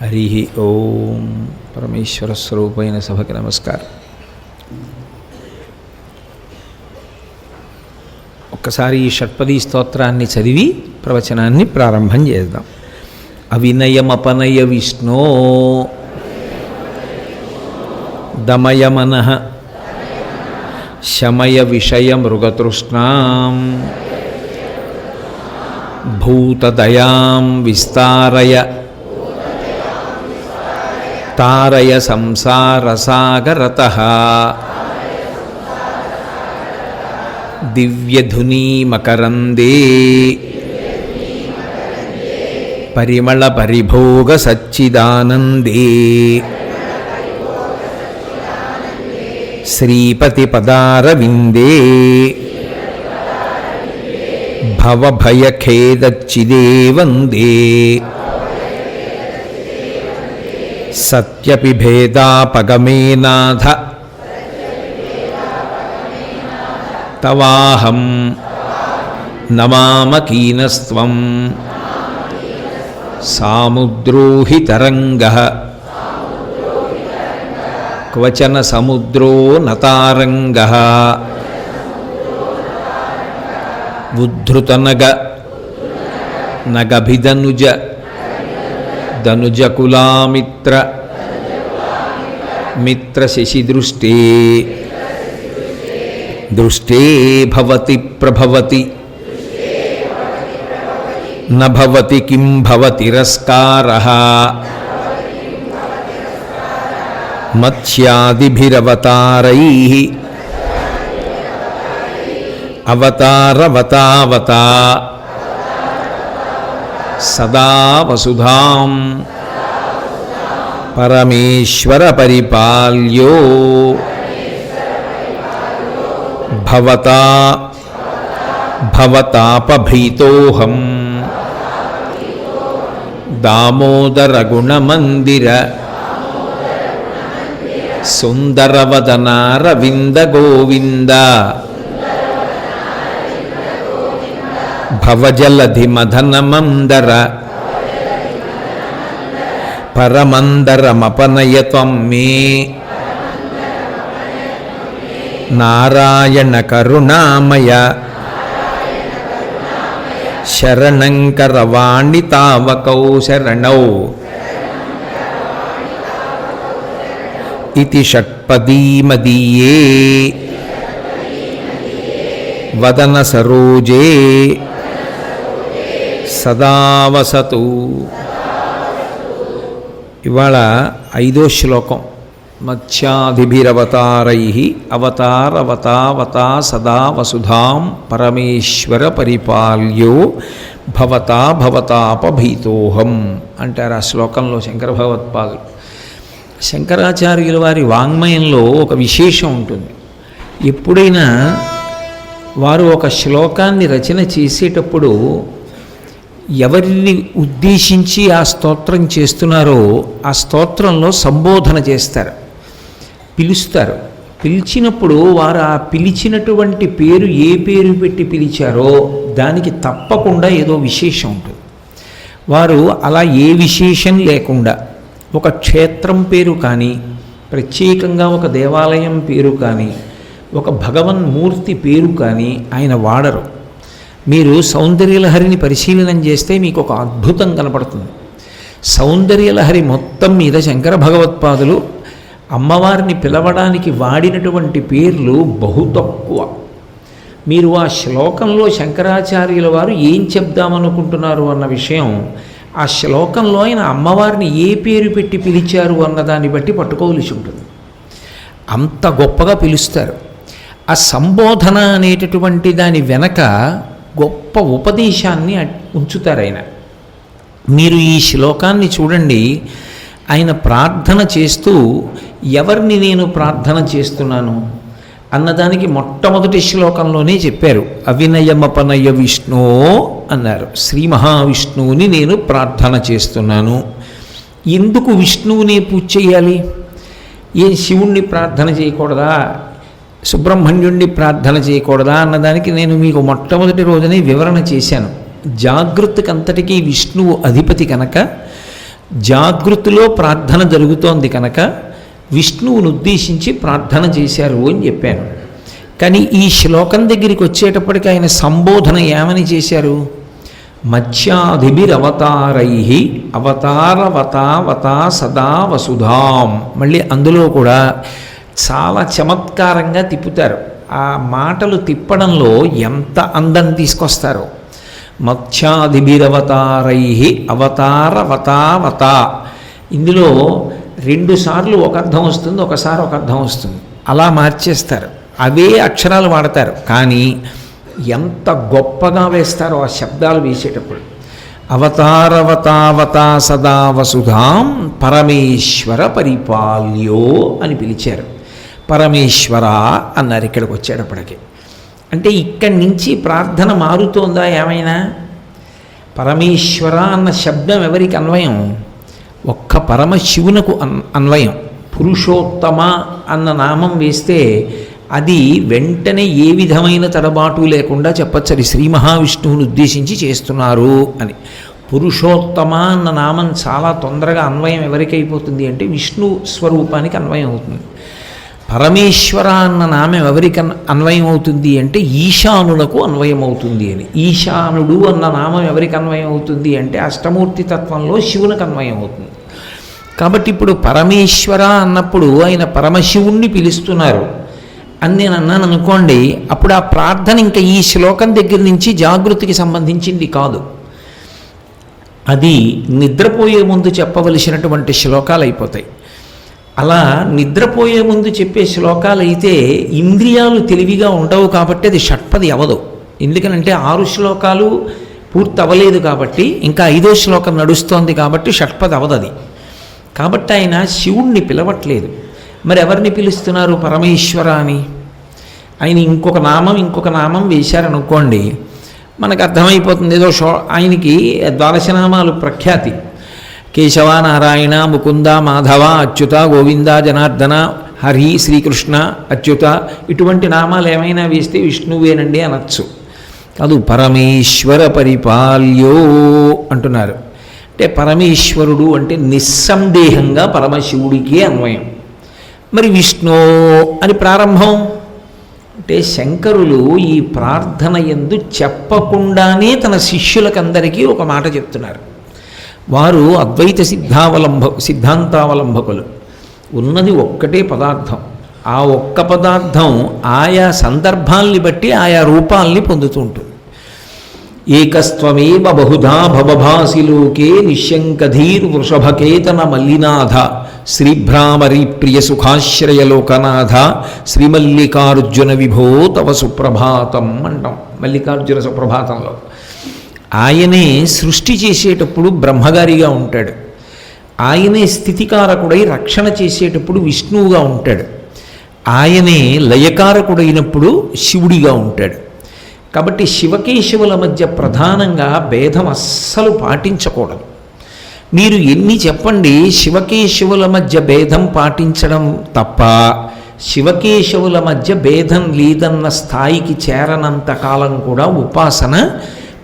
హరి ఓం. పరమేశ్వర స్వరూపైన సభకి నమస్కారం. ఒక్కసారి ఈ షట్పదీ స్తోత్రాన్ని చదివి ప్రవచనాన్ని ప్రారంభం చేద్దాం. అవినయమపనయ విష్ణో దమయ మనః శమయ విషయ మృగతృష్ణాం భూతదయాం విస్తారయ తారయ సంసారసాగరతః దివ్యధునీ మకరందే పరిమళ పరిభోగ సచ్చిదానందే శ్రీపతి పదారవిందే భవభయఖేదచ్చిదే వందే సత్యపి భేదాపగమేనాథ తవాహం నమామకీనస్త్వం సాముద్రోహి తరంగః క్వచన సముద్రో నతారంగః ఉద్ధృతనగ నగభిదనుజ ధనుజకులామిత్ర మిత్రశశిదృష్టే దృష్టే భవతి ప్రభవతి నభవతి కిం భవతిరస్కారః మత్స్యాదిభిరవతారైః అవతారవతావతా సదా వసుధాం పరమేశ్వర పరిపాల్యో భవతా భవతాపభీతోహం దామోదర గుణమందిర సుందరవదనారవింద గోవింద భవజలధి మదనమందర పరమందరమపనయ త్వం మే నారాయణ కరుణామయ శరణం కరవాణి తావకౌ శరణౌ ఇతి షట్పదీ మదీయే వదన సరోజే సదా వసతు. ఇవాళ 5వ శ్లోకం. మత్స్యాదిభిరవతారైః అవతారవతావతా సదా వసుధాం పరమేశ్వర పరిపాల్యో భవతా భవతాపభీతోహం అంటారు ఆ శ్లోకంలో శంకర భగవత్పాదులు. శంకరాచార్యుల వారి వాంగ్మయంలో ఒక విశేషం ఉంటుంది. ఎప్పుడైనా వారు ఒక శ్లోకాన్ని రచన చేసేటప్పుడు ఎవరిని ఉద్దేశించి ఆ స్తోత్రం చేస్తున్నారో ఆ స్తోత్రంలో సంబోధన చేస్తారు, పిలుస్తారు. పిలిచినప్పుడు వారు ఆ పిలిచినటువంటి పేరు ఏ పేరు పెట్టి పిలిచారో దానికి తప్పకుండా ఏదో విశేషం ఉంటుంది. వారు అలా ఏ విశేషం లేకుండా ఒక క్షేత్రం పేరు కానీ, ప్రత్యేకంగా ఒక దేవాలయం పేరు కానీ, ఒక భగవన్మూర్తి పేరు కానీ ఆయన వాడరు. మీరు సౌందర్యలహరిని పరిశీలనం చేస్తే మీకు ఒక అద్భుతం కనపడుతుంది. సౌందర్యలహరి మొత్తం మీద శంకర భగవత్పాదులు అమ్మవారిని పిలవడానికి వాడినటువంటి పేర్లు బహు తక్కువ. మీరు ఆ శ్లోకంలో శంకరాచార్యుల వారు ఏం చెప్దామనుకుంటున్నారు అన్న విషయం ఆ శ్లోకంలో ఆయన అమ్మవారిని ఏ పేరు పెట్టి పిలిచారు అన్నదాన్ని బట్టి పట్టుకోవలసి ఉంటుంది. అంత గొప్పగా పిలుస్తారు. ఆ సంబోధన అనేటటువంటి దాని వెనక గొప్ప ఉపదేశాన్ని ఉంచుతారు ఆయన. మీరు ఈ శ్లోకాన్ని చూడండి. ఆయన ప్రార్థన చేస్తూ ఎవరిని నేను ప్రార్థన చేస్తున్నాను అన్నదానికి మొట్టమొదటి శ్లోకంలోనే చెప్పారు. అవినయమపనయ విష్ణో అన్నారు. శ్రీ మహావిష్ణువుని నేను ప్రార్థన చేస్తున్నాను. ఎందుకు విష్ణువునే పూజ చేయాలి? ఏం శివుణ్ణి ప్రార్థన చేయకూడదా, సుబ్రహ్మణ్యుణ్ణి ప్రార్థన చేయకూడదా అన్నదానికి నేను మీకు మొట్టమొదటి రోజునే వివరణ చేశాను. జాగృతికి అంతటికీ విష్ణువు అధిపతి కనుక జాగృతిలో ప్రార్థన జరుగుతోంది కనుక విష్ణువును ఉద్దేశించి ప్రార్థన చేశారు అని చెప్పాను. కానీ ఈ శ్లోకం దగ్గరికి వచ్చేటప్పటికి ఆయన సంబోధన ఏమని చేశారు? మత్స్యాధిభిరవతారై అవతారవతావతా సదా వసుధాం. మళ్ళీ అందులో కూడా చాలా చమత్కారంగా తిప్పుతారు. ఆ మాటలు తిప్పడంలో ఎంత అందం తీసుకొస్తారో. మత్స్యాధిభిరవతారై అవతారవతావత. ఇందులో 2 సార్లు ఒక అర్థం వస్తుంది, ఒకసారి ఒక అర్థం వస్తుంది. అలా మార్చేస్తారు, అవే అక్షరాలు వాడతారు. కానీ ఎంత గొప్పగా వేస్తారో ఆ శబ్దాలు వేసేటప్పుడు. అవతారవతావతా సదా వసుధాం పరమేశ్వర పరిపాల్యో అని పిలిచారు. పరమేశ్వర అన్నారు ఇక్కడికి వచ్చేటప్పటికి. అంటే ఇక్కడి నుంచి ప్రార్థన మారుతోందా ఏమైనా? పరమేశ్వర అన్న శబ్దం ఎవరికి అన్వయం? ఒక్క పరమశివునకు అన్వయం. పురుషోత్తమ అన్న నామం వేస్తే అది వెంటనే ఏ విధమైన తడబాటు లేకుండా చెప్పచ్చు, అది శ్రీ మహావిష్ణువుని ఉద్దేశించి చేస్తున్నారు అని. పురుషోత్తమ అన్న నామం చాలా తొందరగా అన్వయం ఎవరికి అయిపోతుంది అంటే విష్ణు స్వరూపానికి అన్వయం అవుతుంది. పరమేశ్వర అన్న నామం ఎవరికి అన్వయం అవుతుంది అంటే ఈశానులకు అన్వయం అవుతుంది అని. ఈశానుడు అన్న నామం ఎవరికి అన్వయం అవుతుంది అంటే అష్టమూర్తి తత్వంలో శివునికి అన్వయం అవుతుంది. కాబట్టి ఇప్పుడు పరమేశ్వర అన్నప్పుడు ఆయన పరమశివుణ్ణి పిలుస్తున్నారు అని నేను అన్నాను అనుకోండి, అప్పుడు ఆ ప్రార్థన ఇంకా ఈ శ్లోకం దగ్గర నుంచి జాగృతికి సంబంధించింది కాదు. అది నిద్రపోయే ముందు చెప్పవలసినటువంటి శ్లోకాలు అయిపోతాయి. అలా నిద్రపోయే ముందు చెప్పే శ్లోకాలు అయితే ఇంద్రియాలు తెలివిగా ఉండవు కాబట్టి అది షట్పది అవ్వదు. ఎందుకనంటే 6 శ్లోకాలు పూర్తి అవ్వలేదు కాబట్టి, ఇంకా 5వ శ్లోకం నడుస్తోంది కాబట్టి షట్పది అవ్వదు అది. కాబట్టి ఆయన శివుణ్ణి పిలవట్లేదు. మరి ఎవరిని పిలుస్తున్నారు? పరమేశ్వర అని. ఆయన ఇంకొక నామం వేశారనుకోండి, మనకు అర్థమైపోతుంది. ఏదో ఆయనకి 12 నామాలు ప్రఖ్యాతి. కేశవ, నారాయణ, ముకుంద, మాధవ, అచ్యుత, గోవింద, జనార్దన, హరి, శ్రీకృష్ణ, అచ్యుత, ఇటువంటి నామాలు ఏమైనా వేస్తే విష్ణువేనండి అనొచ్చు. కాదు, పరమేశ్వర పరిపాల్యో అంటున్నారు. అంటే పరమేశ్వరుడు అంటే నిస్సందేహంగా పరమశివుడికే అన్వయం. మరి విష్ణు అని ప్రారంభం అంటే శంకరులు ఈ ప్రార్థన యందు చెప్పకుండానే తన శిష్యులకందరికీ ఒక మాట చెప్తున్నారు. వారు అద్వైత సిద్ధాంతావలంబకులు. ఉన్నది ఒక్కటే పదార్థం. ఆ ఒక్క పదార్థం ఆయా సందర్భాల్ని బట్టి ఆయా రూపాల్ని పొందుతూ ఉంటుంది. ఏకస్త్వమేవ బహుధా భవభాసి లోకే నిశ్యంకధీర్ వృషభకేతన మల్లినాథ శ్రీభ్రామరి ప్రియ సుఖాశ్రయ లోకనాథ శ్రీమల్లికార్జున విభో తవ సుప్రభాతం అంటాం మల్లికార్జున సుప్రభాతంలో. ఆయనే సృష్టి చేసేటప్పుడు బ్రహ్మగారిగా ఉంటాడు. ఆయనే స్థితికారకుడై రక్షణ చేసేటప్పుడు విష్ణువుగా ఉంటాడు. ఆయనే లయకారకుడైనప్పుడు శివుడిగా ఉంటాడు. కాబట్టి శివకేశవుల మధ్య ప్రధానంగా భేదం అస్సలు పాటించకూడదు. మీరు ఎన్ని చెప్పండి, శివకేశవుల మధ్య భేదం పాటించడం తప్ప శివకేశవుల మధ్య భేదం లేదన్న స్థాయికి చేరనంత కాలం కూడా ఉపాసన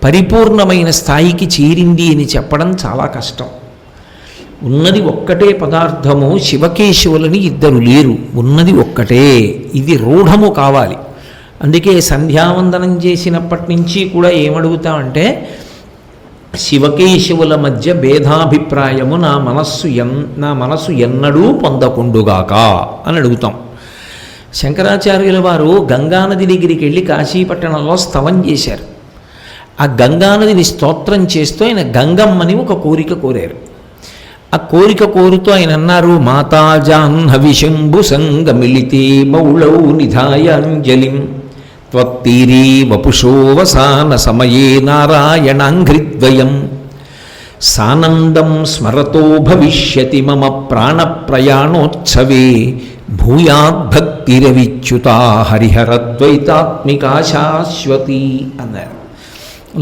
పరిపూర్ణమైన స్థాయికి చేరింది అని చెప్పడం చాలా కష్టం. ఉన్నది ఒక్కటే పదార్థము, శివకేశవులని ఇద్దరు లేరు, ఉన్నది ఒక్కటే. ఇది రూఢము కావాలి. అందుకే సంధ్యావందనం చేసినప్పటి నుంచి కూడా ఏమడుగుతామంటే శివకేశవుల మధ్య భేదాభిప్రాయము నా మనస్సు ఎన్నడూ పొందకుండుగాక అని అడుగుతాం. శంకరాచార్యుల వారు గంగానది దగ్గరికి వెళ్ళి కాశీపట్టణంలో స్తవం చేశారు. ఆ గంగానదిని స్తోత్రం చేస్తూ ఆయన గంగమ్మని ఒక కోరిక కోరారు. ఆ కోరిక కోరుతూ ఆయన అన్నారు, మాతా జాహ్నవిశంభు సంగమిలితే మౌళౌ నిధాయ అంజలిం త్వత్తీరే వపుషోవసాన సమయే నారాయణాంఘ్రిద్వయం సానందం స్మరతో భవిష్యతి మమ ప్రాణప్రయాణోత్సవే భూయాద్భక్తిరవిచ్యుతా హరిహరద్వైతాత్మికా శాశ్వతి అన్నారు.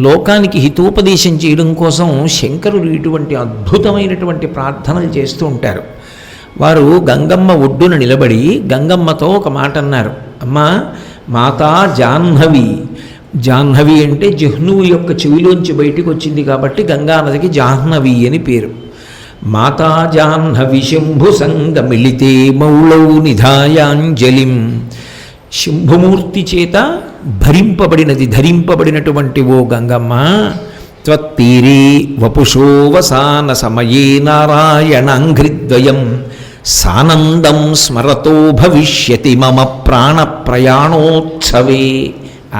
లోకానికి హితోపదేశం చేయడం కోసం శంకరులు ఇటువంటి అద్భుతమైనటువంటి ప్రార్థనలు చేస్తూ ఉంటారు. వారు గంగమ్మ ఒడ్డున నిలబడి గంగమ్మతో ఒక మాట అన్నారు, అమ్మా మాతా జాహ్నవి. జాహ్నవి అంటే జిహ్నువు యొక్క చెవిలోంచి బయటికి వచ్చింది కాబట్టి గంగానదికి జాహ్నవి అని పేరు. మాతా జాహ్నవి శంభు సంగమిళితే మౌళౌ నిధాయాంజలిం. శంభుమూర్తి చేత ధరింపబడినటువంటి ఓ గంగమ్మ, త్వత్తీరే వపుషోవసాన సమయే నారాయణాంఘ్రిద్వయం సానందం స్మరతో భవిష్యతి మమ ప్రాణ ప్రయాణోత్సవే.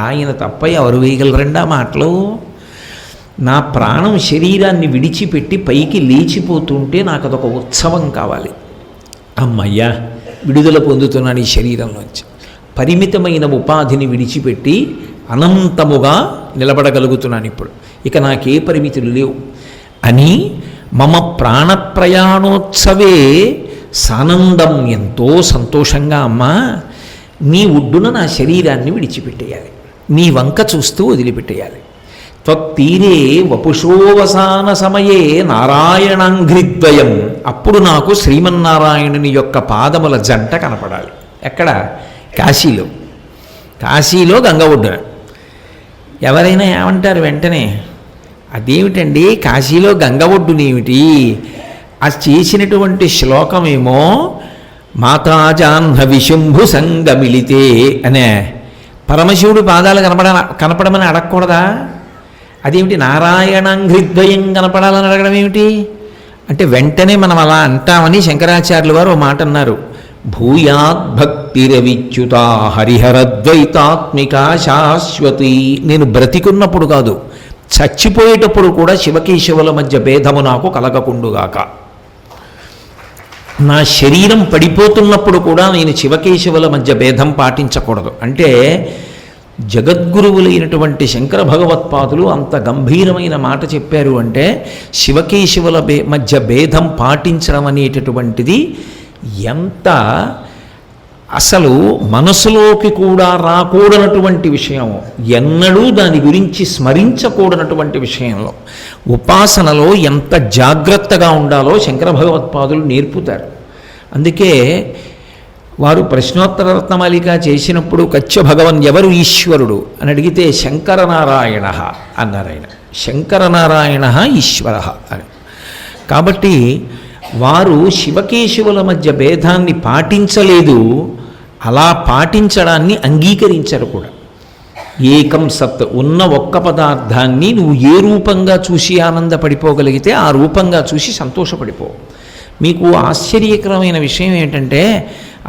ఆయన తప్ప ఎవరు వేయగలరండి ఆ మాటలు? నా ప్రాణం శరీరాన్ని విడిచిపెట్టి పైకి లేచిపోతుంటే నాకు అదొక ఉత్సవం కావాలి. అమ్మయ్యా, విడుదల పొందుతున్నాను ఈ శరీరంలోంచి, పరిమితమైన ఉపాధిని విడిచిపెట్టి అనంతముగా నిలబడగలుగుతున్నాను ఇప్పుడు, ఇక నాకే పరిమితులు లేవు అని మమ ప్రాణప్రయాణోత్సవే సానందం, ఎంతో సంతోషంగా అమ్మా నీ ఒడ్డున నా శరీరాన్ని విడిచిపెట్టేయాలి, నీ వంక చూస్తూ వదిలిపెట్టేయాలి. త్వత్తీరే వపుషోవసాన సమయే నారాయణాంఘ్రిద్వయం, అప్పుడు నాకు శ్రీమన్నారాయణుని యొక్క పాదముల జంట కనపడాలి. ఎక్కడ? కాశీలో. కాశీలో గంగ ఒడ్డున. ఎవరైనా ఏమంటారు వెంటనే, అదేమిటండి కాశీలో గంగ ఒడ్డునేమిటి? అది చేసినటువంటి శ్లోకమేమో మాతా జాహ్నవి శంభు సంగమిళితే అనే. పరమశివుడు పాదాలు కనపడమని అడగకూడదా? అదేమిటి నారాయణాంఘ్రిద్వయం కనపడాలని అడగడం ఏమిటి అంటే, వెంటనే మనం అలా అంటామని శంకరాచార్యులు వారు ఓ మాట అన్నారు, భూయాద్భక్తిరవిచ్యుత హరిహరద్వైతాత్మిక శాశ్వతి. నేను బ్రతికున్నప్పుడు కాదు, చచ్చిపోయేటప్పుడు కూడా శివకేశవుల మధ్య భేదము నాకు కలగకుండుగాక. నా శరీరం పడిపోతున్నప్పుడు కూడా నేను శివకేశవుల మధ్య భేదం పాటించకూడదు. అంటే జగద్గురువులైనటువంటి శంకర భగవత్పాదులు అంత గంభీరమైన మాట చెప్పారు. అంటే శివకేశవుల మధ్య భేదం పాటించడం అనేటటువంటిది ఎంత అసలు మనసులోకి కూడా రాకూడనటువంటి విషయం, ఎన్నడూ దాని గురించి స్మరించకూడనటువంటి విషయంలో ఉపాసనలో ఎంత జాగ్రత్తగా ఉండాలో శంకర భగవత్పాదులు నేర్పుతారు. అందుకే వారు ప్రశ్నోత్తర రత్నమాలిక చేసినప్పుడు కచ్చ భగవన్ ఎవరు ఈశ్వరుడు అని అడిగితే శంకరనారాయణ అన్నారు. ఆయన శంకరనారాయణ ఈశ్వర అని. కాబట్టి వారు శివకేశవుల మధ్య భేదాన్ని పాటించలేదు, అలా పాటించడాన్ని అంగీకరించరు కూడా. ఏకం సత్, ఉన్న ఒక్క పదార్థాన్ని నువ్వు ఏ రూపంగా చూసి ఆనందపడిపోగలిగితే ఆ రూపంగా చూసి సంతోషపడిపో. మీకు ఆశ్చర్యకరమైన విషయం ఏంటంటే,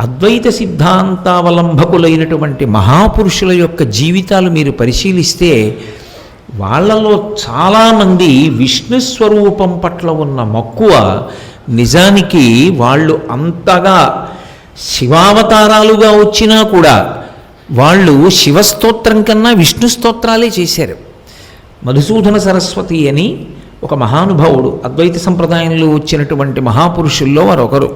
అద్వైత సిద్ధాంతావలంబకులైనటువంటి మహాపురుషుల యొక్క జీవితాలు మీరు పరిశీలిస్తే వాళ్ళలో చాలామంది విష్ణు స్వరూపం పట్ల ఉన్న మక్కువ, నిజానికి వాళ్ళు అంతగా శివావతారాలుగా వచ్చినా కూడా వాళ్ళు శివస్తోత్రం కన్నా విష్ణు స్తోత్రాలే చేశారు. మధుసూదన సరస్వతి అని ఒక మహానుభావుడు, అద్వైత సంప్రదాయంలో వచ్చినటువంటి మహాపురుషుల్లో వారొకరు.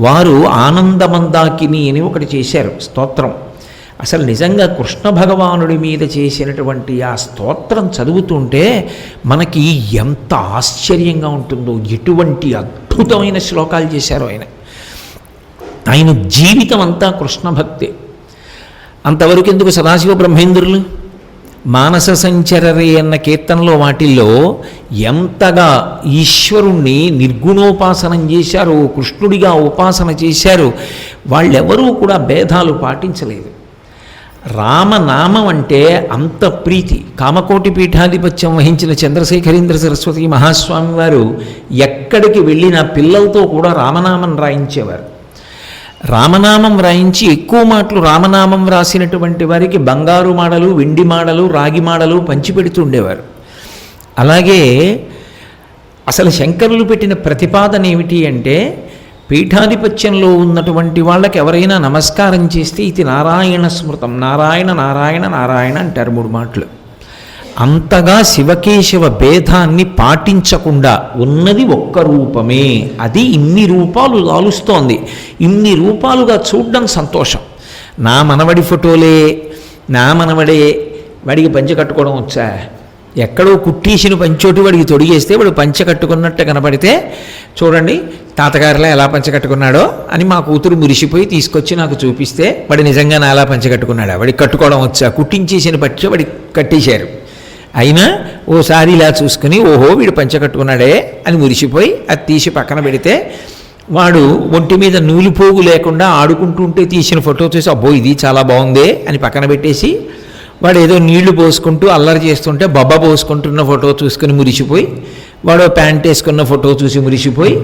వారు ఆనందమందాకిని అని ఒకటి చేశారు స్తోత్రం. అసలు నిజంగా కృష్ణ భగవానుడి మీద చేసినటువంటి ఆ స్తోత్రం చదువుతుంటే మనకి ఎంత ఆశ్చర్యంగా ఉంటుందో, ఎటువంటి అద్భుతమైన శ్లోకాలు చేశారు ఆయన. ఆయన జీవితం అంతా కృష్ణ భక్తే. అంతవరకు ఎందుకు సదాశివ బ్రహ్మేంద్రులు మానస సంచరరే అన్న కీర్తనలో వాటిల్లో ఎంతగా ఈశ్వరుణ్ణి నిర్గుణోపాసనం చేశారు, కృష్ణుడిగా ఉపాసన చేశారు. వాళ్ళెవరూ కూడా భేదాలు పాటించలేదు. రామనామం అంటే అంత ప్రీతి. కామకోటి పీఠాధిపత్యం వహించిన చంద్రశేఖరేంద్ర సరస్వతి మహాస్వామి వారు ఎక్కడికి వెళ్ళినా పిల్లలతో కూడా రామనామం రాయించేవారు. రామనామం రాయించి ఎక్కువ మాటలు రామనామం రాసినటువంటి వారికి బంగారు మాడలు, వెండి మాడలు, రాగి మాడలు పంచిపెడుతుండేవారు. అలాగే అసలు శంకరులు పెట్టిన ప్రతిపాదన ఏమిటి అంటే, పీఠాధిపత్యంలో ఉన్నటువంటి వాళ్ళకి ఎవరైనా నమస్కారం చేస్తే ఇది నారాయణ స్మృతం, నారాయణ నారాయణ నారాయణ అంటారు 3 మాటలు. అంతగా శివకేశవ భేదాన్ని పాటించకుండా ఉన్నది ఒక్క రూపమే, అది ఇన్ని రూపాలు ఆలుస్తోంది. ఇన్ని రూపాలుగా చూడడం సంతోషం. నా మనవడి ఫోటోలే, నా మనవడే, వాడికి పంచె కట్టుకోవడం వచ్చా, ఎక్కడో కుట్టీసిన పంచోటి వాడికి తొడిగేస్తే వాడు పంచె కట్టుకున్నట్టు కనపడితే చూడండి తాతగారిలా ఎలా పంచె కట్టుకున్నాడో అని మా కూతురు మురిసిపోయి తీసుకొచ్చి నాకు చూపిస్తే వాడు నిజంగా నా ఎలా పంచె కట్టుకున్నాడా, వాడికి కట్టుకోవడం వచ్చా, కుట్టించేసిన పంచె వాడికి కట్టేశారు అయినా ఓసారి ఇలా చూసుకుని ఓహో వీడు పంచ కట్టుకున్నాడే అని మురిసిపోయి అది తీసి పక్కన పెడితే వాడు ఒంటి మీద నూలుపోగు లేకుండా ఆడుకుంటుంటే తీసిన ఫోటో చూసి అబ్బో ఇది చాలా బాగుందే అని పక్కన పెట్టేసి వాడు ఏదో నీళ్లు పోసుకుంటూ అల్లరి చేస్తుంటే బొబ్బ పోసుకుంటున్న ఫోటో చూసుకుని మురిసిపోయి వాడు ప్యాంట్ వేసుకున్న ఫోటో చూసి మురిసిపోయి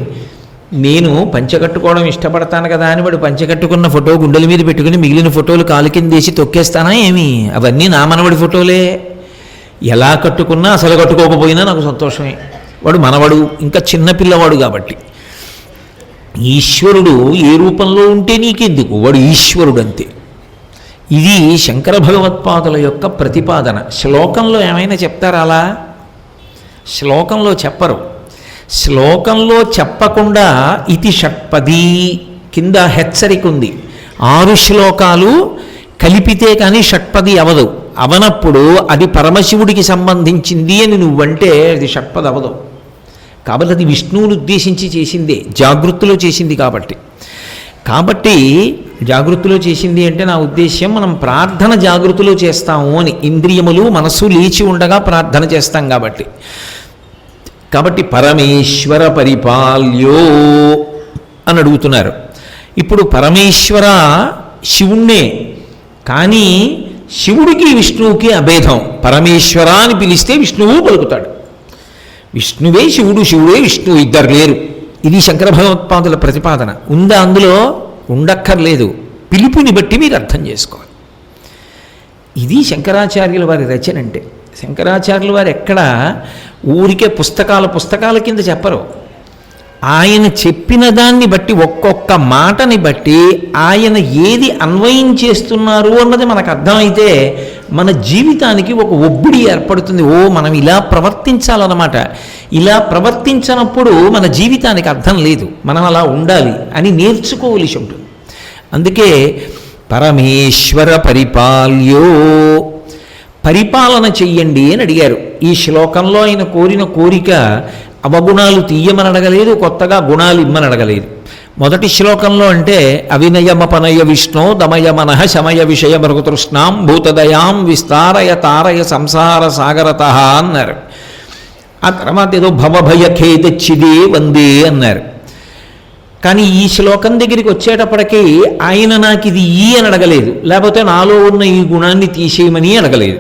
నేను పంచకట్టుకోవడం ఇష్టపడతాను కదా అని వాడు పంచకట్టుకున్న ఫోటో గుండెల మీద పెట్టుకుని మిగిలిన ఫోటోలు కాలు కిందేసి తొక్కేస్తానా ఏమి? అవన్నీ నా మనవడి ఫోటోలే. ఎలా కట్టుకున్నా అసలు కట్టుకోకపోయినా నాకు సంతోషమే. వాడు మనవడు, ఇంకా చిన్నపిల్లవాడు కాబట్టి. ఈశ్వరుడు ఏ రూపంలో ఉంటే నీకెందుకు, వాడు ఈశ్వరుడు అంతే. ఇది శంకర భగవత్పాదుల యొక్క ప్రతిపాదన. శ్లోకంలో ఏమైనా చెప్తారా? అలా శ్లోకంలో చెప్పరు. శ్లోకంలో చెప్పకుండా ఇతి షట్పది కింద హెచ్చరిక ఉంది. 6 శ్లోకాలు కలిపితే కానీ షట్పది అవదు. అవనప్పుడు అది పరమశివుడికి సంబంధించింది అని నువ్వంటే అది షట్పది అవదు. కాబట్టి అది విష్ణువుని ఉద్దేశించి చేసిందే, జాగృతిలో చేసింది కాబట్టి జాగృతిలో చేసింది అంటే నా ఉద్దేశ్యం మనం ప్రార్థన జాగృతిలో చేస్తాము అని. ఇంద్రియములు మనస్సు లేచి ఉండగా ప్రార్థన చేస్తాం కాబట్టి పరమేశ్వర పరిపాల్యో అని అడుగుతున్నారు. ఇప్పుడు పరమేశ్వర శివుణ్ణే, కానీ శివుడికి విష్ణువుకి అభేదం. పరమేశ్వర అని పిలిస్తే విష్ణువు పలుకుతాడు. విష్ణువే శివుడు, శివుడే విష్ణువు, ఇద్దరు లేరు. ఇది శంకర భగవత్పాదుల ప్రతిపాదన. ఉందా అందులో? ఉండక్కర్లేదు. పిలుపుని బట్టి మీరు అర్థం చేసుకోవాలి. ఇది శంకరాచార్యుల వారి రచన అంటే. శంకరాచార్యుల వారు ఎక్కడ ఊరికే పుస్తకాల కింద చెప్పరు. ఆయన చెప్పిన దాన్ని బట్టి, ఒక్కొక్క మాటని బట్టి ఆయన ఏది అన్వయం చేస్తున్నారు అన్నది మనకు అర్థమైతే మన జీవితానికి ఒక ఒబ్బిడి ఏర్పడుతుంది. ఓ మనం ఇలా ప్రవర్తించాలన్నమాట. ఇలా ప్రవర్తించినప్పుడు మన జీవితానికి అర్థం లేదు, మనం అలా ఉండాలి అని నేర్చుకోవలసి ఉంటుంది. అందుకే పరమేశ్వర పరిపాల్యో, పరిపాలన చెయ్యండి అని అడిగారు. ఈ శ్లోకంలో ఆయన కోరిన కోరిక అవగుణాలు తీయమని అడగలేదు, కొత్తగా గుణాలు ఇమ్మని అడగలేదు. మొదటి శ్లోకంలో అంటే అవినయమపనయ విష్ణో దమయ మనః శమయ విషయ మృగతృష్ణాం భూతదయాం విస్తారయ తారయ సంసార సాగరత అన్నారు. ఆ తర్వాత ఏదో భవభయ ఖేదచ్చిదే వందే అన్నారు. కానీ ఈ శ్లోకం దగ్గరికి వచ్చేటప్పటికీ ఆయన నాకు ఇది ఈ అని అడగలేదు, లేకపోతే నాలో ఉన్న ఈ గుణాన్ని తీసేయమని అడగలేదు.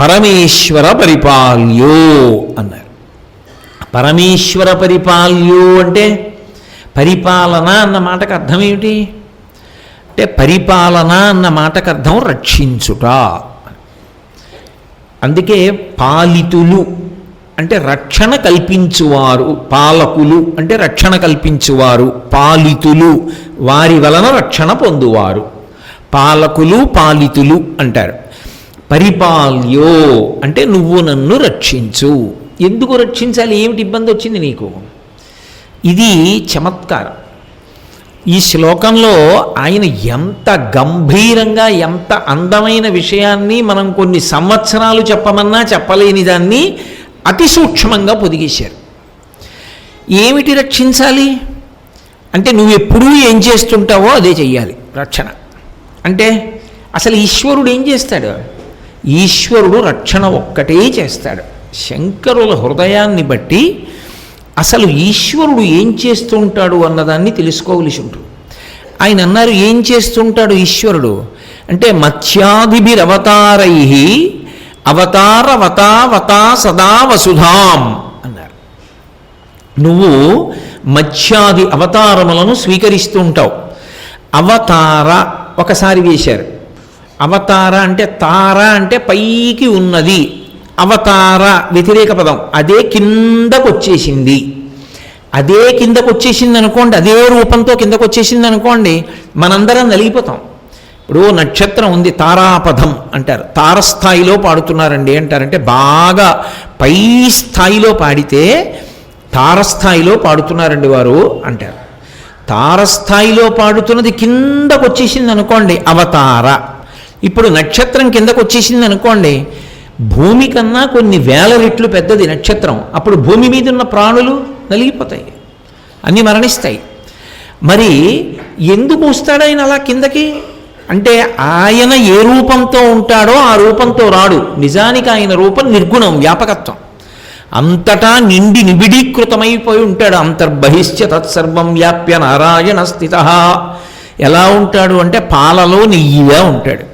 పరమేశ్వర పరిపాల్యో అన్నారు. పరమేశ్వర పరిపాల్యో అంటే పరిపాలన అన్న మాటకు అర్థం ఏమిటి అంటే, పరిపాలన అన్న మాటకు అర్థం రక్షించుట. అందుకే పాలితులు అంటే రక్షణ కల్పించువారు, పాలకులు అంటే రక్షణ కల్పించువారు, పాలితులు వారి వలన రక్షణ పొందువారు, పాలకులు పాలితులు అంటారు. పరిపాల్యో అంటే నువ్వు నన్ను రక్షించు. ఎందుకు రక్షించాలి? ఏమిటి ఇబ్బంది వచ్చింది నీకు? ఇది చమత్కారం. ఈ శ్లోకంలో ఆయన ఎంత గంభీరంగా, ఎంత అందమైన విషయాన్ని మనం కొన్ని సంవత్సరాలు చెప్పమన్నా చెప్పలేని దాన్ని అతి సూక్ష్మంగా పొదిగేశారు. ఏమిటి రక్షించాలి అంటే, నువ్వు ఎప్పుడూ ఏం చేస్తుంటావో అదే చెయ్యాలి రక్షణ అంటే. అసలు ఈశ్వరుడు ఏం చేస్తాడు? ఈశ్వరుడు రక్షణ ఒక్కటే చేస్తాడు. శంకరుల హృదయాన్ని బట్టి అసలు ఈశ్వరుడు ఏం చేస్తూ ఉంటాడు అన్నదాన్ని తెలుసుకోవలసి ఉంటుంది. ఆయన అన్నారు, ఏం చేస్తుంటాడు ఈశ్వరుడు అంటే, మత్స్యాదిభిరవతారై అవతారవతావతా సదా వసుధాం అన్నారు. నువ్వు మత్స్యాది అవతారములను స్వీకరిస్తూ ఉంటావు. అవతార ఒకసారి వేశారు. అవతార అంటే, తార అంటే పైకి ఉన్నది, అవతార వ్యతిరేక పదం, అదే కిందకు వచ్చేసింది. అదే కిందకు వచ్చేసింది అనుకోండి, అదే రూపంతో కిందకు వచ్చేసింది అనుకోండి, మనందరం నలిగిపోతాం. ఇప్పుడు నక్షత్రం ఉంది, తారాపథం అంటారు. తారస్థాయిలో పాడుతున్నారండి అంటారంటే, బాగా పై స్థాయిలో పాడితే తారస్థాయిలో పాడుతున్నారండి వారు అంటారు. తారస్థాయిలో పాడుతున్నది కిందకు వచ్చేసింది అనుకోండి, అవతార. ఇప్పుడు నక్షత్రం కిందకు వచ్చేసింది అనుకోండి, భూమి కన్నా కొన్ని వేల రెట్లు పెద్దది నక్షత్రం. అప్పుడు భూమి మీద ఉన్న ప్రాణులు నలిగిపోతాయి, అన్నీ మరణిస్తాయి. మరి ఎందుకు వస్తాడు ఆయన అలా కిందకి అంటే ఆయన ఏ రూపంతో ఉంటాడో ఆ రూపంతో రాడు. నిజానికి ఆయన రూపం నిర్గుణం, వ్యాపకత్వం. అంతటా నిండి నిబిడీకృతమైపోయి ఉంటాడు. అంతర్బహిష్య తత్సర్వం వ్యాప్య నారాయణ స్థిత. ఎలా ఉంటాడు అంటే పాలలో నెయ్యిగా ఉంటాడు.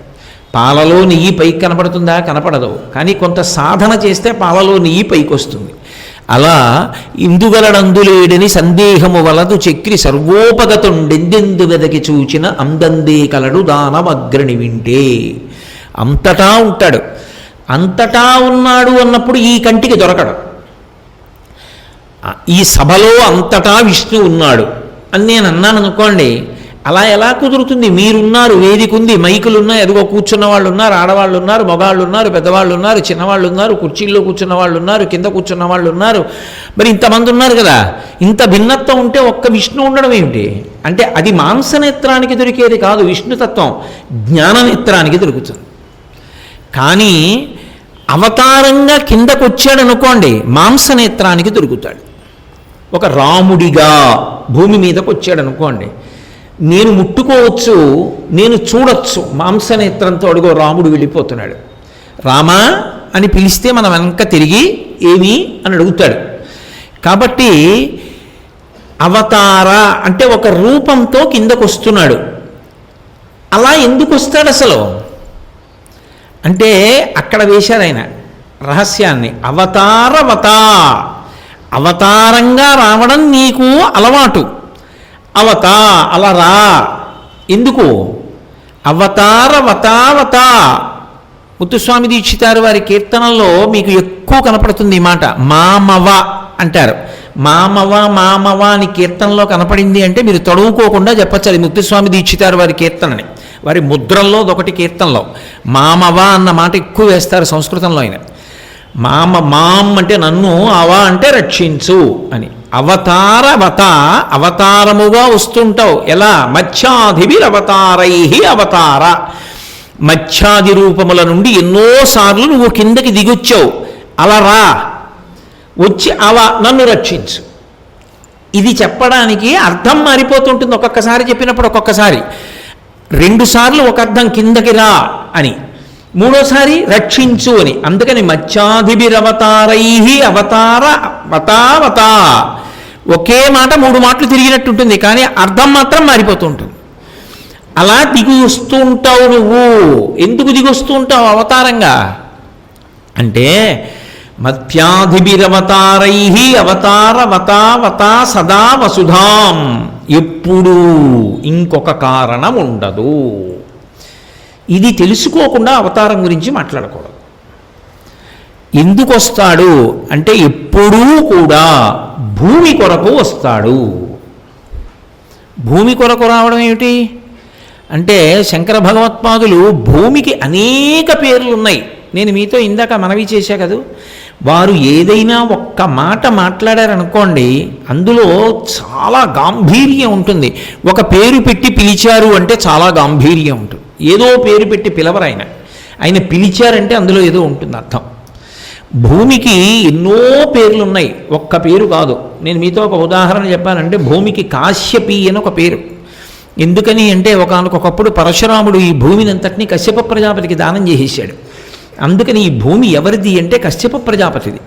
పాలలో నెయ్యి పైకి కనపడుతుందా? కనపడదు. కానీ కొంత సాధన చేస్తే పాలలో నెయ్యి పైకి వస్తుంది. అలా ఇందుగలడందులేడని సందేహము వలదు చక్రి సర్వోపగతుండెందెందు వెదకి చూచిన అందందే కలడు దానమగ్రణి వింటే. అంతటా ఉంటాడు. అంతటా ఉన్నాడు అన్నప్పుడు ఈ కంటికి దొరకడు. ఈ సభలో అంతటా విష్ణు ఉన్నాడు అని నేను అన్నాను అనుకోండి, అలా ఎలా కుదురుతుంది? మీరున్నారు, వేదిక ఉంది, మైకులు ఉన్నాయి, ఎదుగో కూర్చున్న వాళ్ళు ఉన్నారు, ఆడవాళ్ళు ఉన్నారు, మగవాళ్ళు ఉన్నారు, పెద్దవాళ్ళు ఉన్నారు, చిన్నవాళ్ళు ఉన్నారు, కుర్చీల్లో కూర్చున్న వాళ్ళు ఉన్నారు, కింద కూర్చున్న వాళ్ళు ఉన్నారు. మరి ఇంతమంది ఉన్నారు కదా, ఇంత భిన్నత్వం ఉంటే ఒక్క విష్ణు ఉండడం ఏమిటి? అంటే అది మాంసనేత్రానికి దొరికేది కాదు. విష్ణుతత్వం జ్ఞాననేత్రానికి దొరుకుతుంది. కానీ అవతారంగా కిందకు వచ్చాడనుకోండి, మాంసనేత్రానికి దొరుకుతాడు. ఒక రాముడిగా భూమి మీదకు వచ్చాడనుకోండి, నేను ముట్టుకోవచ్చు, నేను చూడొచ్చు. మాంసనేత్రంతో అడుగో రాముడు వెళ్ళిపోతున్నాడు. రామా అని పిలిస్తే మనం వెనక తిరిగి ఏమి అని అడుగుతాడు. కాబట్టి అవతార అంటే ఒక రూపంతో కిందకు వస్తున్నాడు. అలా ఎందుకు వస్తాడు అసలు అంటే అక్కడ వేశారు ఆయన రహస్యాన్ని. అవతారంగా రావడం నీకు అలవాటు. అలా రా. ఎందుకు? అవతారవతావత. ముత్తుస్వామి దీక్షితారు వారి కీర్తనల్లో మీకు ఎక్కువ కనపడుతుంది ఈ మాట. మామవ అంటారు. మామవ అని కీర్తనలో కనపడింది అంటే మీరు తడువుకోకుండా చెప్పచ్చు అది ముత్తుస్వామి దీక్షితారు వారి కీర్తనని. వారి ముద్రల్లో ఒకటి కీర్తనలో మామవ అన్న మాట ఎక్కువ వేస్తారు సంస్కృతంలో ఆయన. మాం అంటే నన్ను, అవా అంటే రక్షించు అని. అవతారముగా వస్తుంటావు. ఎలా? మత్స్యాధిభిరవతారై అవతార. మత్స్యాది రూపముల నుండి ఎన్నోసార్లు నువ్వు కిందకి దిగొచ్చావు. అలా రా, వచ్చి నన్ను రక్షించు. ఇది చెప్పడానికి అర్థం మారిపోతుంటుంది. ఒక్కొక్కసారి చెప్పినప్పుడు ఒక్కొక్కసారి 2 సార్లు ఒక అర్థం కిందకి రా అని, మూడోసారి రక్షించు అని. అందుకని మత్స్యాధిభిరవతారై అవతారవతావత. ఒకే మాట 3 మాటలు తిరిగినట్టుంటుంది, కానీ అర్థం మాత్రం మారిపోతూ ఉంటుంది. అలా దిగి వస్తూ ఉంటావు నువ్వు. ఎందుకు దిగొస్తూ ఉంటావు అవతారంగా అంటే మత్స్యాధిభిరవతారై అవతారవతావత సదా వసుధాం. ఎప్పుడూ ఇంకొక కారణం ఉండదు. ఇది తెలుసుకోకుండా అవతారం గురించి మాట్లాడకూడదు. ఎందుకు వస్తాడు అంటే ఎప్పుడూ కూడా భూమి కొరకు వస్తాడు. భూమి కొరకు రావడం ఏమిటి అంటే శంకర భగవత్పాదులు భూమికి అనేక పేర్లు ఉన్నాయి. నేను మీతో ఇందాక మనవి చేశా కదూ, వారు ఏదైనా ఒక్క మాట మాట్లాడారనుకోండి అందులో చాలా గాంభీర్యం ఉంటుంది. ఒక పేరు పెట్టి పిలిచారు అంటే చాలా గాంభీర్యం ఉంటుంది. ఏదో పేరు పెట్టి పిలవరు ఆయన పిలిచారంటే అందులో ఏదో ఉంటుంది అర్థం. భూమికి ఎన్నో పేర్లు ఉన్నాయి, ఒక్క పేరు కాదు. నేను మీతో ఒక ఉదాహరణ చెప్పానంటే భూమికి కాశ్యపి అని ఒక పేరు. ఎందుకని అంటే ఒకనకొకప్పుడు పరశురాముడు ఈ భూమిని అంతటినీ కశ్యప ప్రజాపతికి దానం చేసేసాడు. అందుకని ఈ భూమి ఎవరిది అంటే కశ్యప ప్రజాపతిది.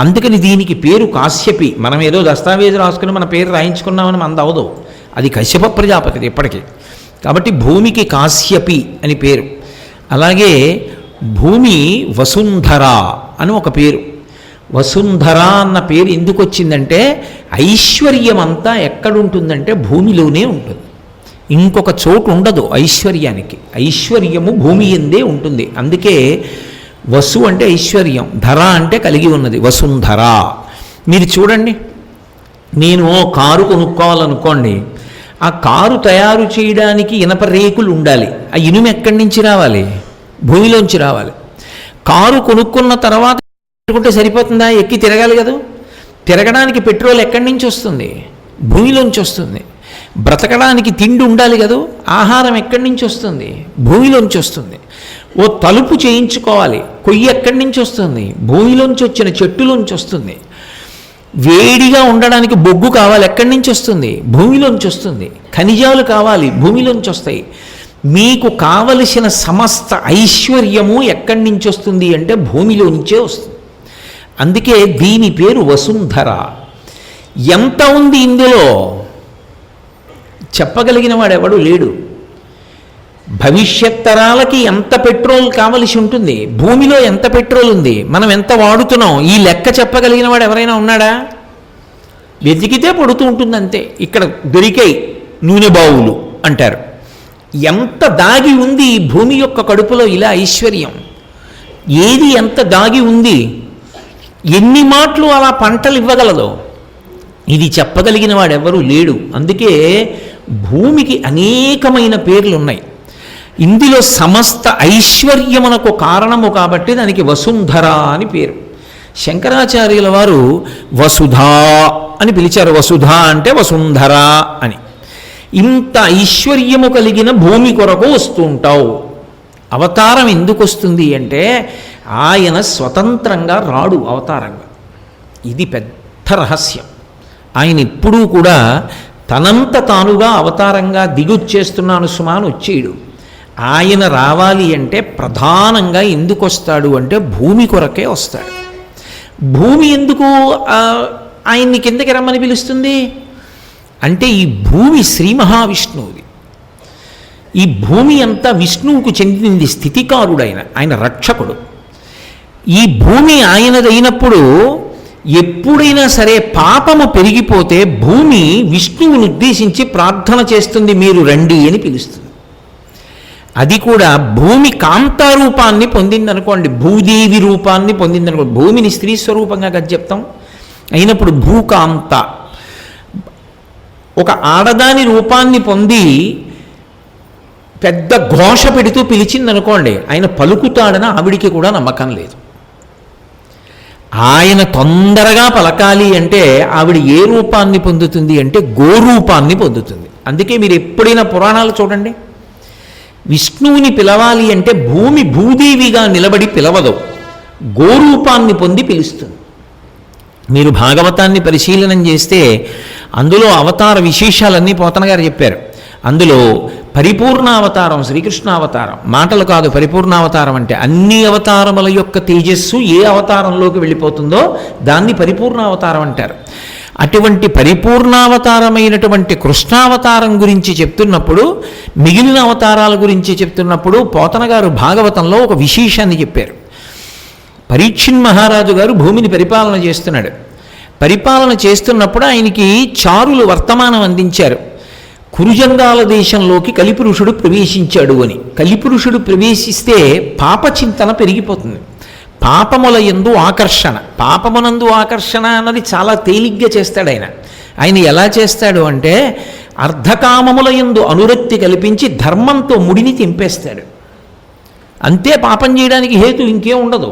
అందుకని దీనికి పేరు కాశ్యపి. మనం ఏదో దస్తావేజు రాసుకుని మన పేరు రాయించుకున్నామని మన అవదు, అది కశ్యప ప్రజాపతిది ఎప్పటికీ. కాబట్టి భూమికి కాశ్యపి అని పేరు. అలాగే భూమి వసుంధర అని ఒక పేరు. వసుంధర అన్న పేరు ఎందుకు వచ్చిందంటే ఐశ్వర్యం అంతా ఎక్కడుంటుందంటే భూమిలోనే ఉంటుంది, ఇంకొక చోటు ఉండదు ఐశ్వర్యానికి. ఐశ్వర్యము భూమి ఎందే ఉంటుంది. అందుకే వసు అంటే ఐశ్వర్యం, ధర అంటే కలిగి ఉన్నది, వసుంధర. మీరు చూడండి, నేను కారు కొనుక్కోవాలనుకోండి, ఆ కారు తయారు చేయడానికి ఇనప రేకులు ఉండాలి. ఆ ఇనుము ఎక్కడి నుంచి రావాలి? భూమిలోంచి రావాలి. కారు కొనుక్కున్న తర్వాత పెట్టుకుంటే సరిపోతుందా? ఎక్కి తిరగాలి కదా. తిరగడానికి పెట్రోల్ ఎక్కడి నుంచి వస్తుంది? భూమిలోంచి వస్తుంది. బ్రతకడానికి తిండి ఉండాలి కదా, ఆహారం ఎక్కడి నుంచి వస్తుంది? భూమిలోంచి వస్తుంది. ఓ తలుపు చేయించుకోవాలి, కొయ్యి ఎక్కడి నుంచి వస్తుంది? భూమిలోంచి వచ్చిన చెట్టులోంచి వస్తుంది. వేడిగా ఉండడానికి బొగ్గు కావాలి, ఎక్కడి నుంచి వస్తుంది? భూమిలోంచి వస్తుంది. ఖనిజాలు కావాలి, భూమిలోంచి వస్తాయి. మీకు కావలసిన సమస్త ఐశ్వర్యము ఎక్కడి నుంచి వస్తుంది అంటే భూమిలో నుంచే వస్తుంది. అందుకే దీని పేరు వసుంధర. ఎంత ఉంది ఇందులో చెప్పగలిగిన వాడెవడు లేడు. భవిష్యత్ తరాలకి ఎంత పెట్రోల్ కావలసి ఉంటుంది, భూమిలో ఎంత పెట్రోల్ ఉంది, మనం ఎంత వాడుతున్నాం, ఈ లెక్క చెప్పగలిగిన వాడు ఎవరైనా ఉన్నాడా? వెతికితే పడుతూ ఉంటుంది అంతే. ఇక్కడ దొరికాయి నూనె బావులు అంటారు. ఎంత దాగి ఉంది ఈ భూమి యొక్క కడుపులో ఇలా ఐశ్వర్యం, ఏది ఎంత దాగి ఉంది, ఎన్ని మాటలు అలా పంటలు ఇవ్వగలదో ఇది చెప్పగలిగిన వాడెవరూ లేడు. అందుకే భూమికి అనేకమైన పేర్లు ఉన్నాయి. ఇందులో సమస్త ఐశ్వర్యమునకు కారణము కాబట్టి దానికి వసుంధర అని పేరు. శంకరాచార్యుల వారు వసుధా అని పిలిచారు. వసుధ అంటే వసుంధర అని. ఇంత ఐశ్వర్యము కలిగిన భూమి కొరకు వస్తూ ఉంటావు. అవతారం ఎందుకు వస్తుంది అంటే ఆయన స్వతంత్రంగా రాడు అవతారంగా. ఇది పెద్ద రహస్యం. ఆయన ఎప్పుడూ కూడా తనంత తానుగా అవతారంగా దిగుచ్చేస్తున్నాను సుమా అని వచ్చేయడు. ఆయన రావాలి అంటే ప్రధానంగా ఎందుకు వస్తాడు అంటే భూమి కొరకే వస్తాడు. భూమి ఎందుకు ఆయన్ని కిందకి రమ్మని పిలుస్తుంది అంటే ఈ భూమి శ్రీ మహావిష్ణువుది. ఈ భూమి అంతా విష్ణువుకు చెందింది. స్థితికారుడైన ఆయన రక్షకుడు. ఈ భూమి ఆయనదైనప్పుడు ఎప్పుడైనా సరే పాపము పెరిగిపోతే భూమి విష్ణువుని ఉద్దేశించి ప్రార్థన చేస్తుంది, మీరు రండి అని పిలుస్తుంది. అది కూడా భూమి కాంతారూపాన్ని పొందిందనుకోండి, భూదేవి రూపాన్ని పొందిందనుకోండి. భూమిని స్త్రీ స్వరూపంగా కదా చెప్తాం. అయినప్పుడు భూకాంత ఒక ఆడదాని రూపాన్ని పొంది పెద్ద ఘోష పెడుతూ పిలిచిందనుకోండి, ఆయన పలుకుతాడని ఆవిడికి కూడా నమ్మకం లేదు. ఆయన తొందరగా పలకాలి అంటే ఆవిడ ఏ రూపాన్ని పొందుతుంది అంటే గోరూపాన్ని పొందుతుంది. అందుకే మీరు ఎప్పుడైనా పురాణాలు చూడండి, విష్ణువుని పిలవాలి అంటే భూమి భూదేవిగా నిలబడి పిలవదు, గోరూపాన్ని పొంది పిలుస్తుంది. మీరు భాగవతాన్ని పరిశీలనం చేస్తే అందులో అవతార విశేషాలన్నీ పోతన గారు చెప్పారు. అందులో పరిపూర్ణావతారం శ్రీకృష్ణావతారం, మాటలు కాదు. పరిపూర్ణావతారం అంటే అన్ని అవతారముల యొక్క తేజస్సు ఏ అవతారంలోకి వెళ్ళిపోతుందో దాన్ని పరిపూర్ణావతారం అంటారు. అటువంటి పరిపూర్ణావతారమైనటువంటి కృష్ణావతారం గురించి చెప్తున్నప్పుడు, మిగిలిన అవతారాల గురించి చెప్తున్నప్పుడు పోతన గారు భాగవతంలో ఒక విశేషాన్ని చెప్పారు. పరీక్షిన్ మహారాజు గారు భూమిని పరిపాలన చేస్తున్నాడు. పరిపాలన చేస్తున్నప్పుడు ఆయనకి చారులు వర్తమానం అందించారు. కురుజంగాల దేశంలోకి కలిపురుషుడు ప్రవేశించాడు అని. కలిపురుషుడు ప్రవేశిస్తే పాపచింతన పెరిగిపోతుంది. పాపముల యందు ఆకర్షణ, పాపమునందు ఆకర్షణ అన్నది చాలా తేలిగ్గా చేస్తాడు ఆయన. ఆయన ఎలా చేస్తాడు అంటే అర్ధకామముల యందు అనురక్తి కల్పించి ధర్మంతో ముడిని తెంపేస్తాడు. అంతే పాపం చేయడానికి హేతు ఇంకేం ఉండదు.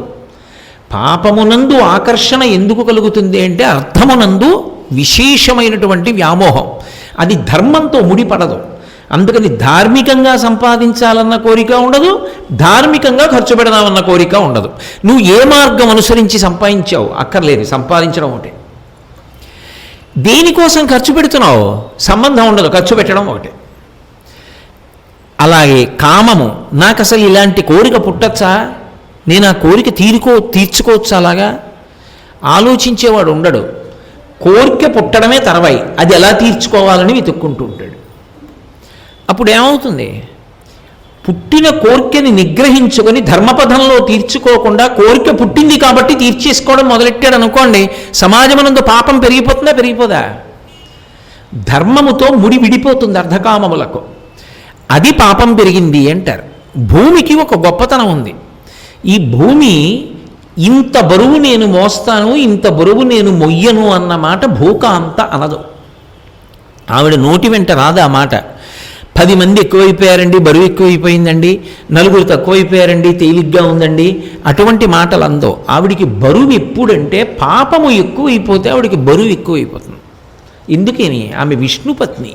పాపమునందు ఆకర్షణ ఎందుకు కలుగుతుంది అంటే అర్థమునందు విశేషమైనటువంటి వ్యామోహం, అది ధర్మంతో ముడిపడదు. అందుకని ధార్మికంగా సంపాదించాలన్న కోరిక ఉండదు, ధార్మికంగా ఖర్చు పెడదామన్న కోరిక ఉండదు. నువ్వు ఏ మార్గం అనుసరించి సంపాదించావు అక్కర్లేదు, సంపాదించడం ఒకటే. దేనికోసం ఖర్చు పెడుతున్నావు సంబంధం ఉండదు, ఖర్చు పెట్టడం ఒకటే. అలాగే కామము, నాకు అసలు ఇలాంటి కోరిక పుట్టచ్చా, నేను ఆ కోరిక తీర్చుకోవచ్చు, అలాగా ఆలోచించేవాడు ఉండడు. కోరిక పుట్టడమే తర్వాయి, అది ఎలా తీర్చుకోవాలని వెతుక్కుంటూ ఉంటాడు. అప్పుడు ఏమవుతుంది? పుట్టిన కోరికని నిగ్రహించుకొని ధర్మపథంలో తీర్చుకోకుండా కోరిక పుట్టింది కాబట్టి తీర్చేసుకోవడం మొదలెట్టాడు అనుకోండి, సమాజమునందు పాపం పెరిగిపోతుందా పెరిగిపోదా? ధర్మముతో ముడి విడిపోతుంది అర్ధకామములకు. అది పాపం పెరిగింది అంటారు. భూమికి ఒక గొప్పతనం ఉంది. ఈ భూమి ఇంత బరువు నేను మోస్తాను, ఇంత బరువు నేను మొయ్యను అన్న మాట భూకాంత అనదు. ఆవిడ నోటి వెంట రాదు ఆ మాట. 10 మంది ఎక్కువైపోయారండి, బరువు ఎక్కువైపోయిందండి, 9 తక్కువైపోయారండి, తేలిగ్గా ఉందండి, అటువంటి మాటలు అందో. ఆవిడికి బరువు ఎప్పుడంటే పాపము ఎక్కువైపోతే ఆవిడికి బరువు ఎక్కువైపోతుంది. ఎందుకని? ఆమె విష్ణుపత్ని.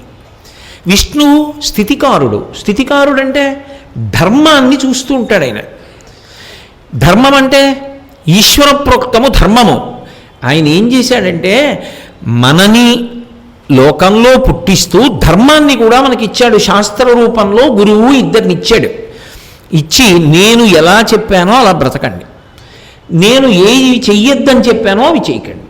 విష్ణువు స్థితికారుడు. స్థితికారుడు అంటే ధర్మాన్ని చూస్తూ ఉంటాడు ఆయన. ధర్మం అంటే ఈశ్వర ప్రోక్తము ధర్మము. ఆయన ఏం చేశాడంటే మనని లోకంలో పుట్టిస్తూ ధర్మాన్ని కూడా మనకి ఇచ్చాడు. శాస్త్ర రూపంలో గురువు ఇద్దరిని ఇచ్చాడు. ఇచ్చి నేను ఎలా చెప్పానో అలా బ్రతకండి, నేను ఏవి చెయ్యొద్దని చెప్పానో అవి చేయకండి.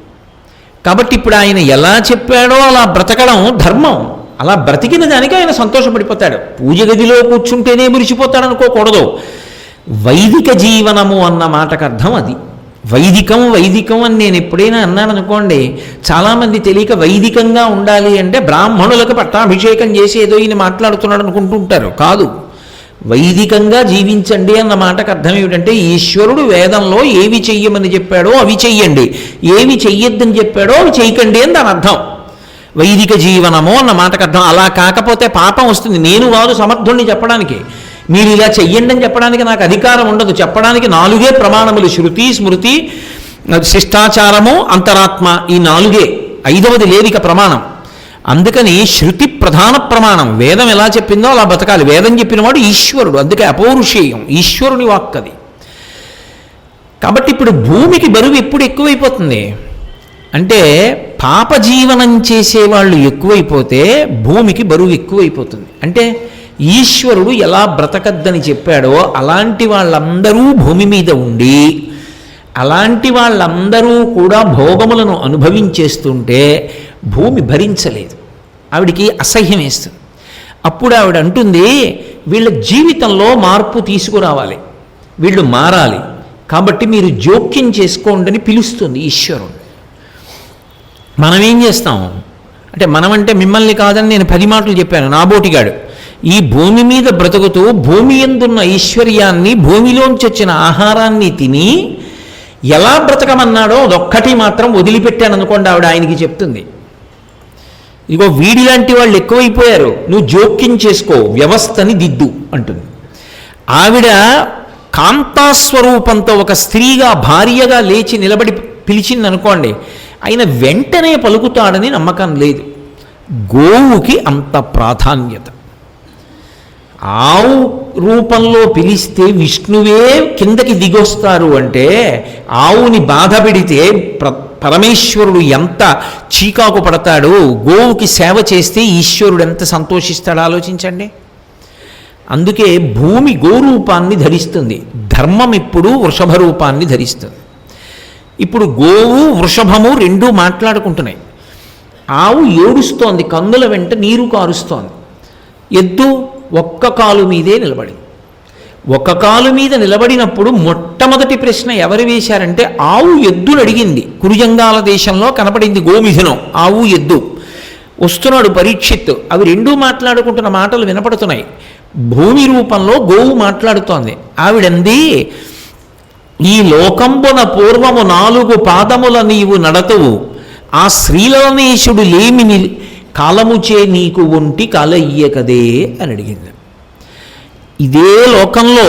కాబట్టి ఇప్పుడు ఆయన ఎలా చెప్పాడో అలా బ్రతకడం ధర్మం. అలా బ్రతికిన దానికి ఆయన సంతోషపడిపోతాడు. పూజ గదిలో కూర్చుంటేనే మురిసిపోతాడు అనుకోకూడదు. వైదిక జీవనము అన్న మాటకు అర్థం అది. వైదికం అని నేను ఎప్పుడైనా అన్నాను అనుకోండి, చాలామంది తెలియక వైదికంగా ఉండాలి అంటే బ్రాహ్మణులకు పట్టాభిషేకం చేసి ఏదో ఈయన మాట్లాడుతున్నాడు అనుకుంటుంటారు. కాదు, వైదికంగా జీవించండి అన్న మాటకు అర్థం ఏమిటంటే ఈశ్వరుడు వేదంలో ఏవి చెయ్యమని చెప్పాడో అవి చెయ్యండి, ఏవి చెయ్యొద్దని చెప్పాడో అవి చేయకండి అని దాని అర్థం. వైదిక జీవనము అన్న మాటకు అర్థం. అలా కాకపోతే పాపం వస్తుంది. నేను కాదు సమర్థుణ్ణి చెప్పడానికి, మీరు ఇలా చెయ్యండి అని చెప్పడానికి నాకు అధికారం ఉండదు. చెప్పడానికి 4 ప్రమాణములు: శృతి, స్మృతి, శిష్టాచారము, అంతరాత్మ. ఈ 4. 5వది లేవిక ప్రమాణం. అందుకని శృతి ప్రధాన ప్రమాణం. వేదం ఎలా చెప్పిందో అలా బతకాలి. వేదం చెప్పినవాడు ఈశ్వరుడు, అందుకే అపౌరుషేయం, ఈశ్వరుని వాక్కది. కాబట్టి ఇప్పుడు భూమికి బరువు ఎప్పుడు ఎక్కువైపోతుంది అంటే పాప జీవనం చేసేవాళ్ళు ఎక్కువైపోతే భూమికి బరువు ఎక్కువైపోతుంది. అంటే ఈశ్వరుడు ఎలా బ్రతకద్దని చెప్పాడో అలాంటి వాళ్ళందరూ భూమి మీద ఉండి అలాంటి వాళ్ళందరూ కూడా భోగములను అనుభవించేస్తుంటే భూమి భరించలేదు, ఆవిడికి అసహ్యం వేస్తుంది. అప్పుడు ఆవిడ అంటుంది, వీళ్ళ జీవితంలో మార్పు తీసుకురావాలి, వీళ్ళు మారాలి, కాబట్టి మీరు జోక్యం చేసుకోండి అని పిలుస్తుంది ఈశ్వరుడు. మనం ఏం చేస్తాం అంటే, మనమంటే మిమ్మల్ని కాదని నేను 10 మాటలు చెప్పాను, నాబోటిగాడు. ఈ భూమి మీద బ్రతుకుతూ భూమి యందున్న ఐశ్వర్యాన్ని, భూమిలోంచి వచ్చిన ఆహారాన్ని తిని ఎలా బ్రతకమన్నాడో అదొక్కటి మాత్రం వదిలిపెట్టాను అనుకోండి, ఆవిడ ఆయనకి చెప్తుంది, ఇగో వీడిలాంటి వాళ్ళు ఎక్కువైపోయారు, నువ్వు జోక్యం చేసుకో, వ్యవస్థని దిద్దు అంటుంది. ఆవిడ కాంతాస్వరూపంతో ఒక స్త్రీగా భార్యగా లేచి నిలబడి పిలిచింది అనుకోండి, ఆయన వెంటనే పలుకుతాడని నమ్మకం లేదు. గోవుకి అంత ప్రాధాన్యత. ఆవు రూపంలో పిలిస్తే విష్ణువే కిందకి దిగొస్తారు అంటే, ఆవుని బాధ పెడితే పరమేశ్వరుడు ఎంత చీకాకు పడతాడు. గోవుకి సేవ చేస్తే ఈశ్వరుడు ఎంత సంతోషిస్తాడో ఆలోచించండి. అందుకే భూమి గోరూపాన్ని ధరిస్తుంది, ధర్మం ఇప్పుడు వృషభ రూపాన్ని ధరిస్తుంది. ఇప్పుడు గోవు వృషభము రెండూ మాట్లాడుకుంటున్నాయి. ఆవు ఏడుస్తోంది, కన్నుల వెంట నీరు కారుస్తోంది. ఎద్దు ఒక్క కాలు మీదే నిలబడి, ఒక కాలు మీద నిలబడినప్పుడు మొట్టమొదటి ప్రశ్న ఎవరు వేశారంటే ఆవు ఎద్దును అడిగింది. కురుజంగాల దేశంలో కనపడింది గోమిథునం, ఆవు ఎద్దు. వస్తున్నాడు పరీక్షిత్, అవి రెండూ మాట్లాడుకుంటున్న మాటలు వినపడుతున్నాయి. భూమి రూపంలో గోవు మాట్లాడుతోంది. ఆవిడంది, ఈ లోకంబున పూర్వము 4 పాదముల నీవు నడతవు, ఆ శ్రీలనేశుడు లేమిని కాలముచే నీకు ఒంటి కాలయ్యకదే అని అడిగింది. ఇదే లోకంలో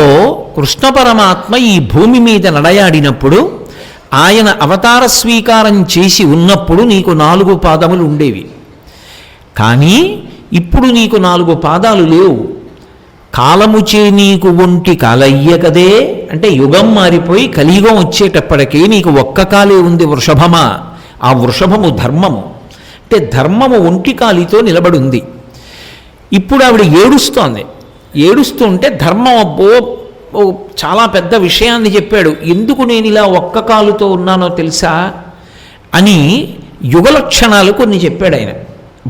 కృష్ణ పరమాత్మ ఈ భూమి మీద నడయాడినప్పుడు, ఆయన అవతార స్వీకారం చేసి ఉన్నప్పుడు నీకు 4 పాదములు ఉండేవి. కానీ ఇప్పుడు నీకు 4 పాదాలు లేవు. కాలముచే నీకు ఒంటి కాలయ్యకదే అంటే యుగం మారిపోయి కలియుగం వచ్చేటప్పటికీ నీకు ఒక్క కాలే ఉంది వృషభమా. ఆ వృషభము ధర్మము, అంటే ధర్మము ఒంటి కాలితో నిలబడింది. ఇప్పుడు ఆవిడ ఏడుస్తోంది. ఏడుస్తుంటే ధర్మం అబ్బో చాలా పెద్ద విషయాన్ని చెప్పాడు, ఎందుకు నేను ఇలా ఒక్క కాలుతో ఉన్నానో తెలుసా అని యుగలక్షణాలు కొన్ని చెప్పాడు ఆయన.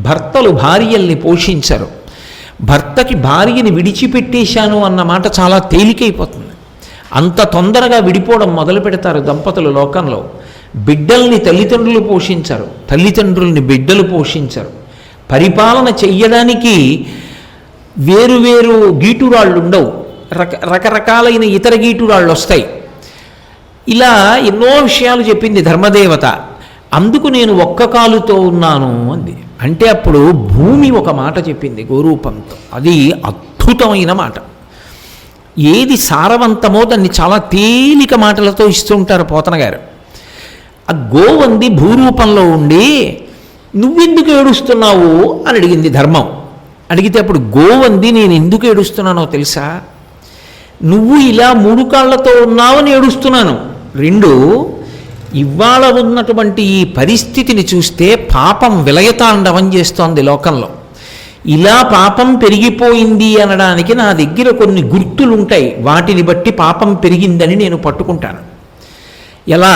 భర్తలు భార్యల్ని పోషించరు, భర్తకి భార్యని విడిచిపెట్టేశాను అన్న మాట చాలా తేలికైపోతుంది. అంత తొందరగా విడిపోవడం మొదలు పెడతారు దంపతులు లోకంలో. బిడ్డల్ని తల్లిదండ్రులు పోషించరు, తల్లిదండ్రుల్ని బిడ్డలు పోషించరు. పరిపాలన చెయ్యడానికి వేరువేరు గీటురాళ్ళు ఉండవు, రకరకాలైన ఇతర గీటురాళ్ళు వస్తాయి. ఇలా ఎన్నో విషయాలు చెప్పింది ధర్మదేవత. అందుకు నేను ఒక్క కాలుతో ఉన్నాను అంది. అంటే అప్పుడు భూమి ఒక మాట చెప్పింది గోరూపంతో, అది అద్భుతమైన మాట. ఏది సారవంతమో దాన్ని చాలా తేలిక మాటలతో ఇస్తుంటారు పోతన గారు. ఆ గోవంది భూరూపంలో ఉండి నువ్వెందుకు ఏడుస్తున్నావు అని అడిగింది ధర్మం. అడిగితే అప్పుడు గోవంది నేను ఎందుకు ఏడుస్తున్నానో తెలుసా, నువ్వు ఇలా 3 కాళ్ళతో ఉన్నావని ఏడుస్తున్నాను. 2 ఇవాళ ఉన్నటువంటి ఈ పరిస్థితిని చూస్తే పాపం విలయతాండవం చేస్తోంది లోకంలో. ఇలా పాపం పెరిగిపోయింది అనడానికి నా దగ్గర కొన్ని గుర్తులుంటాయి. వాటిని బట్టి పాపం పెరిగిందని నేను పట్టుకుంటాను. ఎలా?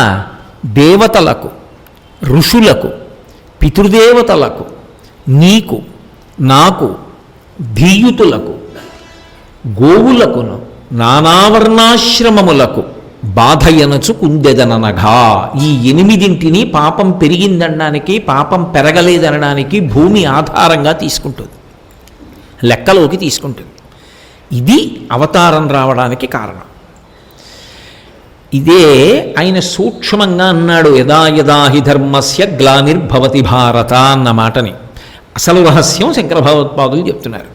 దేవతలకు, ఋషులకు, పితృదేవతలకు, నీకు, నాకు, ధీయుతులకు, గోవులకును, నానావర్ణాశ్రమములకు బాధయనచు కుందెదననగా. ఈ 8 పాపం పెరిగిందనడానికి, పాపం పెరగలేదనడానికి భూమి ఆధారంగా తీసుకుంటుంది, లెక్కలోకి తీసుకుంటుంది. ఇది అవతారం రావడానికి కారణం. ఇదే ఆయన సూక్ష్మంగా అన్నాడు, యదా యదా హి ధర్మస్య గ్లానిర్భవతి భారత అన్న మాటని. అసలు రహస్యం శంకర భగవత్పాదులు చెప్తున్నారు.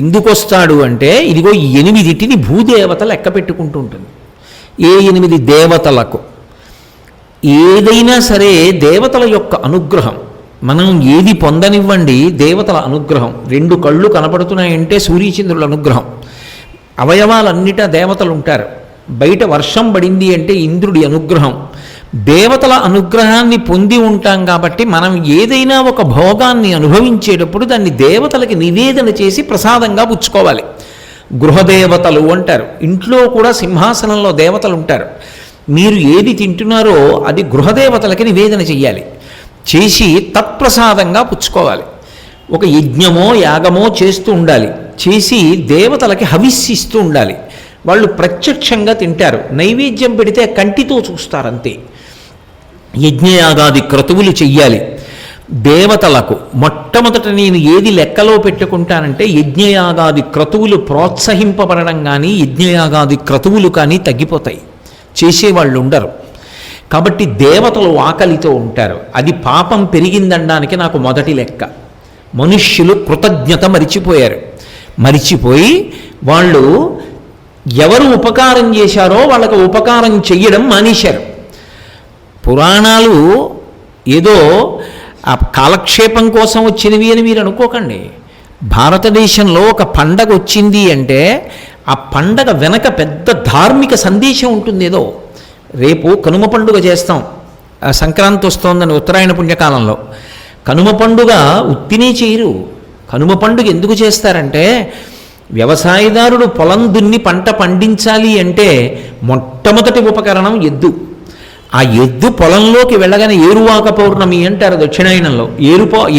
ఎందుకు వస్తాడు అంటే, ఇదిగో 8 భూదేవత లెక్క పెట్టుకుంటూ ఉంటుంది. ఏ 8 దేవతలకు ఏదైనా సరే దేవతల యొక్క అనుగ్రహం, మనం ఏది పొందనివ్వండి, దేవతల అనుగ్రహం. 2 కళ్ళు కనపడుతున్నాయంటే సూర్యచంద్రుల అనుగ్రహం. అవయవాలన్నిటా దేవతలు ఉంటారు. బయట వర్షం పడింది అంటే ఇంద్రుడి అనుగ్రహం. దేవతల అనుగ్రహాన్ని పొంది ఉంటాం కాబట్టి మనం ఏదైనా ఒక భోగాన్ని అనుభవించేటప్పుడు దాన్ని దేవతలకి నివేదన చేసి ప్రసాదంగా పుచ్చుకోవాలి. గృహదేవతలు అంటారు. ఇంట్లో కూడా సింహాసనంలో దేవతలు ఉంటారు. మీరు ఏది తింటున్నారో అది గృహదేవతలకి నివేదన చెయ్యాలి, చేసి తత్ప్రసాదంగా పుచ్చుకోవాలి. ఒక యజ్ఞమో యాగమో చేస్తూ ఉండాలి, చేసి దేవతలకి హవిస్సిస్తూ ఉండాలి. వాళ్ళు ప్రత్యక్షంగా తింటారు. నైవేద్యం పెడితే కంటితో చూస్తారంతే. యజ్ఞయాగాది క్రతువులు చెయ్యాలి. దేవతలకు మొట్టమొదట నేను ఏది లెక్కలో పెట్టుకుంటానంటే, యజ్ఞయాగాది క్రతువులు ప్రోత్సహింపబడడం కానీ యజ్ఞయాగాది క్రతువులు కానీ తగ్గిపోతాయి, చేసేవాళ్ళు ఉండరు. కాబట్టి దేవతలు ఆకలితో ఉంటారు. అది పాపం పెరిగిందనడానికి నాకు మొదటి లెక్క. మనుష్యులు కృతజ్ఞత మరిచిపోయి వాళ్ళు ఎవరు ఉపకారం చేశారో వాళ్ళకు ఉపకారం చెయ్యడం మానేశారు. పురాణాలు ఏదో ఆ కాలక్షేపం కోసం వచ్చినవి అని మీరు అనుకోకండి. భారతదేశంలో ఒక పండగ వచ్చింది అంటే ఆ పండగ వెనక పెద్ద ధార్మిక సందేశం ఉంటుంది. ఏదో రేపు కనుమ పండుగ చేస్తాం, సంక్రాంతి వస్తోందని ఉత్తరాయణ పుణ్యకాలంలో. కనుమ పండుగ ఉత్తినే చేయరు. కనుమ పండుగ ఎందుకు చేస్తారంటే, వ్యవసాయదారుడు పొలం దున్ని పంట పండించాలి అంటే మొట్టమొదటి ఉపకరణం ఎద్దు. ఆ ఎద్దు పొలంలోకి వెళ్ళగానే ఏరువాక పౌర్ణమి అంటారు దక్షిణాయనంలో.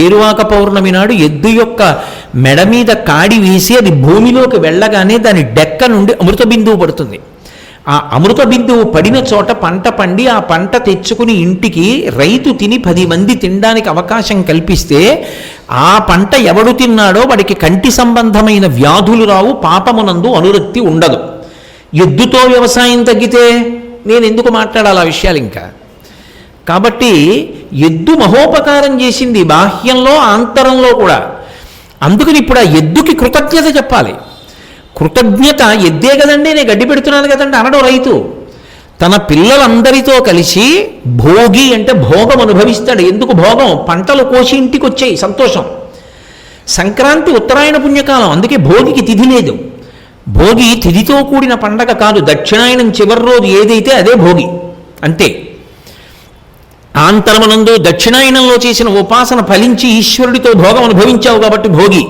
ఏరువాక పౌర్ణమి నాడు ఎద్దు యొక్క మెడ మీద కాడి వేసి అది భూమిలోకి వెళ్ళగానే దాని డెక్క నుండి అమృత బిందువు పడుతుంది. ఆ అమృత బిందువు పడిన చోట పంట పండి ఆ పంట తెచ్చుకుని ఇంటికి రైతు తిని 10 మంది తినడానికి అవకాశం కల్పిస్తే ఆ పంట ఎవడు తిన్నాడో వాడికి కంటి సంబంధమైన వ్యాధులు రావు, పాపమునందు అనురక్తి ఉండదు. ఎద్దుతో వ్యవసాయం తగ్గితే నేను ఎందుకు మాట్లాడాలి ఆ విషయాలు ఇంకా. కాబట్టి ఎద్దు మహోపకారం చేసింది బాహ్యంలో ఆంతరంలో కూడా. అందుకని ఇప్పుడు ఆ ఎద్దుకి కృతజ్ఞత చెప్పాలి. కృతజ్ఞత, ఎద్దే కదండి నేను గడ్డి పెడుతున్నాను కదండి అనడం రైతు. తన పిల్లలందరితో కలిసి భోగి అంటే భోగం అనుభవిస్తాడు. ఎందుకు భోగం? పంటలు కోసి ఇంటికి వచ్చాయి, సంతోషం. సంక్రాంతి ఉత్తరాయణ పుణ్యకాలం, అందుకే భోగికి తిథి లేదు. భోగి తిథితో కూడిన పండగ కాదు. దక్షిణాయనం చివరి రోజు ఏదైతే అదే భోగి, అంతే. ఆంతరమనందు దక్షిణాయనంలో చేసిన ఉపాసన ఫలించి ఈశ్వరుడితో భోగం అనుభవించావు కాబట్టి భోగి.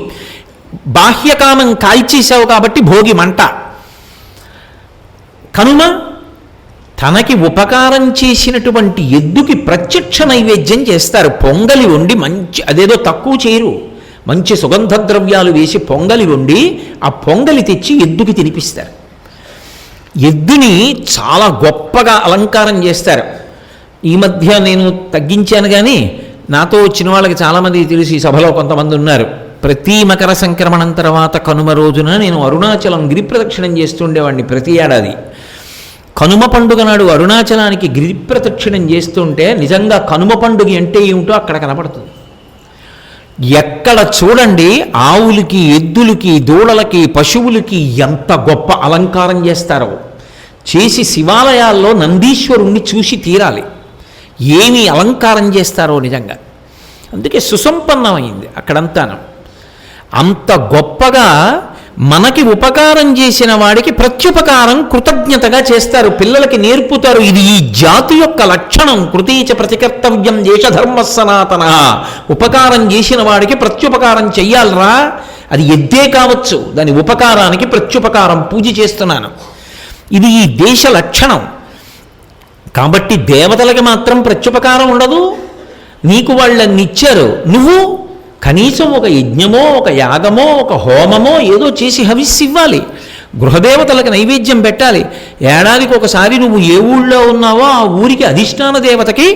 బాహ్యకామం కాల్చేశావు కాబట్టి భోగి మంట. కనుమ తనకి ఉపకారం చేసినటువంటి ఎద్దుకి ప్రత్యక్ష నైవేద్యం చేస్తారు. పొంగలి వండి మంచి, అదేదో తక్కువ చేయరు, మంచి సుగంధ ద్రవ్యాలు వేసి పొంగలి వండి ఆ పొంగలి తెచ్చి ఎద్దుకి తినిపిస్తారు. ఎద్దుని చాలా గొప్పగా అలంకారం చేస్తారు. ఈ మధ్య నేను తగ్గించాను కానీ నాతో వచ్చిన వాళ్ళకి చాలామంది తెలిసి సభలో కొంతమంది ఉన్నారు. ప్రతి మకర సంక్రమణం తర్వాత కనుమ రోజున నేను అరుణాచలం గిరి ప్రదక్షిణం చేస్తుండేవాడిని ప్రతి ఏడాది. కనుమ పండుగ నాడు అరుణాచలానికి గిరి ప్రదక్షిణం చేస్తుంటే నిజంగా కనుమ పండుగ అంటే ఏమిటో అక్కడ కనపడుతుంది. ఎక్కడ చూడండి ఆవులకి, ఎద్దులకి, దూడలకి, పశువులకి ఎంత గొప్ప అలంకారం చేస్తారో. చేసి శివాలయాల్లో నందీశ్వరుణ్ణి చూసి తీరాలి, ఏమి అలంకారం చేస్తారో నిజంగా. అందుకే సుసంపన్నమైంది అక్కడంతాను. అంత గొప్పగా మనకి ఉపకారం చేసిన వాడికి ప్రత్యుపకారం కృతజ్ఞతగా చేస్తారు, పిల్లలకి నేర్పుతారు. ఇది ఈ జాతి యొక్క లక్షణం. కృతీచ ప్రతికర్తవ్యం దేశధర్మ సనాతన. ఉపకారం చేసిన వాడికి ప్రత్యుపకారం చెయ్యాలరా. అది ఎద్దే కావచ్చు, దాని ఉపకారానికి ప్రత్యుపకారం పూజ చేస్తున్నాను. ఇది ఈ దేశ లక్షణం. కాబట్టి దేవతలకి మాత్రం ప్రత్యుపకారం ఉండదు. నీకు వాళ్ళని ఇచ్చారు, నువ్వు కనీసం ఒక యజ్ఞమో ఒక యాగమో ఒక హోమమో ఏదో చేసి హవిస్సు ఇవ్వాలి. గృహదేవతలకు నైవేద్యం పెట్టాలి. ఏడాదికి ఒకసారి నువ్వు ఏ ఊళ్ళో ఉన్నావో ఆ ఊరికి అధిష్టాన దేవతకి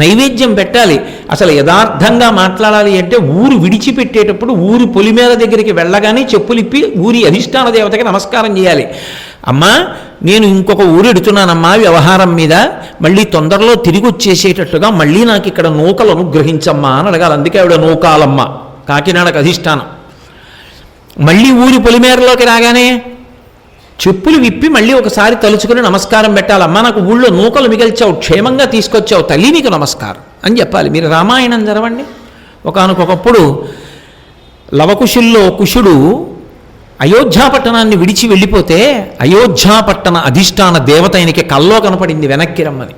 నైవేద్యం పెట్టాలి. అసలు యథార్థంగా మాట్లాడాలి అంటే ఊరు విడిచిపెట్టేటప్పుడు ఊరి పొలిమేర దగ్గరికి వెళ్ళగానే చెప్పులిప్పి ఊరి అధిష్టాన దేవతకి నమస్కారం చేయాలి. అమ్మా, నేను ఇంకొక ఊరు ఎడుతున్నానమ్మా వ్యవహారం మీద, మళ్ళీ తొందరలో తిరిగి వచ్చేసేటట్టుగా మళ్ళీ నాకు ఇక్కడ నూకలు అనుగ్రహించమ్మా అని అడగాలి. అందుకే ఆవిడ నూకాలమ్మ, కాకినాడకు అధిష్టానం. మళ్ళీ ఊరి పొలిమేరలోకి రాగానే చెప్పులు విప్పి మళ్ళీ ఒకసారి తలుచుకుని నమస్కారం పెట్టాలమ్మా, నాకు ఊళ్ళో నూకలు మిగిల్చావు, క్షేమంగా తీసుకొచ్చావు తల్లి, నీకు నమస్కారం అని చెప్పాలి. మీరు రామాయణం చదవండి. ఒకానొకప్పుడు లవకుశుల్లో కుశుడు అయోధ్యాపట్టణాన్ని విడిచి వెళ్ళిపోతే అయోధ్యాపట్టణ అధిష్టాన దేవత ఆయనకి కల్లో కనపడింది వెనక్కి రమ్మని.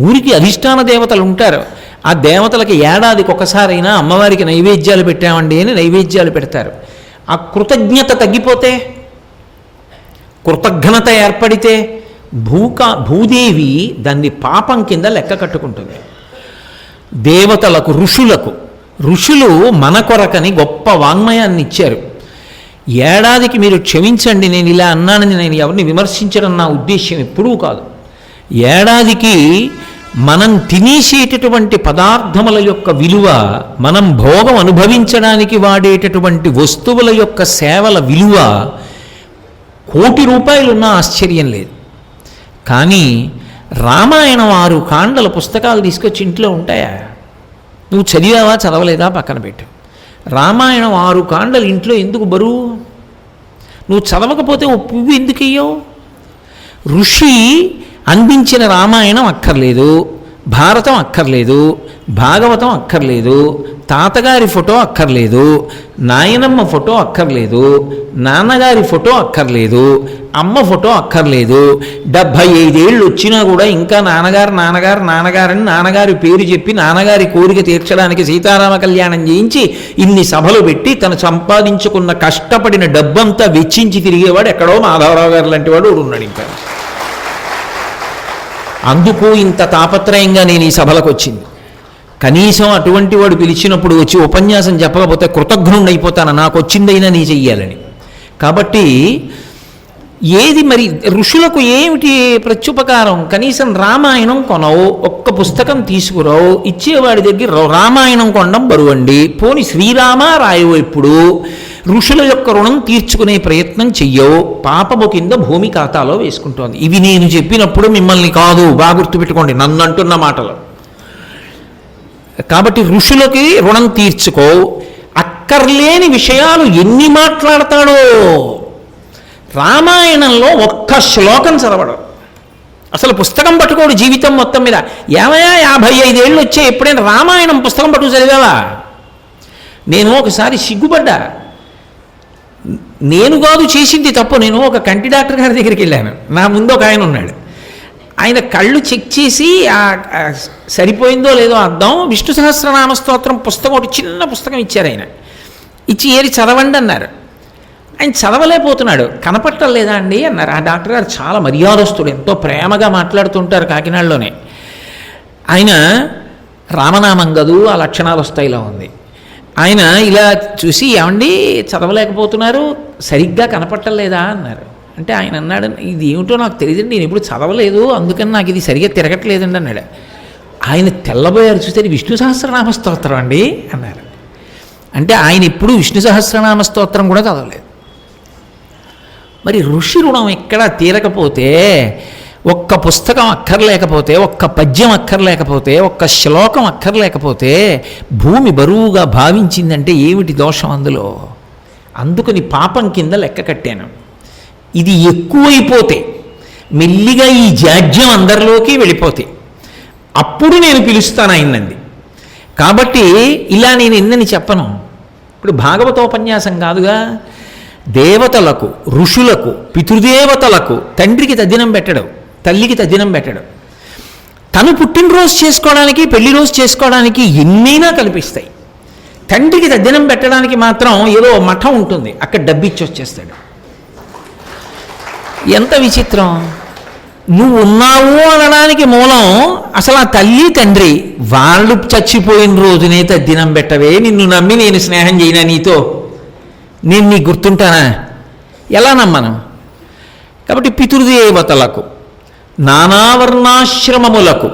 ఊరికి అధిష్టాన దేవతలు ఉంటారు. ఆ దేవతలకి ఏడాదికి ఒకసారైనా అమ్మవారికి నైవేద్యాలు పెట్టామండి అని నైవేద్యాలు పెడతారు. ఆ కృతజ్ఞత తగ్గిపోతే, కృతజ్ఞత ఏర్పడితే భూదేవి దాన్ని పాపం కింద లెక్క కట్టుకుంటుంది. దేవతలకు ఋషులు మన కొరకని గొప్ప వాంగ్మయాన్ని ఇచ్చారు. ఏడాదికి మీరు క్షమించండి, నేను ఇలా అన్నానని నేను ఎవరిని విమర్శించడం నా ఉద్దేశ్యం ఎప్పుడూ కాదు. ఏడాదికి మనం తినేసేటటువంటి పదార్థముల యొక్క విలువ, మనం భోగం అనుభవించడానికి వాడేటటువంటి వస్తువుల యొక్క సేవల విలువ కోటి రూపాయలున్నా ఆశ్చర్యం లేదు. కానీ రామాయణం 6 కాండల పుస్తకాలు తీసుకొచ్చి ఇంట్లో ఉంటాయా? నువ్వు చదివావా చదవలేదా పక్కన పెట్టు. రామాయణం 6 కాండలు ఇంట్లో ఎందుకు బరువు? నువ్వు చదవకపోతే ఓ పువ్వు ఎందుకు ఇయ్యవు? ఋషి అందించిన రామాయణం అక్కర్లేదు, భారతం అక్కర్లేదు, భాగవతం అక్కర్లేదు, తాతగారి ఫోటో అక్కర్లేదు, నాయనమ్మ ఫోటో అక్కర్లేదు, నాన్నగారి ఫోటో అక్కర్లేదు, అమ్మ ఫోటో అక్కర్లేదు. 75 ఏళ్ళు వచ్చినా కూడా ఇంకా నాన్నగారని నాన్నగారి పేరు చెప్పి నాన్నగారి కోరిక తీర్చడానికి సీతారామ కళ్యాణం చేయించి ఇన్ని సభలు పెట్టి తను సంపాదించుకున్న కష్టపడిన డబ్బంతా వెచ్చించి తిరిగేవాడు ఎక్కడో మాధవరావు గారు లాంటి వాడు ఉన్నాడు. ఇంకా అందుకు ఇంత తాపత్రయంగా నేను ఈ సభలకు వచ్చింది. కనీసం అటువంటి వాడు పిలిచినప్పుడు వచ్చి ఉపన్యాసం చెప్పకపోతే కృతజ్ఞుడైపోతాను, నాకు వచ్చిందైనా నీ చెయ్యాలని. కాబట్టి ఏది మరి ఋషులకు ఏమిటి ప్రత్యుపకారం? కనీసం రామాయణం కొనవు, ఒక్క పుస్తకం తీసుకురావు, ఇచ్చేవాడి దగ్గర రామాయణం కొనడం బరువండి. పోని శ్రీరామ రాయవు. ఎప్పుడు ఋషుల యొక్క రుణం తీర్చుకునే ప్రయత్నం చెయ్యవు, పాపము కింద భూమి ఖాతాలో వేసుకుంటోంది. ఇవి నేను చెప్పినప్పుడు మిమ్మల్ని కాదు, బాగా గుర్తుపెట్టుకోండి, నన్ను అంటున్న మాటలు. కాబట్టి ఋషులకి రుణం తీర్చుకో. అక్కర్లేని విషయాలు ఎన్ని మాట్లాడతాడో. రామాయణంలో ఒక్క శ్లోకం చదవడం, అసలు పుస్తకం పట్టుకోడు జీవితం మొత్తం మీద. 55 ఏళ్ళు వచ్చే ఎప్పుడైనా రామాయణం పుస్తకం పట్టుకు చదివావా? నేను ఒకసారి సిగ్గుపడ్డా. నేను కాదు చేసింది తప్పు. నేను ఒక కంటి డాక్టర్ గారి దగ్గరికి వెళ్ళాను. నా ముందు ఒక ఆయన ఉన్నాడు. ఆయన కళ్ళు చెక్ చేసి సరిపోయిందో లేదో అర్థం విష్ణు సహస్రనామ స్తోత్రం పుస్తకం, ఒకటి చిన్న పుస్తకం ఇచ్చారు. ఆయన ఇచ్చి ఏరి చదవండి అన్నారు. ఆయన చదవలేకపోతున్నాడు. కనపట్టలేదా అండి అన్నారు. ఆ డాక్టర్ గారు చాలా మర్యాదస్తుడు, ఎంతో ప్రేమగా మాట్లాడుతుంటారు కాకినాడలోనే. ఆయన రామనామం గదు ఆ లక్షణాలు వస్తాయిలా ఉంది. ఆయన ఇలా చూసి, ఏమండి చదవలేకపోతున్నారు, సరిగ్గా కనపట్టలేదా అన్నారు. అంటే ఆయన అన్నాడు, ఇది ఏమిటో నాకు తెలియదండి, నేను ఎప్పుడు చదవలేదు, అందుకని నాకు ఇది సరిగ్గా తిరగట్లేదండి అన్నాడు. ఆయన తెల్లబోయారు. చూస్తే విష్ణు సహస్రనామ స్తోత్రం అండి అన్నారు. అంటే ఆయన ఎప్పుడు విష్ణు సహస్రనామ స్తోత్రం కూడా చదవలేదు. మరి ఋషి రుణం ఎక్కడా తీరకపోతే, ఒక్క పుస్తకం అక్కర్లేకపోతే, ఒక్క పద్యం అక్కర్లేకపోతే, ఒక్క శ్లోకం అక్కర్లేకపోతే భూమి బరువుగా భావించిందంటే ఏమిటి దోషం అందులో? అందుకని పాపం కింద లెక్క కట్టాను. ఇది ఎక్కువైపోతే, మెల్లిగా ఈ జాడ్యం అందరిలోకి వెళ్ళిపోతే అప్పుడు నేను పిలుస్తాను ఆయనంది. కాబట్టి ఇలా నేను ఎన్నని చెప్పను. ఇప్పుడు భాగవతోపన్యాసం కాదుగా, దేవతలకు, ఋషులకు, పితృదేవతలకు తండ్రికి తద్దినం పెట్టడం, తల్లికి తద్దినం పెట్టడం. తను పుట్టినరోజు చేసుకోవడానికి, పెళ్లి రోజు చేసుకోవడానికి ఎన్నైనా కల్పిస్తాయి. తండ్రికి తద్దినం పెట్టడానికి మాత్రం ఏదో మఠం ఉంటుంది, అక్కడ డబ్బిచ్చి వచ్చేస్తాడు. ఎంత విచిత్రం! నువ్వు ఉన్నావు అనడానికి మూలం అసలు ఆ తల్లి తండ్రి. వాళ్ళు చచ్చిపోయిన రోజునే తద్దినం పెట్టవే, నిన్ను నమ్మి నేను స్నేహం చేయనా నీతో? నేను నీకు గుర్తుంటానా? ఎలా నమ్మను? కాబట్టి పితృదేవతలకు, నానావర్ణాశ్రమములకు,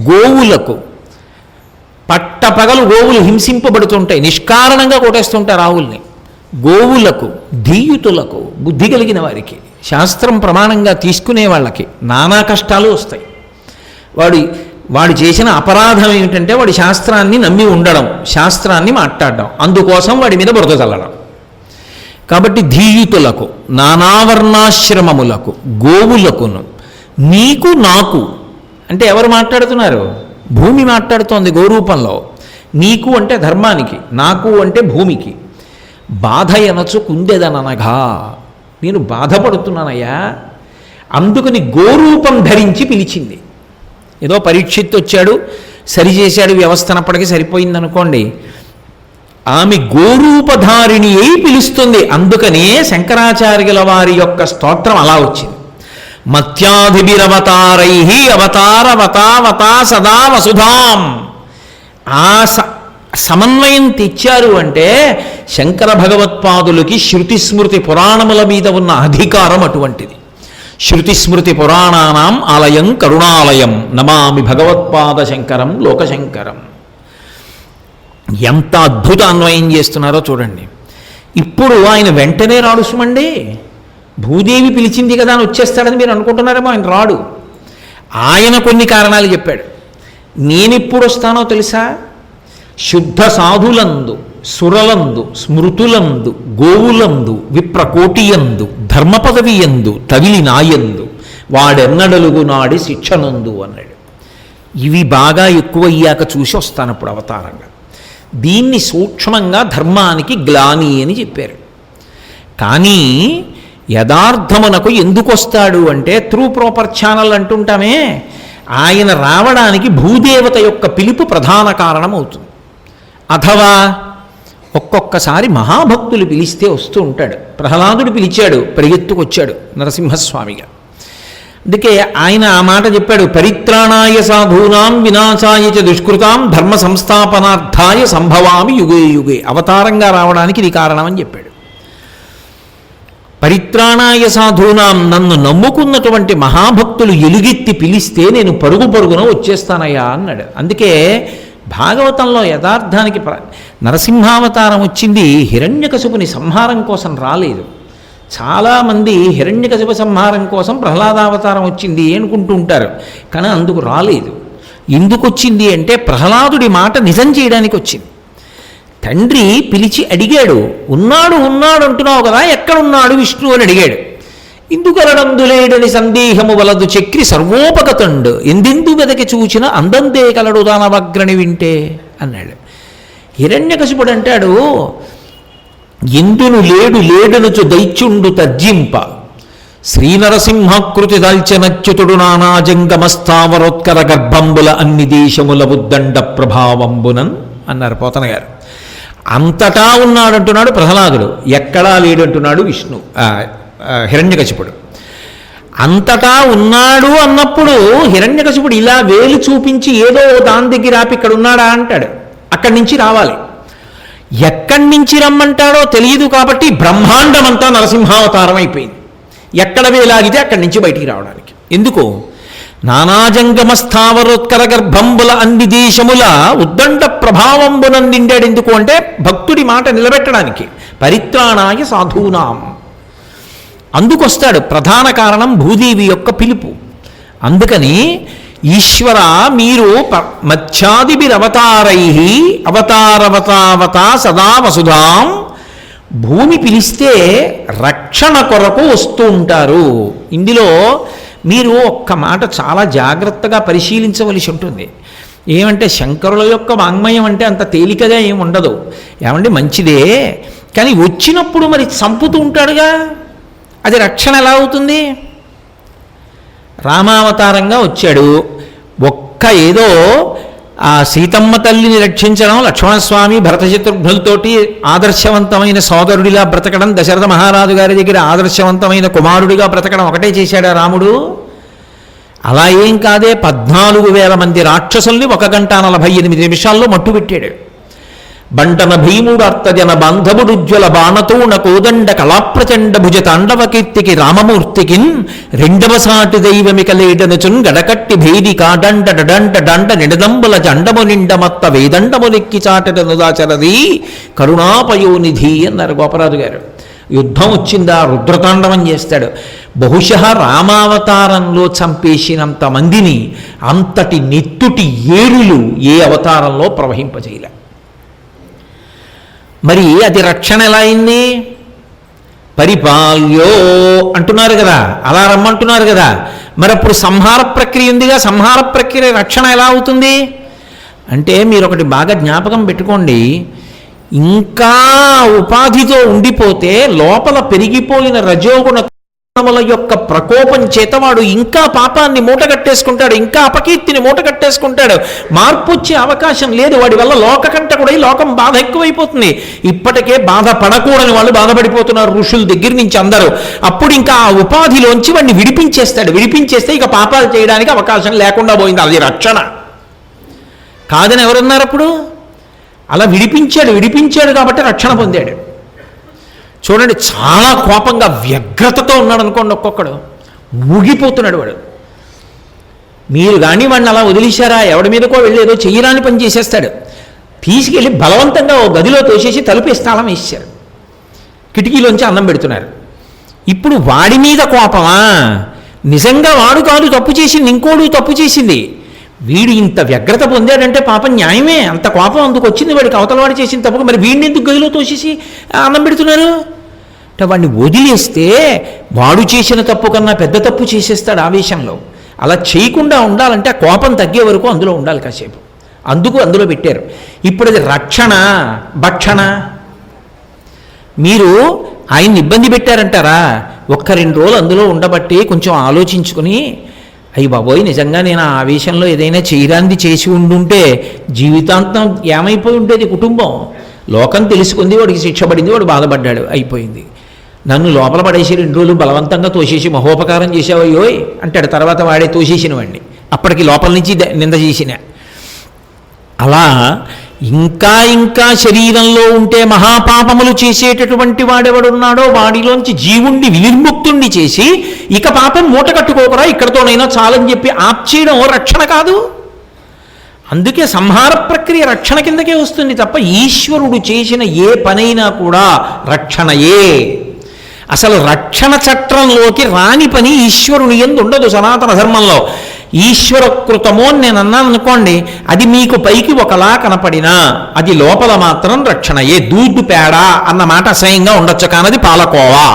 గోవులకు, పట్టపగలు గోవులు హింసింపబడుతుంటాయి, నిష్కారణంగా కొట్టేస్తుంటారు ఆవుల్ని. గోవులకు, ధీయుతులకు, బుద్ధి కలిగిన వారికి, శాస్త్రం ప్రమాణంగా తీసుకునే వాళ్ళకి నానా కష్టాలు వస్తాయి. వాడు చేసిన అపరాధం ఏమిటంటే వాడి శాస్త్రాన్ని నమ్మి ఉండడం, శాస్త్రాన్ని మాట్లాడడం, అందుకోసం వాడి మీద బురద చల్లడం. కాబట్టి ధీయుతులకు, నానావర్ణాశ్రమములకు, గోవులకును, నీకు నాకు అంటే ఎవరు మాట్లాడుతున్నారు? భూమి మాట్లాడుతోంది గోరూపంలో. నీకు అంటే ధర్మానికి, నాకు అంటే భూమికి. బాధ ఎనచు కుందెదననగా, నేను బాధపడుతున్నానయ్యా, అందుకని గోరూపం ధరించి పిలిచింది. ఏదో పరీక్షిత్ వచ్చాడు, సరిచేశాడు, వ్యవస్థనప్పటికీ సరిపోయిందనుకోండి. ఆమె గోరూపధారిణి అయి పిలుస్తుంది. అందుకనే శంకరాచార్యుల వారి యొక్క స్తోత్రం అలా వచ్చింది. మత్యాధిభిరవతారై అవతారవతావతా సదా వసుధాం. ఆ సమన్వయం తెచ్చారు అంటే శంకర భగవత్పాదులకి శృతిస్మృతి పురాణముల మీద ఉన్న అధికారం అటువంటిది. శృతిస్మృతి పురాణానాం ఆలయం కరుణాలయం నమామి భగవత్పాద శంకరం లోకశంకరం. ఎంత అద్భుత అన్వయం చేస్తున్నారో చూడండి. ఇప్పుడు ఆయన వెంటనే రాడు సుమండి, భూదేవి పిలిచింది కదా అని వచ్చేస్తాడని మీరు అనుకుంటున్నారేమో. ఆయన రాడు. ఆయన కొన్ని కారణాలు చెప్పాడు. నేనెప్పుడు వస్తానో తెలుసా? శుద్ధ సాధులందు, సురలందు, స్మృతులందు, గోవులందు, విప్రకోటియందు, ధర్మపదవియందు, తవిలి నాయందు, వాడెన్నడలుగు నాడి శిక్షనందు అన్నాడు. ఇవి బాగా ఎక్కువయ్యాక చూసి వస్తాను అప్పుడు అవతారంగా. దీన్ని సూక్ష్మంగా ధర్మానికి గ్లాని అని చెప్పారు. కానీ యథార్థమునకు ఎందుకు వస్తాడు అంటే త్రూ ప్రాపర్ ఛానల్ అంటుంటామే, ఆయన రావడానికి భూదేవత యొక్క పిలుపు ప్రధాన కారణం అవుతుంది. అథవా ఒక్కొక్కసారి మహాభక్తులు పిలిస్తే వస్తూ ఉంటాడు. ప్రహ్లాదుడు పిలిచాడు, పరిగెత్తుకొచ్చాడు నరసింహస్వామిగా. అందుకే ఆయన ఆ మాట చెప్పాడు, పరిత్రాణాయ సాధూనాం వినాశాయ చ దుష్కృతాం ధర్మ సంస్థాపనార్థాయ సంభవామి యుగే యుగే. అవతారంగా రావడానికి ఇది కారణం అని చెప్పాడు. పరిత్రాణాయ సాధూనాం, నన్ను నమ్ముకున్నటువంటి మహాభక్తులు ఎలుగెత్తి పిలిస్తే నేను పరుగు పరుగున వచ్చేస్తానయ్యా అన్నాడు. అందుకే భాగవతంలో యథార్థానికి నరసింహావతారం వచ్చింది హిరణ్యకశిపుని సంహారం కోసం రాలేదు. చాలామంది హిరణ్యకశిప సంహారం కోసం ప్రహ్లాదావతారం వచ్చింది అనుకుంటూ ఉంటారు, కానీ అందుకు రాలేదు. ఎందుకు వచ్చింది అంటే ప్రహ్లాదుడి మాట నిజం చేయడానికి వచ్చింది. తండ్రి పిలిచి అడిగాడు, ఉన్నాడు ఉన్నాడు అంటున్నావు కదా, ఎక్కడున్నాడు విష్ణు అని అడిగాడు. ఇందుకలడందులేడని సందేహము వలదు చక్రి సర్వోపగతండు, ఎందెందు వెదకి చూచిన అందందే కలడు దానవగ్రని వింటే అన్నాడు. హిరణ్యకశిపుడు అంటాడు, ఎందును లేడు లేడనుచు దైత్యుండు తర్జింప, శ్రీనరసింహాకృతి దాల్చనచ్యుతుడు నానాజంగమస్థావరోత్కర గర్భంబుల అన్ని దేశముల ఉద్దండ ప్రభావంబునన్ అన్నారు పోతన గారు. అంతటా ఉన్నాడంటున్నాడు ప్రహ్లాదుడు, ఎక్కడా లేడంటున్నాడు విష్ణు హిరణ్యకశిపుడు. అంతటా ఉన్నాడు అన్నప్పుడు హిరణ్యకశిపుడు ఇలా వేలు చూపించి ఏదో దాని దగ్గర ఆపి ఇక్కడ ఉన్నాడా అంటాడు. అక్కడి నుంచి రావాలి. ఎక్కడి నుంచి రమ్మంటాడో తెలియదు కాబట్టి బ్రహ్మాండమంతా నరసింహావతారం అయిపోయింది. ఎక్కడ వేలాగితే అక్కడి నుంచి బయటికి రావడానికి. ఎందుకు? నానాజంగమ స్థావరోత్కర గర్భంబుల అన్ని దేశముల ఉద్దండ ప్రభావంబునందిండాడు. ఎందుకు అంటే భక్తుడి మాట నిలబెట్టడానికి. పరిత్రాణాయ సాధూనాం అందుకొస్తాడు. ప్రధాన కారణం భూదేవి యొక్క పిలుపు. అందుకని ఈశ్వర మీరు మత్స్యాదిభిరవతారై అవతారవతావతా సదా వసుధాం, భూమి పిలిస్తే రక్షణ కొరకు వస్తూ ఉంటారు. ఇందులో మీరు ఒక్క మాట చాలా జాగ్రత్తగా పరిశీలించవలసి ఉంటుంది. ఏమంటే శంకరుల యొక్క వాంగ్మయం అంటే అంత తేలికగా ఏమి ఉండదు. ఏమంటే మంచిదే, కానీ వచ్చినప్పుడు మరి చంపుతూ ఉంటాడుగా, అది రక్షణ ఎలా అవుతుంది? రామావతారంగా వచ్చాడు, ఒక్క ఏదో ఆ సీతమ్మ తల్లిని రక్షించడం, లక్ష్మణస్వామి భరత శత్రుఘ్నులతోటి ఆదర్శవంతమైన సోదరుడిలా బ్రతకడం, దశరథ మహారాజు గారి దగ్గర ఆదర్శవంతమైన కుమారుడిగా బ్రతకడం ఒకటే చేశాడా రాముడు? అలా ఏం కాదే, 14,000 మంది రాక్షసుల్ని 1 గంట 48 నిమిషాల్లో మట్టుబెట్టాడు. బంటన భీముడు అర్తజన బాంధవుడుజ్వల బాణతోణ కోదండ కళాప్రచండ భుజ తాండవ కీర్తికి రామమూర్తికిన్ రెండవ సాటి దైవమిక లేడనుచున్ గడకట్టి భేది కాడంట డడంట డంట నిడదంబుల జండము నిండమత్త వేదండమునెక్కి చాటనుదాచరది కరుణాపయోనిధి అన్నారు గోపరాజు గారు. యుద్ధం వచ్చిందా రుద్రతాండవం చేస్తాడు. బహుశः రామావతారంలో చంపేసినంత మందిని అంతటి నెత్తుటి ఏరులు ఏ అవతారంలో ప్రవహింపజేయలే. మరి అది రక్షణ ఎలా అయింది? పరిపాల్యో అంటున్నారు కదా, అలా రమ్మంటున్నారు కదా, మరి అప్పుడు సంహార ప్రక్రియ ఉందిగా, సంహార ప్రక్రియ రక్షణ ఎలా అవుతుంది అంటే మీరు ఒకటి బాగా జ్ఞాపకం పెట్టుకోండి. ఇంకా ఉపాధితో ఉండిపోతే లోపల పెరిగిపోయిన రజోగుణ యొక్క ప్రకోపం చేత వాడు ఇంకా పాపాన్ని మూటగట్టేసుకుంటాడు, ఇంకా అపకీర్తిని మూటగట్టేసుకుంటాడు. మార్పు వచ్చే అవకాశం లేదు. వాడి వల్ల లోకకంటకుడై లోకం బాధ ఎక్కువైపోతుంది. ఇప్పటికే బాధ పడకూడని వాళ్ళు బాధపడిపోతున్నారు ఋషుల దగ్గర నుంచి అందరూ. అప్పుడు ఇంకా ఆ ఉపాధిలోంచి వాడిని విడిపించేస్తాడు. విడిపించేస్తే ఇక పాపాలు చేయడానికి అవకాశం లేకుండా పోయింది. అది రక్షణ కాదని ఎవరన్నారు అప్పుడు? అలా విడిపించాడు కాబట్టి రక్షణ పొందాడు. చూడండి, చాలా కోపంగా వ్యగ్రతతో ఉన్నాడు అనుకోండి, ఒక్కొక్కడు ఊగిపోతున్నాడు వాడు. మీరు కానీ వాడిని అలా వదిలేశారా, ఎవడి మీదకో వెళ్ళి ఏదో చెయ్యరాని పని చేసేస్తాడు. తీసుకెళ్ళి బలవంతంగా ఓ గదిలో తోసేసి తలుపేసి తాళం వేసేశారు. కిటికీలోంచి అన్నం పెడుతున్నారు. ఇప్పుడు వాడి మీద కోపమా? నిజంగా వాడు కాదు తప్పు చేసింది, ఇంకోడు తప్పు చేసింది. వీడు ఇంత వ్యగ్రత పొందాడంటే పాపం న్యాయమే. అంత కోపం అందుకు వచ్చింది వాడికి, అవతల వాడు చేసిన తప్పుకు. మరి వీడిని ఎందుకు గదిలో తోసేసి అన్నం పెడుతున్నారు అంటే వాడిని వదిలేస్తే వాడు చేసిన తప్పు కన్నా పెద్ద తప్పు చేసేస్తాడు ఆవేశంలో. అలా చేయకుండా ఉండాలంటే ఆ కోపం తగ్గే వరకు అందులో ఉండాలి కాసేపు. అందుకు అందులో పెట్టారు. ఇప్పుడు అది రక్షణ భక్షణ. మీరు ఆయన్ని ఇబ్బంది పెట్టారంటారా? 1-2 రోజులు అందులో ఉండబట్టి కొంచెం ఆలోచించుకుని, అయ్యి బాబోయ్ నిజంగా నేను ఆ ఆవేశంలో ఏదైనా చేయరాంది చేసి ఉండుంటే జీవితాంతం ఏమైపోయి ఉండేది కుటుంబం. లోకం తెలుసుకుంది, వాడికి శిక్ష పడింది, వాడు బాధపడ్డాడు, అయిపోయింది. నన్ను లోపల పడేసి 2 రోజులు బలవంతంగా తోసేసి మహోపకారం చేసావయ్యోయ్ అంటాడు. తర్వాత వాడే తోసేసిన వాడిని, అప్పటికి లోపల నుంచి నింద చేసిన. అలా ఇంకా శరీరంలో ఉంటే మహాపాపములు చేసేటటువంటి వాడెవడున్నాడో వాడిలోంచి జీవుణ్ణి వినిర్ముక్తుణ్ణి చేసి ఇక పాపం మూట కట్టుకోకరా, ఇక్కడతోనైనా చాలని చెప్పి ఆప్చేయడం రక్షణ కాదు. అందుకే సంహార ప్రక్రియ రక్షణ కిందకే వస్తుంది తప్ప ఈశ్వరుడు చేసిన ఏ పనైనా కూడా రక్షణయే. అసలు రక్షణ చట్రంలోకి రాని పని ఈశ్వరుని యందు ఉండదు సనాతన ధర్మంలో. ఈశ్వరకృతమో అని నేను అన్నాను అనుకోండి, అది మీకు పైకి ఒకలా కనపడినా అది లోపల మాత్రం రక్షణయే. దూదు పేడ అన్న మాట అసహ్యంగా ఉండొచ్చు, కానది పాలకోవా.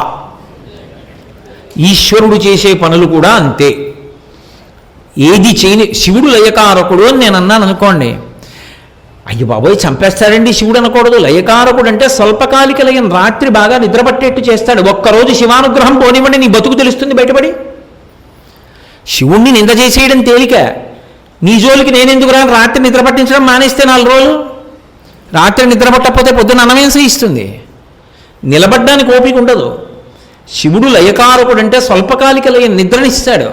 ఈశ్వరుడు చేసే పనులు కూడా అంతే. ఏది చేయని శివుడు లయకారకుడు అని నేను అన్నాను అనుకోండి, అయ్యో బాబోయ్ చంపేస్తాడండి శివుడు అనకూడదు. లయకారకుడు అంటే స్వల్పకాలిక లయం, రాత్రి బాగా నిద్రపట్టేట్టు చేస్తాడు. ఒక్కరోజు శివానుగ్రహం పోనివ్వండి, నీ బతుకు తెలుస్తుంది బయటపడి. శివుణ్ణి నింద చేసేయడం తేలిక. నీ జోలికి నేనెందుకు రాను? రాత్రి నిద్ర పట్టించడం మానేస్తే 4 రోజులు. రాత్రి నిద్ర పట్టకపోతే పొద్దున్న అన్నమేం ఇస్తుంది, నిలబడ్డానికి ఓపిక ఉండదు. శివుడు లయకారకుడు అంటే స్వల్పకాలిక లయం, నిద్రనిస్తాడు.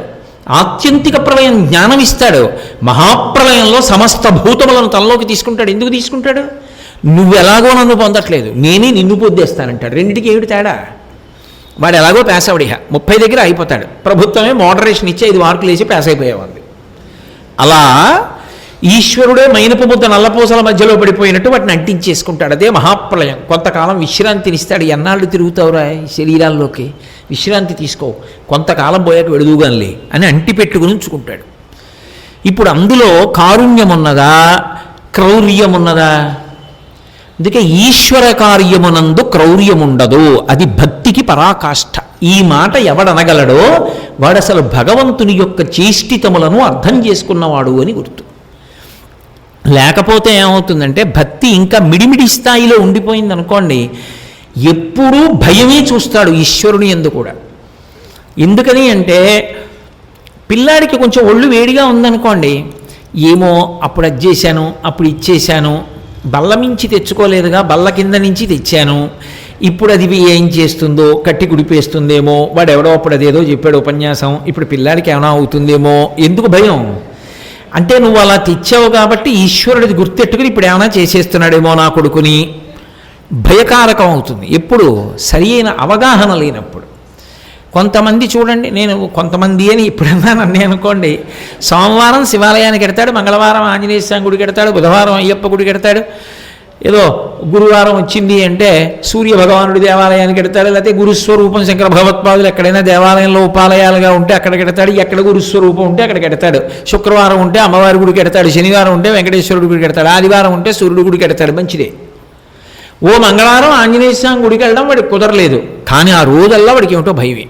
ఆత్యంతిక ప్రళయం జ్ఞానం ఇస్తాడు. మహాప్రళయంలో సమస్త భూతములను తనలోకి తీసుకుంటాడు. ఎందుకు తీసుకుంటాడు? నువ్వు ఎలాగో నన్ను పొందట్లేదు, నేనే నిన్ను పొద్దేస్తానంటాడు. రెండింటికి ఏమిటి తేడా? వాడు ఎలాగో పాస్ అవడిహ 30 దగ్గర అయిపోతాడు. ప్రభుత్వమే మోడరేషన్ ఇచ్చి 5 మార్కులు వేసి పాస్ అయిపోయేవాడిని. అలా ఈశ్వరుడే మైనపు ముద్ద నల్లపూసల మధ్యలో పడిపోయినట్టు వాటిని అంటించేసుకుంటాడు. అదే మహాప్రళయం. కొంతకాలం విశ్రాంతినిస్తాడు. ఎన్నాళ్ళు తిరుగుతావురా శరీరాల్లోకి, విశ్రాంతి తీసుకో, కొంతకాలం పోయాక వెడుదుగానిలే అని అంటి పెట్టుకుని ఉంచుకుంటాడు. ఇప్పుడు అందులో కారుణ్యం ఉన్నదా, క్రౌర్యం ఉన్నదా? అందుకే ఈశ్వర కార్యమునందు క్రౌర్యముండదు, అది భక్తికి పరాకాష్ఠ. ఈ మాట ఎవడనగలడో వాడు అసలు భగవంతుని యొక్క చేష్టితములను అర్థం చేసుకున్నవాడు అని గుర్తు. లేకపోతే ఏమవుతుందంటే భక్తి ఇంకా మిడిమిడి స్థాయిలో ఉండిపోయింది అనుకోండి, ఎప్పుడూ భయమే చూస్తాడు ఈశ్వరుని యందు కూడా. ఎందుకని అంటే పిల్లాడికి కొంచెం ఒళ్ళు వేడిగా ఉందనుకోండి, ఏమో అప్పుడు అది చేశాను, అప్పుడు ఇచ్చేశాను, బల్ల మించి తెచ్చుకోలేదుగా, బల్ల కింద నుంచి తెచ్చాను, ఇప్పుడు అది ఏం చేస్తుందో, కట్టి కుడిపేస్తుందేమో, వాడు ఎవడో అప్పుడు అదేదో చెప్పాడు ఉపన్యాసం, ఇప్పుడు పిల్లాడికి ఏమైనా అవుతుందేమో. ఎందుకు భయం అంటే నువ్వు అలా తెచ్చావు కాబట్టి ఈశ్వరుడిది గుర్తెట్టుకుని ఇప్పుడు ఏమైనా చేసేస్తున్నాడేమో నా కొడుకుని భయకారకం అవుతుంది. ఎప్పుడు సరి అయిన అవగాహన లేనప్పుడు. కొంతమంది చూడండి, నేను కొంతమంది అని ఇప్పుడన్నా నన్ను అనుకోండి, సోమవారం శివాలయానికి ఎడతాడు, మంగళవారం ఆంజనేయ స్వామి గుడికి ఎడతాడు, బుధవారం అయ్యప్ప గుడికి ఎడతాడు, ఏదో గురువారం వచ్చింది అంటే సూర్య భగవానుడి దేవాలయానికి ఎడతాడు, లేకపోతే గురుస్వరూపం శంకర భగవత్పాదులు ఎక్కడైనా దేవాలయంలో ఉపాలయాలుగా ఉంటే అక్కడికి ఎడతాడు, ఎక్కడ గురుస్వరూపం ఉంటే అక్కడికి ఎడతాడు, శుక్రవారం ఉంటే అమ్మవారి గుడికి ఎడతాడు, శనివారం ఉంటే వెంకటేశ్వరుడి గుడికి ఎడతాడు, ఆదివారం ఉంటే సూర్యుడి గుడికి ఎడతాడు, మంచిదే. ఓ మంగళవారం ఆంజనేయ స్వామి గుడికి వెళ్ళడం వాడికి కుదరలేదు, కానీ ఆ రోజల్లా వాడికి ఏమిటో భయమే.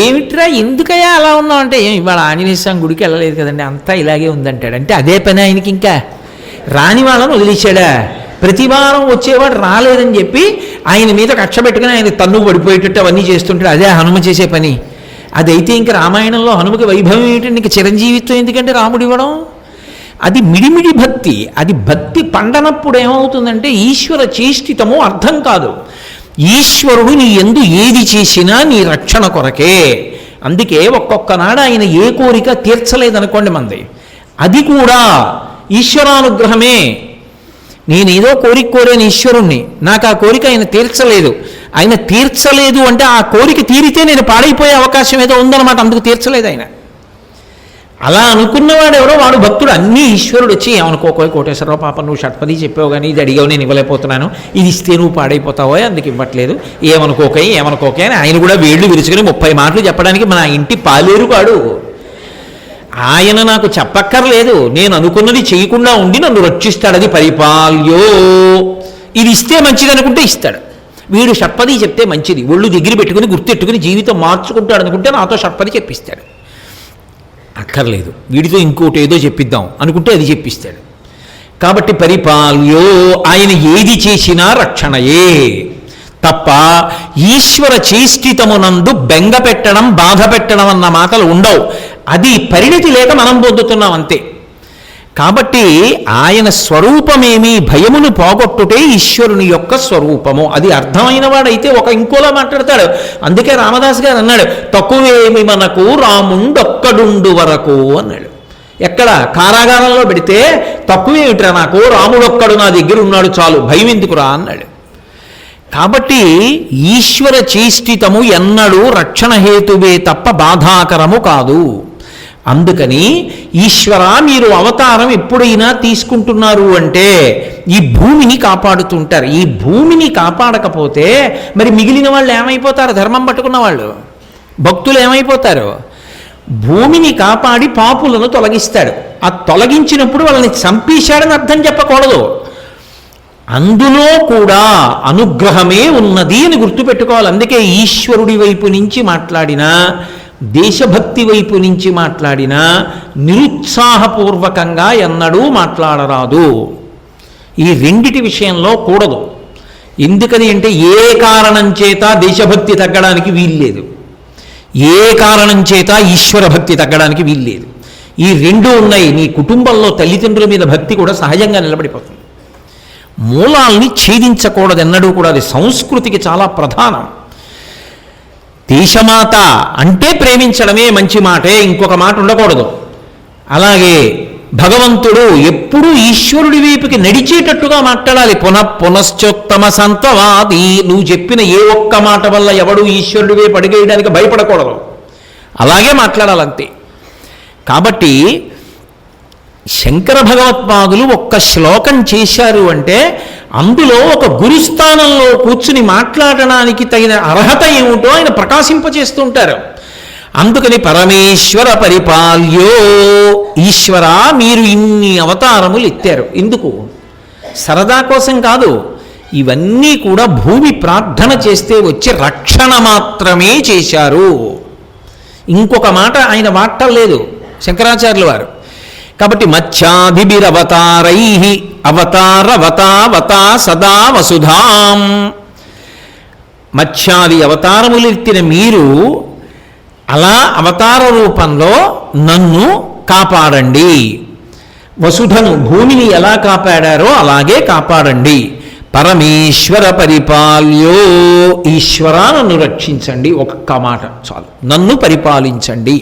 ఏమిట్రా ఎందుకయ్యా అలా ఉన్నావు అంటే, ఏం ఇవాళ ఆంజనేయ స్వామి గుడికి వెళ్ళలేదు కదండి, అంతా ఇలాగే ఉందంటాడు. అంటే అదే పని ఆయనకి, ఇంకా రాని వాళ్ళని వదిలేశాడా? ప్రతి వారం వచ్చేవాడు రాలేదని చెప్పి ఆయన మీద కక్ష పెట్టుకుని ఆయన తన్ను పడిపోయేటట్టు అవన్నీ చేస్తుంటాడు. అదే హనుమ చేసే పని. అదైతే ఇంకా రామాయణంలో హనుమకి వైభవం ఏంటంటే ఇంక చిరంజీవిత్వం ఎందుకంటే రాముడు ఇవ్వడం. అది మిడిమిడి భక్తి. అది భక్తి పండనప్పుడు ఏమవుతుందంటే ఈశ్వర చేష్టితము అర్థం కాదు. ఈశ్వరుడు నీ యందు ఏది చేసినా నీ రక్షణ కొరకే. అందుకే ఒక్కొక్క నాడు ఆయన ఏ కోరిక తీర్చలేదనుకోండి మంది, అది కూడా ఈశ్వరానుగ్రహమే. నేనేదో కోరిక కోరాను ఈశ్వరుణ్ణి, నాకు ఆ కోరిక ఆయన తీర్చలేదు. ఆయన తీర్చలేదు అంటే ఆ కోరిక తీరితే నేను పాడైపోయే అవకాశం ఏదో ఉందన్నమాట, అందుకు తీర్చలేదు ఆయన. అలా అనుకున్నవాడు ఎవరో వాడు భక్తుడు. అన్నీ ఈశ్వరుడు వచ్చి ఏమనుకోకోయి కోటేశ్వరరావు పాప నువ్వు షట్పది చెప్పావు కానీ ఇది అడిగావు నేను ఇవ్వలేకపోతున్నాను, ఇది ఇస్తే నువ్వు పాడైపోతావో అందుకు ఇవ్వట్లేదు, ఏమనుకోకే అని ఆయన కూడా వేళ్ళు విరుచుకుని 30 మాటలు చెప్పడానికి మన ఇంటి పాలేరు కాడు. ఆయన నాకు చెప్పక్కర్లేదు, నేను అనుకున్నది చేయకుండా ఉండి నన్ను రక్షిస్తాడు. అది పరిపాల్యో. ఇది ఇస్తే మంచిది అనుకుంటే ఇస్తాడు. వీడు షట్పది చెప్తే మంచిది, ఒళ్ళు దగ్గర పెట్టుకుని గుర్తెట్టుకుని జీవితం మార్చుకుంటాడు అనుకుంటే నాతో షట్పది చెప్పిస్తాడు. అక్కర్లేదు, వీడితో ఇంకోటి ఏదో చెప్పిద్దాం అనుకుంటే అది చెప్పిస్తాడు. కాబట్టి పరిపాల్యో, ఆయన ఏది చేసినా రక్షణయే తప్ప ఈశ్వర చేష్టితమునందు బెంగ పెట్టడం బాధ పెట్టడం అన్న మాటలు ఉండవు. అది పరిణితి లేక మనం పొందుతున్నాం అంతే. కాబట్టి ఆయన స్వరూపమేమి భయమును పోగొట్టుటే ఈశ్వరుని యొక్క స్వరూపము. అది అర్థమైన వాడైతే ఇంకోలా మాట్లాడతాడు. అందుకే రామదాస్ గారు అన్నాడు, తక్కువేమి మనకు రాముండొక్కడుండు వరకు అన్నాడు. ఎక్కడ కారాగారంలో పెడితే తక్కువేమిట్రా నాకు, రాముడొక్కడు నా దగ్గర ఉన్నాడు చాలు, భయం ఎందుకురా అన్నాడు. కాబట్టి ఈశ్వర చేష్టితము ఎన్నడూ రక్షణ హేతువే తప్ప బాధాకరము కాదు. అందుకని ఈశ్వర మీరు అవతారం ఎప్పుడైనా తీసుకుంటున్నారు అంటే ఈ భూమిని కాపాడుతుంటారు. ఈ భూమిని కాపాడకపోతే మరి మిగిలిన వాళ్ళు ఏమైపోతారు? ధర్మం పట్టుకున్న వాళ్ళు భక్తులు ఏమైపోతారు? భూమిని కాపాడి పాపులను తొలగిస్తాడు. ఆ తొలగించినప్పుడు వాళ్ళని చంపేశాడని అర్థం చెప్పకూడదు. అందులో కూడా అనుగ్రహమే ఉన్నది అని గుర్తుపెట్టుకోవాలి. అందుకే ఈశ్వరుడి వైపు నుంచి మాట్లాడినా దేశభక్తి వైపు నుంచి మాట్లాడినా నిరుత్సాహపూర్వకంగా ఎన్నడూ మాట్లాడరాదు. ఈ రెండిటి విషయంలో కూడదు. ఎందుకని అంటే ఏ కారణం చేత దేశభక్తి తగ్గడానికి వీల్లేదు, ఏ కారణం చేత ఈశ్వర భక్తి తగ్గడానికి వీల్లేదు. ఈ రెండు ఉన్నాయి. నీ కుటుంబంలో తల్లిదండ్రుల మీద భక్తి కూడా సహజంగా నిలబడిపోతుంది. మూలాల్ని ఛేదించకూడదు ఎన్నడూ కూడా. అది సంస్కృతికి చాలా ప్రధానం. దేశమాత అంటే ప్రేమించడమే మంచి మాటే, ఇంకొక మాట ఉండకూడదు. అలాగే భగవంతుడు ఎప్పుడూ ఈశ్వరుడి వైపుకి నడిచేటట్టుగా మాట్లాడాలి. పునశ్చోత్తమ సంతవాది. నువ్వు చెప్పిన ఏ ఒక్క మాట వల్ల ఎవడు ఈశ్వరుడి వైపు అడిగేయడానికి భయపడకూడదు, అలాగే మాట్లాడాలంతే. కాబట్టి శంకర భగవత్పాదులు ఒక్క శ్లోకం చేశారు అంటే అందులో ఒక గురుస్థానంలో కూర్చుని మాట్లాడడానికి తగిన అర్హత ఏమిటో ఆయన ప్రకాశింపచేస్తుంటారు. అందుకని పరమేశ్వర పరిపాల్యో, ఈశ్వర మీరు ఇన్ని అవతారములు ఎత్తారు. ఎందుకు? సరదా కోసం కాదు. ఇవన్నీ కూడా భూమి ప్రార్థన చేస్తే వచ్చే రక్షణ మాత్రమే చేశారు. ఇంకొక మాట ఆయన వాడటం లేదు శంకరాచార్యుల వారు. కాబట్టి మత్స్యాదిభిరవతారై అవతారవతావతా సదా వసుధాం. మత్స్యాది అవతారములెత్తిన మీరు అలా అవతార రూపంలో నన్ను కాపాడండి. వసుధను భూమిని ఎలా కాపాడారో అలాగే కాపాడండి. పరమేశ్వర పరిపాల్యో, ఈశ్వర నన్ను రక్షించండి. ఒక్క మాట చాలు, నన్ను పరిపాలించండి.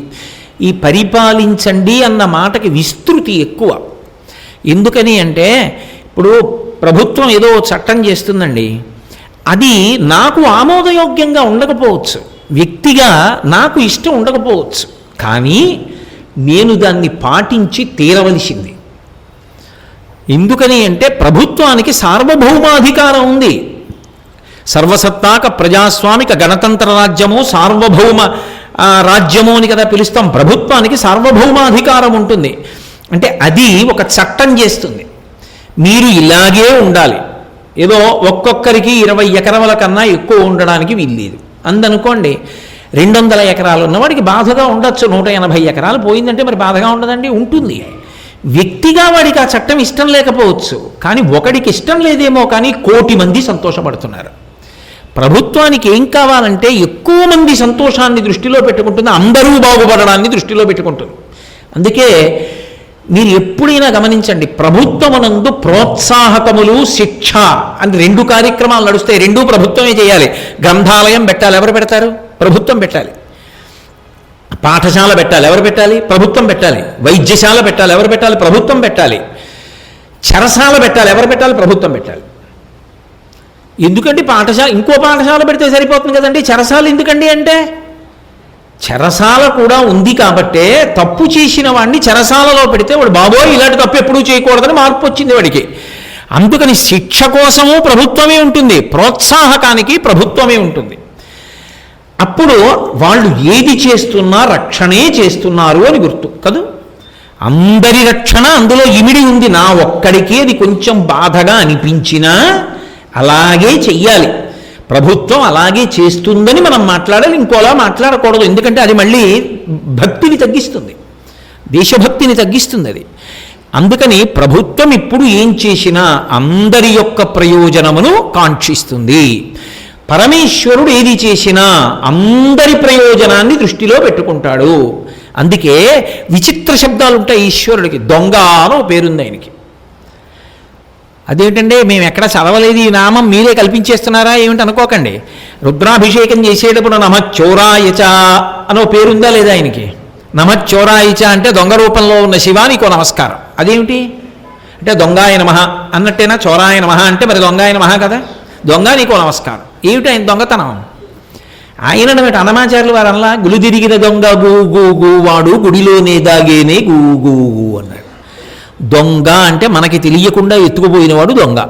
ఈ పరిపాలించండి అన్న మాటకి విస్తృతి ఎక్కువ. ఎందుకని అంటే ఇప్పుడు ప్రభుత్వం ఏదో చట్టం చేస్తుందండి, అది నాకు ఆమోదయోగ్యంగా ఉండకపోవచ్చు, వ్యక్తిగా నాకు ఇష్టం ఉండకపోవచ్చు, కానీ నేను దాన్ని పాటించి తీరవలసింది. ఎందుకని అంటే ప్రభుత్వానికి సార్వభౌమాధికారం ఉంది. సర్వసత్తాక ప్రజాస్వామిక గణతంత్ర రాజ్యము సార్వభౌమ రాజ్యము అని కదా పిలుస్తాం. ప్రభుత్వానికి సార్వభౌమాధికారం ఉంటుంది. అంటే అది ఒక చట్టం చేస్తుంది, మీరు ఇలాగే ఉండాలి. ఏదో ఒక్కొక్కరికి 20 ఎకరాల కన్నా ఎక్కువ ఉండడానికి వీల్లేదు అందనుకోండి. 200 ఎకరాలు ఉన్నవాడికి బాధగా ఉండొచ్చు, 180 ఎకరాలు పోయిందంటే మరి బాధగా ఉండదండి, ఉంటుంది. వ్యక్తిగా వాడికి ఆ చట్టం ఇష్టం లేకపోవచ్చు, కానీ ఒకడికి ఇష్టం లేదేమో, కానీ 1 కోటి మంది సంతోషపడుతున్నారు. ప్రభుత్వానికి ఏం కావాలంటే ఎక్కువ మంది సంతోషాన్ని దృష్టిలో పెట్టుకుంటుంది, అందరూ బాగుపడడాన్ని దృష్టిలో పెట్టుకుంటుంది. అందుకే మీరు ఎప్పుడైనా గమనించండి, ప్రభుత్వమునందు ప్రోత్సాహకములు శిక్ష అని 2 కార్యక్రమాలు నడుస్తాయి. 2 ప్రభుత్వమే చేయాలి. గ్రంథాలయం పెట్టాలి, ఎవరు పెడతారు? ప్రభుత్వం పెట్టాలి. పాఠశాల పెట్టాలి, ఎవరు పెట్టాలి? ప్రభుత్వం పెట్టాలి. వైద్యశాల పెట్టాలి, ఎవరు పెట్టాలి? ప్రభుత్వం పెట్టాలి. చెరసాల పెట్టాలి, ఎవరు పెట్టాలి? ప్రభుత్వం పెట్టాలి. ఎందుకండి ఇంకో పాఠశాల పెడితే సరిపోతుంది కదండి, చెరసాల ఎందుకండి అంటే చెరసాల కూడా ఉంది కాబట్టే తప్పు చేసిన వాడిని చెరసాలలో పెడితే వాడు బాబోయ్ ఇలాంటి తప్పు ఎప్పుడూ చేయకూడదని మార్పు వచ్చింది వాడికి. అందుకని శిక్ష కోసము ప్రభుత్వమే ఉంటుంది, ప్రోత్సాహకానికి ప్రభుత్వమే ఉంటుంది. అప్పుడు వాళ్ళు ఏది చేస్తున్నా రక్షణే చేస్తున్నారు అని గుర్తు కదూ. అందరి రక్షణ అందులో ఇమిడి ఉంది. నా ఒక్కడికి అది కొంచెం బాధగా అనిపించినా అలాగే చెయ్యాలి. ప్రభుత్వం అలాగే చేస్తుందని మనం మాట్లాడాలి, ఇంకోలా మాట్లాడకూడదు. ఎందుకంటే అది మళ్ళీ భక్తిని తగ్గిస్తుంది, దేశభక్తిని తగ్గిస్తుంది అది. అందుకని ప్రభుత్వం ఇప్పుడు ఏం చేసినా అందరి యొక్క ప్రయోజనమును కాంక్షిస్తుంది. పరమేశ్వరుడు ఏది చేసినా అందరి ప్రయోజనాన్ని దృష్టిలో పెట్టుకుంటాడు. అందుకే విచిత్ర శబ్దాలు ఉంటాయి ఈశ్వరుడికి. దొంగ అని పేరుంది ఆయనకి. అదేంటంటే మేము ఎక్కడ చదవలేదు ఈ నామం, మీరే కల్పించేస్తున్నారా ఏమిటి అనుకోకండి. రుద్రాభిషేకం చేసేటప్పుడు నమఃచోరాయచ అనో పేరుందా లేదా ఆయనకి? నమఃచోరాయచ అంటే దొంగ రూపంలో ఉన్న శివానికో నమస్కారం. అదేమిటి అంటే దొంగాయ నమః అన్నట్టేనా? చోరాయ నమః అంటే మరి దొంగాయ నమః కదా. దొంగ నీకో నమస్కారం. ఏమిటి ఆయన దొంగతనం? ఆయన అన్నమాచార్యులు వారు అలా గులుదిరిగిన దొంగ గూ గూ గూ వాడు గుడిలోనే దాగేనే గూ గూ గూ అన్నాడు. దొంగ అంటే మనకి తెలియకుండా ఎత్తుకుపోయినవాడు దొంగ,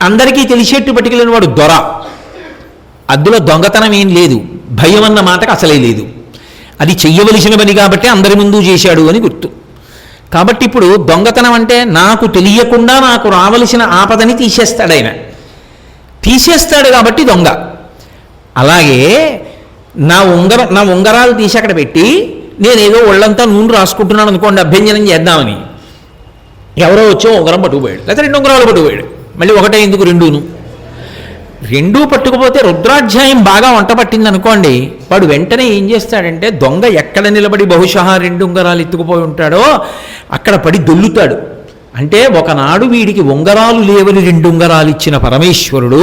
అందరికీ తెలిసేట్టు పట్టుకెళ్ళిన వాడు దొర. అందులో దొంగతనం ఏం లేదు, భయం అన్న మాటకు అసలే లేదు. అది చెయ్యవలసిన పని కాబట్టి అందరి ముందు చేశాడు అని గుర్తు. కాబట్టి ఇప్పుడు దొంగతనం అంటే నాకు తెలియకుండా నాకు రావలసిన ఆపదని తీసేస్తాడు ఆయన, తీసేస్తాడు కాబట్టి దొంగ. అలాగే నా ఉంగరాలు తీసి అక్కడ పెట్టి నేనేదో ఒళ్ళంతా నూనె రాసుకుంటున్నాను అనుకోండి, అభ్యంజనం చేద్దామని, ఎవరో వచ్చో ఉంగరం పట్టుకుపోయాడు, లేకపోతే 2 ఉంగరాలు పట్టుకుపోయాడు. మళ్ళీ ఒకటే ఎందుకు రెండూ పట్టుకుపోతే రుద్రాధ్యాయం బాగా వంట పట్టింది అనుకోండి, వాడు వెంటనే ఏం చేస్తాడంటే దొంగ ఎక్కడ నిలబడి బహుశా 2 ఉంగరాలు ఎత్తుకుపోయి ఉంటాడో అక్కడ పడి దొల్లుతాడు. అంటే ఒకనాడు వీడికి ఉంగరాలు లేవని 2 ఉంగరాలు ఇచ్చిన పరమేశ్వరుడు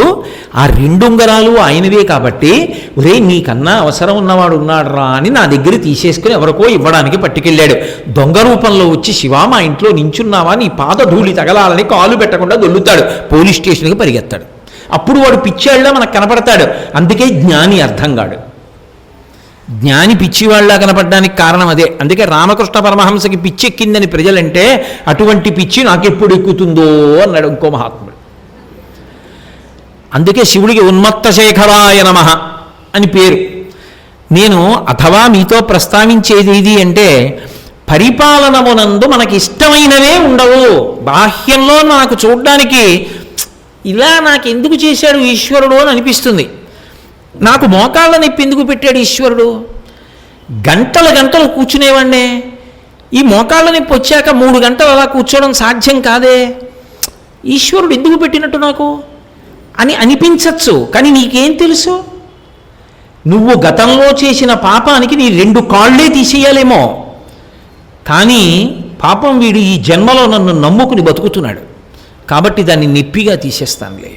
ఆ 2 ఉంగరాలు ఆయనవే కాబట్టి, ఒరే నీకన్నా అవసరం ఉన్నవాడు ఉన్నాడు రా అని నా దగ్గర తీసేసుకుని ఎవరికో ఇవ్వడానికి పట్టుకెళ్ళాడు. దొంగ రూపంలో వచ్చి శివా మా ఇంట్లో నించున్నావా, నీ పాద ధూళి తగలాలని కాలు పెట్టకుండా దొల్లుతాడు, పోలీస్ స్టేషన్కి పరిగెత్తాడు. అప్పుడు వాడు పిచ్చేళ్ళ మనకు కనపడతాడు. అందుకే జ్ఞాని అర్థం కాడు. జ్ఞాని పిచ్చివాళ్ళ కనపడడానికి కారణం అదే. అందుకే రామకృష్ణ పరమహంసకి పిచ్చి ఎక్కిందని ప్రజలంటే అటువంటి పిచ్చి నాకెప్పుడు ఎక్కుతుందో అన్నాడు ఇంకో మహాత్ముడు. అందుకే శివుడికి ఉన్మత్త శేఖరాయ నమః అని పేరు. నేను అథవా మీతో ప్రస్తావించేది ఏది అంటే, పరిపాలనమునందు మనకి ఇష్టమైనవే ఉండవు. బాహ్యంలో నాకు చూడ్డానికి ఇలా నాకు ఎందుకు చేశాడు ఈశ్వరుడు అని అనిపిస్తుంది. నాకు మోకాళ్ళ నొప్పి ఎందుకు పెట్టాడు ఈశ్వరుడు? గంటలు గంటలు కూర్చునేవాడినే, ఈ మోకాళ్ళ నొప్పి వచ్చాక 3 గంటలు అలా కూర్చోవడం సాధ్యం కాదే, ఈశ్వరుడు ఎందుకు పెట్టినట్టు నాకు అని అనిపించచ్చు. కానీ నీకేం తెలుసు? నువ్వు గతంలో చేసిన పాపానికి నీ 2 కాళ్ళే తీసేయాలేమో, కానీ పాపం వీడు ఈ జన్మలో నన్ను నమ్ముకుని బతుకుతున్నాడు కాబట్టి దాన్ని నొప్పిగా తీసేస్తానులే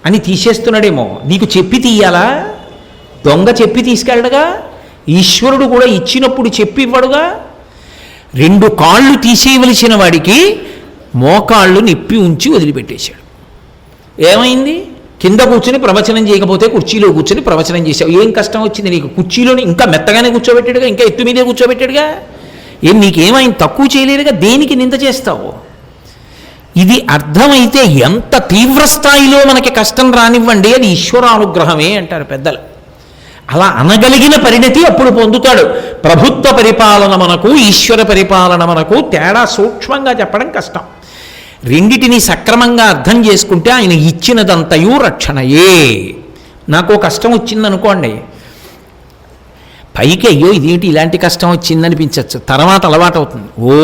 అని తీసేస్తున్నాడేమో. నీకు చెప్పి తీయాలా? దొంగ చెప్పి తీసుకెళ్ళడుగా. ఈశ్వరుడు కూడా ఇచ్చినప్పుడు చెప్పి ఇవ్వడుగా. 2 కాళ్ళు తీసేయవలసిన వాడికి మోకాళ్ళు నొప్పి ఉంచి వదిలిపెట్టేశాడు. ఏమైంది? కింద కూర్చొని ప్రవచనం చేయకపోతే కుర్చీలో కూర్చొని ప్రవచనం చేశావు. ఏం కష్టం వచ్చింది నీకు? కుర్చీలోని ఇంకా మెత్తగానే కూర్చోబెట్టాడుగా, ఇంకా ఎత్తు మీదే కూర్చోబెట్టాడుగా. నీకేమైంది? తక్కువ చేయలేదుగా, దేనికి నింద చేస్తావు? ఇది అర్థమైతే ఎంత తీవ్ర స్థాయిలో మనకి కష్టం రానివ్వండి, అది ఈశ్వరానుగ్రహమే అంటారు పెద్దలు. అలా అనగలిగిన పరిణతి అప్పుడు పొందుతాడు. ప్రభుత్వ పరిపాలన మనకు, ఈశ్వర పరిపాలన మనకు తేడా సూక్ష్మంగా చెప్పడం కష్టం. రెండిటిని సక్రమంగా అర్థం చేసుకుంటే ఆయన ఇచ్చినదంతయు రక్షణయే. నాకు కష్టం వచ్చిందనుకోండి, పైకి అయ్యో ఇదేంటి ఇలాంటి కష్టం వచ్చిందనిపించవచ్చు, తర్వాత అలవాటు అవుతుంది. ఓ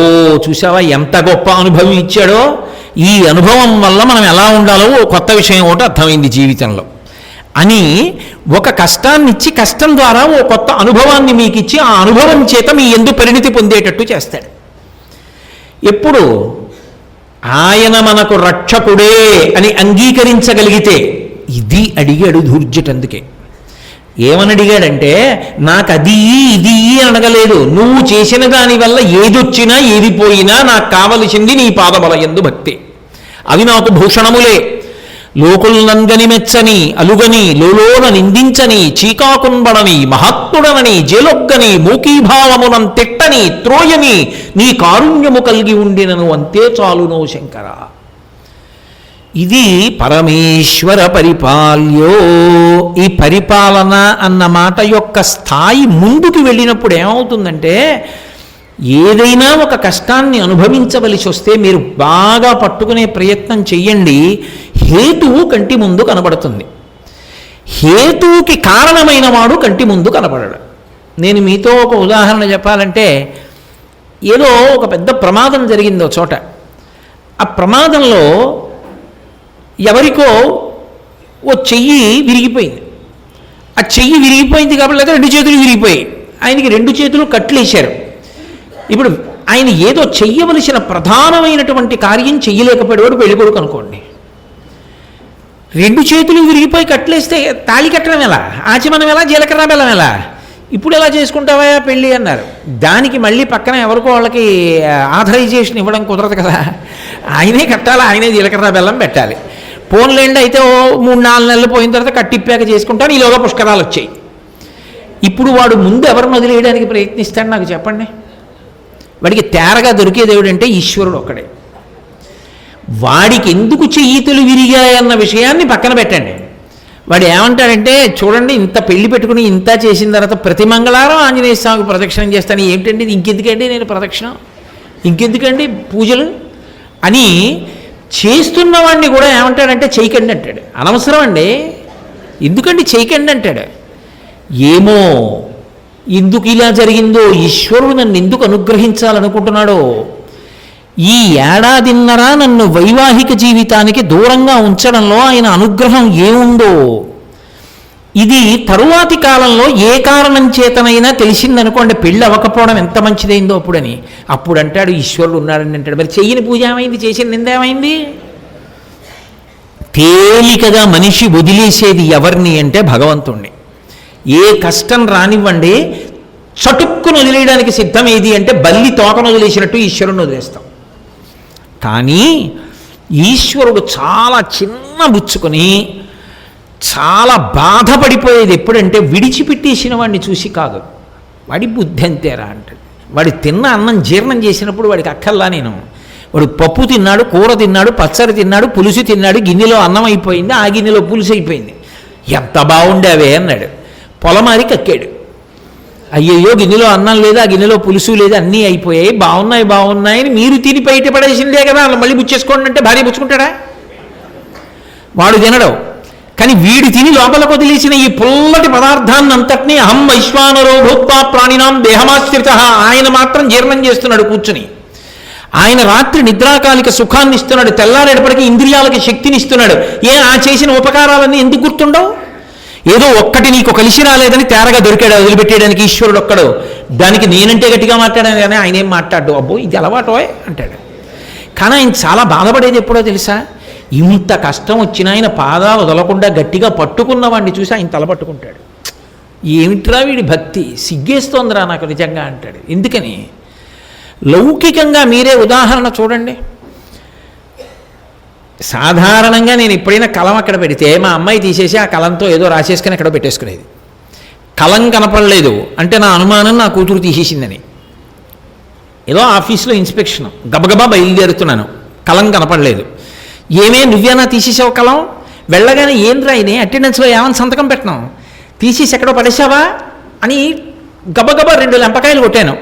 చూసావా ఎంత గొప్ప అనుభవం ఇచ్చాడో, ఈ అనుభవం వల్ల మనం ఎలా ఉండాలో ఓ కొత్త విషయం ఒకటి అర్థమైంది జీవితంలో అని ఒక కష్టాన్ని ఇచ్చి కష్టం ద్వారా ఓ కొత్త అనుభవాన్ని మీకు ఇచ్చి ఆ అనుభవం చేత మీ యందు పరిణితి పొందేటట్టు చేస్తాడు. ఎప్పుడు ఆయన మనకు రక్షకుడే అని అంగీకరించగలిగితే, ఇది అడిగాడు ధూర్జటందుకే. ఏమని అడిగాడంటే, నాకు అది ఇది అనగలేదు, నువ్వు చేసిన దానివల్ల ఏదొచ్చినా ఏది పోయినా నాకు కావలసింది నీ పాదబలయందు భక్తి, అవి నాకు భూషణములే. లోకుల్నంగని మెచ్చని అలుగని లోలోన నిందించని చీకాకుంబడని మహాత్ముడనని జేలొగ్గని మూకీభావమునం తిట్టని త్రోయని నీ కారుణ్యము కలిగి ఉండినను అంతే చాలునో శంకర. ఇది పరమేశ్వర పరిపాల్యో. ఈ పరిపాలన అన్న మాట యొక్క స్థాయి ముందుకు వెళ్ళినప్పుడు ఏమవుతుందంటే, ఏదైనా ఒక కష్టాన్ని అనుభవించవలసి వస్తే మీరు బాగా పట్టుకునే ప్రయత్నం చెయ్యండి, హేతువు కంటి ముందు కనబడుతుంది. హేతువుకి కారణమైన వాడు కంటి ముందు కనబడడు. నేను మీతో ఒక ఉదాహరణ చెప్పాలంటే, ఏదో ఒక పెద్ద ప్రమాదం జరిగిందో చోట, ఆ ప్రమాదంలో ఎవరికో ఓ చెయ్యి విరిగిపోయింది. ఆ చెయ్యి విరిగిపోయింది కాబట్టి, లేదా 2 చేతులు విరిగిపోయాయి, ఆయనకి 2 చేతులు కట్లేశారు. ఇప్పుడు ఆయన ఏదో చెయ్యవలసిన ప్రధానమైనటువంటి కార్యం చెయ్యలేకపోయాడు, పెళ్ళికొడుకు అనుకోండి. 2 చేతులు విరిగిపోయి కట్లేస్తే తాళి కట్టడం ఎలా, ఆచమనం ఎలా, జీలకర్ర బెల్లం ఎలా, ఇప్పుడు ఎలా చేసుకుంటావా పెళ్ళి అన్నారు. దానికి మళ్ళీ పక్కన ఎవరికో వాళ్ళకి ఆథరైజేషన్ ఇవ్వడం కుదరదు కదా, ఆయనే కట్టాలి, ఆయనే జీలకర్ర బెల్లం పెట్టాలి. పోన్లేండి అయితే ఓ 3-4 నెలలు పోయిన తర్వాత కట్టిప్పాక చేసుకుంటాను, ఈలోగా పుష్కరాలు వచ్చాయి. ఇప్పుడు వాడు ముందు ఎవరిని వదిలేయడానికి ప్రయత్నిస్తాడు నాకు చెప్పండి? వాడికి తేరగా దొరికేది ఏమిటంటే ఈశ్వరుడు ఒక్కడే. వాడికి ఎందుకు చెయ్యితులు విరిగాయన్న విషయాన్ని పక్కన పెట్టండి. వాడు ఏమంటాడంటే, చూడండి ఇంత పెళ్లి పెట్టుకుని ఇంత చేసిన తర్వాత ప్రతి మంగళవారం ఆంజనేయ స్వామికి ప్రదక్షిణం చేస్తాను, ఏమిటండి ఇంకెందుకండి నేను ప్రదక్షిణ, ఇంకెందుకండి పూజలు అని చేస్తున్నవాడిని కూడా ఏమంటాడంటే చేయకండి అంటాడు. అనవసరం అండి, ఎందుకండి చేయకండి అంటాడు. ఏమో ఎందుకు ఇలా జరిగిందో, ఈశ్వరుడు నన్ను ఎందుకు అనుగ్రహించాలనుకుంటున్నాడో, ఈ ఏడాదిన్నర నన్ను వైవాహిక జీవితానికి దూరంగా ఉంచడంలో ఆయన అనుగ్రహం ఏముందో, ఇది తరువాతి కాలంలో ఏ కారణం చేతనైనా తెలిసిందనుకోండి, పెళ్ళి అవ్వకపోవడం ఎంత మంచిదైందో అప్పుడని. అప్పుడు అంటాడు ఈశ్వరుడు ఉన్నాడని అంటాడు. మరి చెయ్యని పూజ ఏమైంది, చేసిన నిందేమైంది? తేలికగా మనిషి వదిలేసేది ఎవరిని అంటే భగవంతుణ్ణి. ఏ కష్టం రానివ్వండి, చటుక్కును వదిలేయడానికి సిద్ధం ఏది అంటే బల్లి తోకను వదిలేసినట్టు ఈశ్వరుని వదిలేస్తాం. కానీ ఈశ్వరుడు చాలా చిన్న బుచ్చుకొని చాలా బాధపడిపోయేది ఎప్పుడంటే, విడిచిపెట్టేసిన వాడిని చూసి కాదు, వాడి బుద్ధి అంతేరా అంటాడు. వాడు తిన్న అన్నం జీర్ణం చేసినప్పుడు వాడికి అక్కర్లా నేను, వాడు పప్పు తిన్నాడు, కూర తిన్నాడు, పచ్చడి తిన్నాడు, పులుసు తిన్నాడు, గిన్నెలో అన్నం అయిపోయింది, ఆ గిన్నెలో పులుసు అయిపోయింది, ఎంత బాగుండేవే అన్నాడు. పొలమారి కక్కాడు, అయ్యయ్యో గిన్నెలో అన్నం లేదు, ఆ గిన్నెలో పులుసు లేదు, అన్నీ అయిపోయాయి, బాగున్నాయి బాగున్నాయని మీరు తిని బయట పడేసిందే కదా, మళ్ళీ బుచ్చేసుకోండి అంటే భార్య పుచ్చుకుంటాడా? వాడు తినడం. కానీ వీడి తిని లోపల వదిలేసిన ఈ పుల్లటి పదార్థాన్ని అంతటినీ అహం వైశ్వానరో భూత్వా ప్రాణినాం దేహమాశ్రిత ఆయన మాత్రం జీర్ణం చేస్తున్నాడు కూర్చుని. ఆయన రాత్రి నిద్రాకాలిక సుఖాన్ని ఇస్తున్నాడు, తెల్లారేపటికి ఇంద్రియాలకి శక్తిని ఇస్తున్నాడు. ఆ చేసిన ఉపకారాలన్నీ ఎందుకు గుర్తుండవు? ఏదో ఒక్కటి నీకు కలిసి రాలేదని తేరగా దొరికాడు వదిలిపెట్టేయడానికి ఈశ్వరుడు ఒక్కడు. దానికి నేనంటే గట్టిగా మాట్లాడాను కానీ ఆయన ఏం మాట్లాడు, అబ్బో ఇది అలవాటో అంటాడు. కానీ ఆయన చాలా బాధపడేది ఎప్పుడో తెలుసా? ఇంత కష్టం వచ్చినా ఆయన పాదాలు వదలకుండా గట్టిగా పట్టుకున్న వాడిని చూసి ఆయన తలపట్టుకుంటాడు. ఏమిట్రా వీడి భక్తి, సిగ్గేస్తోందిరా నాకు నిజంగా అంటాడు. ఎందుకని? లౌకికంగా మీరే ఉదాహరణ చూడండి. సాధారణంగా నేను ఎప్పుడైనా కలం అక్కడ పెడితే మా అమ్మాయి తీసేసి ఆ కలంతో ఏదో రాసేసుకుని అక్కడ పెట్టేసుకునేది. కలం కనపడలేదు అంటే నా అనుమానం నా కూతురు తీసేసిందని. ఏదో ఆఫీస్లో ఇన్స్పెక్షన్, గబగబా బయలుదేరుతున్నాను, కలం కనపడలేదు. నువ్వేనా తీసేసావు కలం? వెళ్ళగానే ఏం రాయిని అటెండెన్స్లో ఏమని సంతకం పెట్టినాం, తీసేసి ఎక్కడో పడేసావా అని గబగబా 2 లెంపకాయలు కొట్టాను.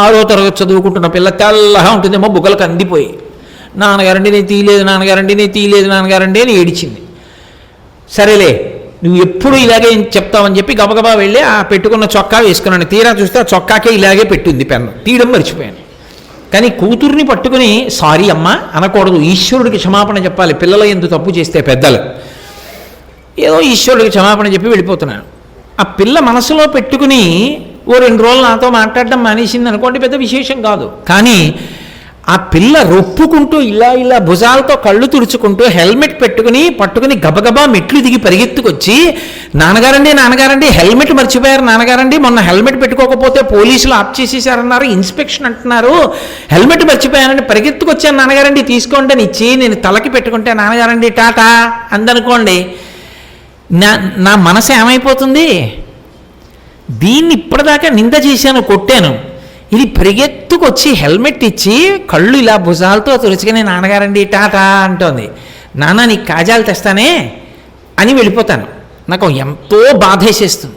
6వ తరగతి చదువుకుంటున్న పిల్ల తెల్లగా ఉంటుందేమో, బుగ్గలకు అందిపోయి నాన్నగారండి నేను తీయలేదు, నాన్నగారండి నేను తీయలేదు, నాన్నగారండి అని ఏడిచింది. సరేలే నువ్వు ఎప్పుడు ఇలాగే చెప్తావని చెప్పి గబగబా వెళ్ళి ఆ పెట్టుకున్న చొక్కా వేసుకున్నాను. తీరా చూస్తే ఆ చొక్కాకే ఇలాగే పెట్టింది పెన్ను, తీయడం మర్చిపోయాను. కానీ కూతుర్ని పట్టుకుని సారీ అమ్మా అనకూడదు, ఈశ్వరుడికి క్షమాపణ చెప్పాలి. పిల్లలు ఎందుకు తప్పు చేస్తే పెద్దలు, ఏదో ఈశ్వరుడికి క్షమాపణ చెప్పి వెళ్ళిపోతున్నాను. ఆ పిల్ల మనసులో పెట్టుకుని ఓ 2 రోజులు నాతో మాట్లాడడం మానేసింది అనుకోండి, పెద్ద విశేషం కాదు. కానీ ఆ పిల్ల రొప్పుకుంటూ ఇలా భుజాలతో కళ్ళు తుడుచుకుంటూ హెల్మెట్ పట్టుకుని గబగబా మెట్లు దిగి పరిగెత్తుకొచ్చి నాన్నగారండి హెల్మెట్ మర్చిపోయారు నాన్నగారండి, మొన్న హెల్మెట్ పెట్టుకోకపోతే పోలీసులు ఆప్ చేసేసారన్నారు, ఇన్స్పెక్షన్ అంటున్నారు, హెల్మెట్ మర్చిపోయానండి, పరిగెత్తుకొచ్చాను నాన్నగారండి తీసుకోండి అని ఇచ్చి నేను తలకి పెట్టుకుంటే నాన్నగారండి టాటా అందనుకోండి, నా మనసు ఏమైపోతుంది? దీన్ని ఇప్పటిదాకా నింద చేశాను, కొట్టాను, ఇది పరిగెత్తుకొచ్చి హెల్మెట్ ఇచ్చి కళ్ళు ఇలా భుజాలతో తుడుచుకుని నాన్నగారండి టాటా అంటోంది. నాన్న నీకు కాజాలు తెస్తానే అని వెళ్ళిపోతాను. నాకు ఎంతో బాధేసేస్తుంది.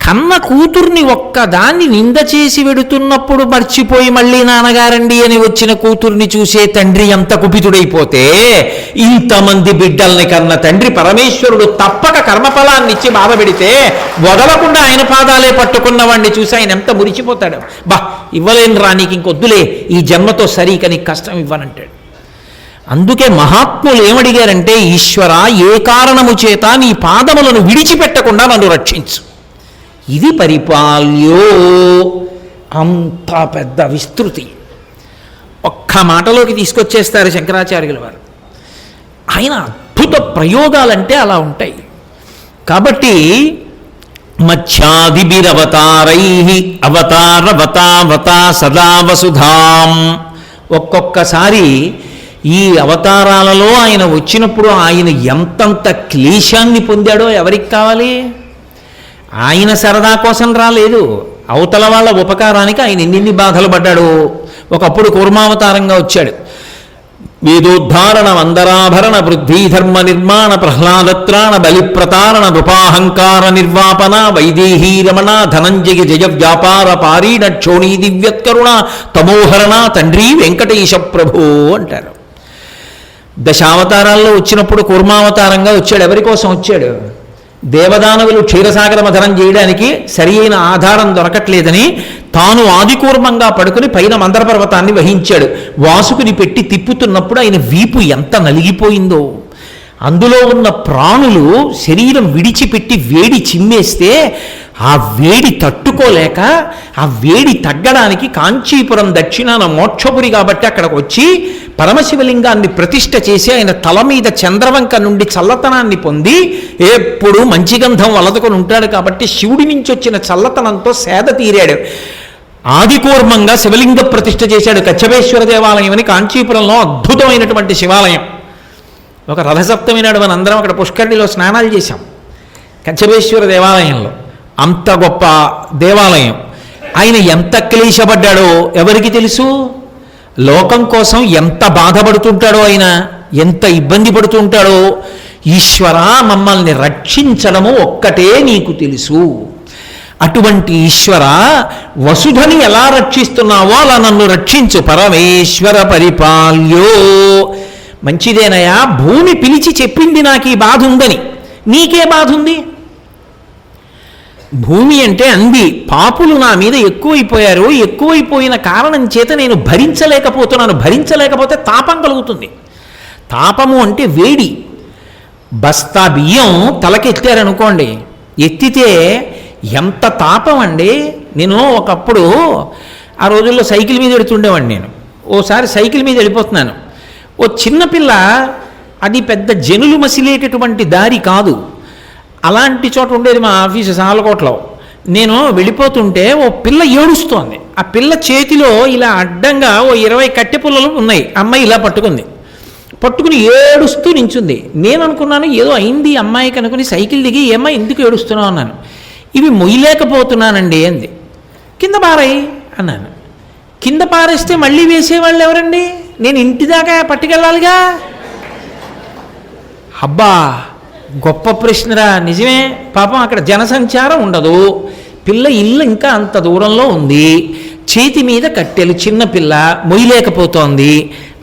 కన్న కూతుర్ని ఒక్కదాన్ని నింద చేసి వెడుతున్నప్పుడు మర్చిపోయి మళ్ళీ నాన్నగారండి అని వచ్చిన కూతుర్ని చూసే తండ్రి ఎంత కుపితుడైపోతే, ఇంతమంది బిడ్డల్ని కన్న తండ్రి పరమేశ్వరుడు తప్పక కర్మఫలాన్ని ఇచ్చి బాధ పెడితే వదలకుండా ఆయన పాదాలే పట్టుకున్న వాడిని చూసి ఆయన ఎంత మురిచిపోతాడు. ఇవ్వలేను రా నీకు ఇంకొద్దులే, ఈ జన్మతో సరిక నీకు కష్టం ఇవ్వనంటాడు. అందుకే మహాత్ములు ఏమడిగారంటే, ఈశ్వర ఏ కారణము చేత నీ పాదములను విడిచిపెట్టకుండా నన్ను రక్షించు. ఇది పరిపాల్యో. అంత పెద్ద విస్తృతి ఒక్క మాటలోకి తీసుకొచ్చేస్తారు శంకరాచార్యుల వారు. ఆయన అద్భుత ప్రయోగాలంటే అలా ఉంటాయి. కాబట్టి మధ్యాదిభిరవతారై అవతారవతావతా సదా వసుధాం. ఒక్కొక్కసారి ఈ అవతారాలలో ఆయన వచ్చినప్పుడు ఆయన ఎంతంత క్లేశాన్ని పొందాడో ఎవరికి కావాలి? ఆయన సరదా కోసం రాలేదు, అవతల వాళ్ళ ఉపకారానికి ఆయన ఎన్ని బాధలు పడ్డాడు. ఒకప్పుడు కూర్మావతారంగా వచ్చాడు. వేదోద్ధారణ మందరాభరణ వృద్ధి ధర్మ నిర్మాణ ప్రహ్లాదత్రాణ బలిప్రతారణ నృపాహంకార నిర్వాపన వైదేహీ రమణ ధనంజయ జయ వ్యాపార పారీణ క్షోణీ దివ్యత్కరుణ తమోహరణ తండ్రి వెంకటేశ ప్రభు అంటారు. దశావతారాల్లో వచ్చినప్పుడు కూర్మావతారంగా వచ్చాడు. ఎవరి కోసం వచ్చాడు? దేవదానవులు క్షీరసాగర మథనం చేయడానికి సరి అయిన ఆధారం దొరకట్లేదని తాను ఆదికూర్మంగా పడుకుని పైన మందర పర్వతాన్ని వహించాడు. వాసుకుని పెట్టి తిప్పుతున్నప్పుడు ఆయన వీపు ఎంత నలిగిపోయిందో. అందులో ఉన్న ప్రాణులు శరీరం విడిచిపెట్టి వేడి చిమ్మేస్తే ఆ వేడి తట్టుకోలేక ఆ వేడి తగ్గడానికి కాంచీపురం దక్షిణాన మోక్షపురి కాబట్టి అక్కడికి వచ్చి పరమశివలింగాన్ని ప్రతిష్ఠ చేసి ఆయన తల మీద చంద్రవంక నుండి చల్లతనాన్ని పొంది ఎప్పుడు మంచి గంధం వలదుకొని ఉంటాడు కాబట్టి శివుడి నుంచి వచ్చిన చల్లతనంతో సేద తీరాడు. ఆదికూర్మంగా శివలింగ ప్రతిష్ఠ చేశాడు. కచ్చపేశ్వర దేవాలయం అని కాంచీపురంలో అద్భుతమైనటువంటి శివాలయం. ఒక రథసప్తమి నాడు మనందరం అక్కడ పుష్కరిణిలో స్నానాలు చేశాం కచ్చపేశ్వర దేవాలయంలో. అంత గొప్ప దేవాలయం. ఆయన ఎంత క్లేశపడ్డాడో ఎవరికి తెలుసు? లోకం కోసం ఎంత బాధపడుతుంటాడో, ఆయన ఎంత ఇబ్బంది పడుతుంటాడో. ఈశ్వర మమ్మల్ని రక్షించడము ఒక్కటే నీకు తెలుసు. అటువంటి ఈశ్వర వసుధని ఎలా రక్షిస్తున్నావో అలా నన్ను రక్షించు. పరమేశ్వర పరిపాల్యో. మంచిదేనయా, భూమి పిలిచి చెప్పింది నాకు ఈ బాధ ఉందని. నీకే బాధ ఉంది? భూమి అంటే అంది, పాపులు నా మీద ఎక్కువైపోయారు, ఎక్కువైపోయిన కారణం చేత నేను భరించలేకపోతున్నాను, భరించలేకపోతే తాపం కలుగుతుంది. తాపము అంటే వేడి. బస్తా బియ్యం తలకెత్తారనుకోండి, ఎత్తితే ఎంత తాపం అండి. నేను ఒకప్పుడు ఆ రోజుల్లో సైకిల్ మీద వెళుతుండేవాడిని. నేను ఓసారి సైకిల్ మీద వెళ్ళిపోతున్నాను, ఓ చిన్నపిల్ల, అది పెద్ద జనులు మసిలేటటువంటి దారి కాదు, అలాంటి చోట ఉండేది మా ఆఫీసు సాలకోటలో. నేను వెళ్ళిపోతుంటే ఓ పిల్ల ఏడుస్తోంది. ఆ పిల్ల చేతిలో ఇలా అడ్డంగా ఓ 20 కట్టె పుల్లలు ఉన్నాయి. అమ్మాయి ఇలా పట్టుకుని ఏడుస్తూ నించుంది. నేను అనుకున్నాను ఏదో అయింది అమ్మాయికి అనుకుని సైకిల్ దిగి, ఏమ్మా ఎందుకు ఏడుస్తున్నావు అన్నాను. ఇవి మొయ్యలేకపోతున్నానండి అంది. కింద పారాయి అన్నాను. కింద పారేస్తే మళ్ళీ వేసేవాళ్ళు ఎవరండి? నేను ఇంటి దాకా పట్టుకెళ్ళాలిగా. అబ్బా, గొప్ప ప్రశ్నరా. నిజమే, పాపం అక్కడ జనసంచారం ఉండదు, పిల్ల ఇల్లు ఇంకా అంత దూరంలో ఉంది, చేతి మీద కట్టెలు, చిన్నపిల్ల మొయ్యలేకపోతోంది,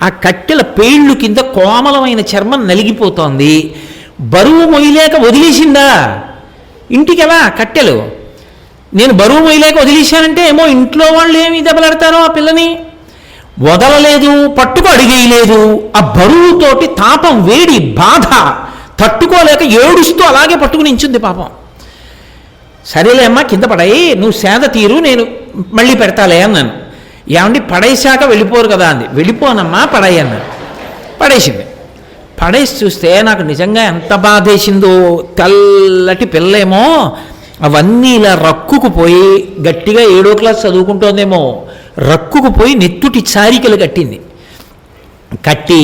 ఆ కట్టెల పేళ్ళు కింద కోమలమైన చర్మం నలిగిపోతోంది, బరువు మొయ్యలేక వదిలేసిందా ఇంటికి ఎలా కట్టెలు? నేను బరువు మొయ్యలేక వదిలేశానంటే ఏమో ఇంట్లో వాళ్ళు ఏమి దెబ్బలాడతారో ఆ పిల్లని. వదలలేదు, పట్టుకు అడిగేయలేదు. ఆ బరువుతోటి తాపం, వేడి, బాధ తట్టుకోలేక ఏడుస్తూ అలాగే పట్టుకుని నించుంది పాపం. సరేలే అమ్మా కింద పడాయి, నువ్వు సేద తీరు, నేను మళ్ళీ పెడతాలే అన్నాను. ఏమండి పడేశాక వెళ్ళిపోరు కదా అంది. వెళ్ళిపోనమ్మా పడాయి అన్నాను. పడేసింది. పడేసి చూస్తే నాకు నిజంగా ఎంత బాధేసిందో. తెల్లటి పిల్లేమో అవన్నీ ఇలా రక్కుకుపోయి, గట్టిగా 7వ క్లాస్ చదువుకుంటోందేమో, రక్కుకుపోయి నెత్తుటి చారికలు కట్టింది. కట్టి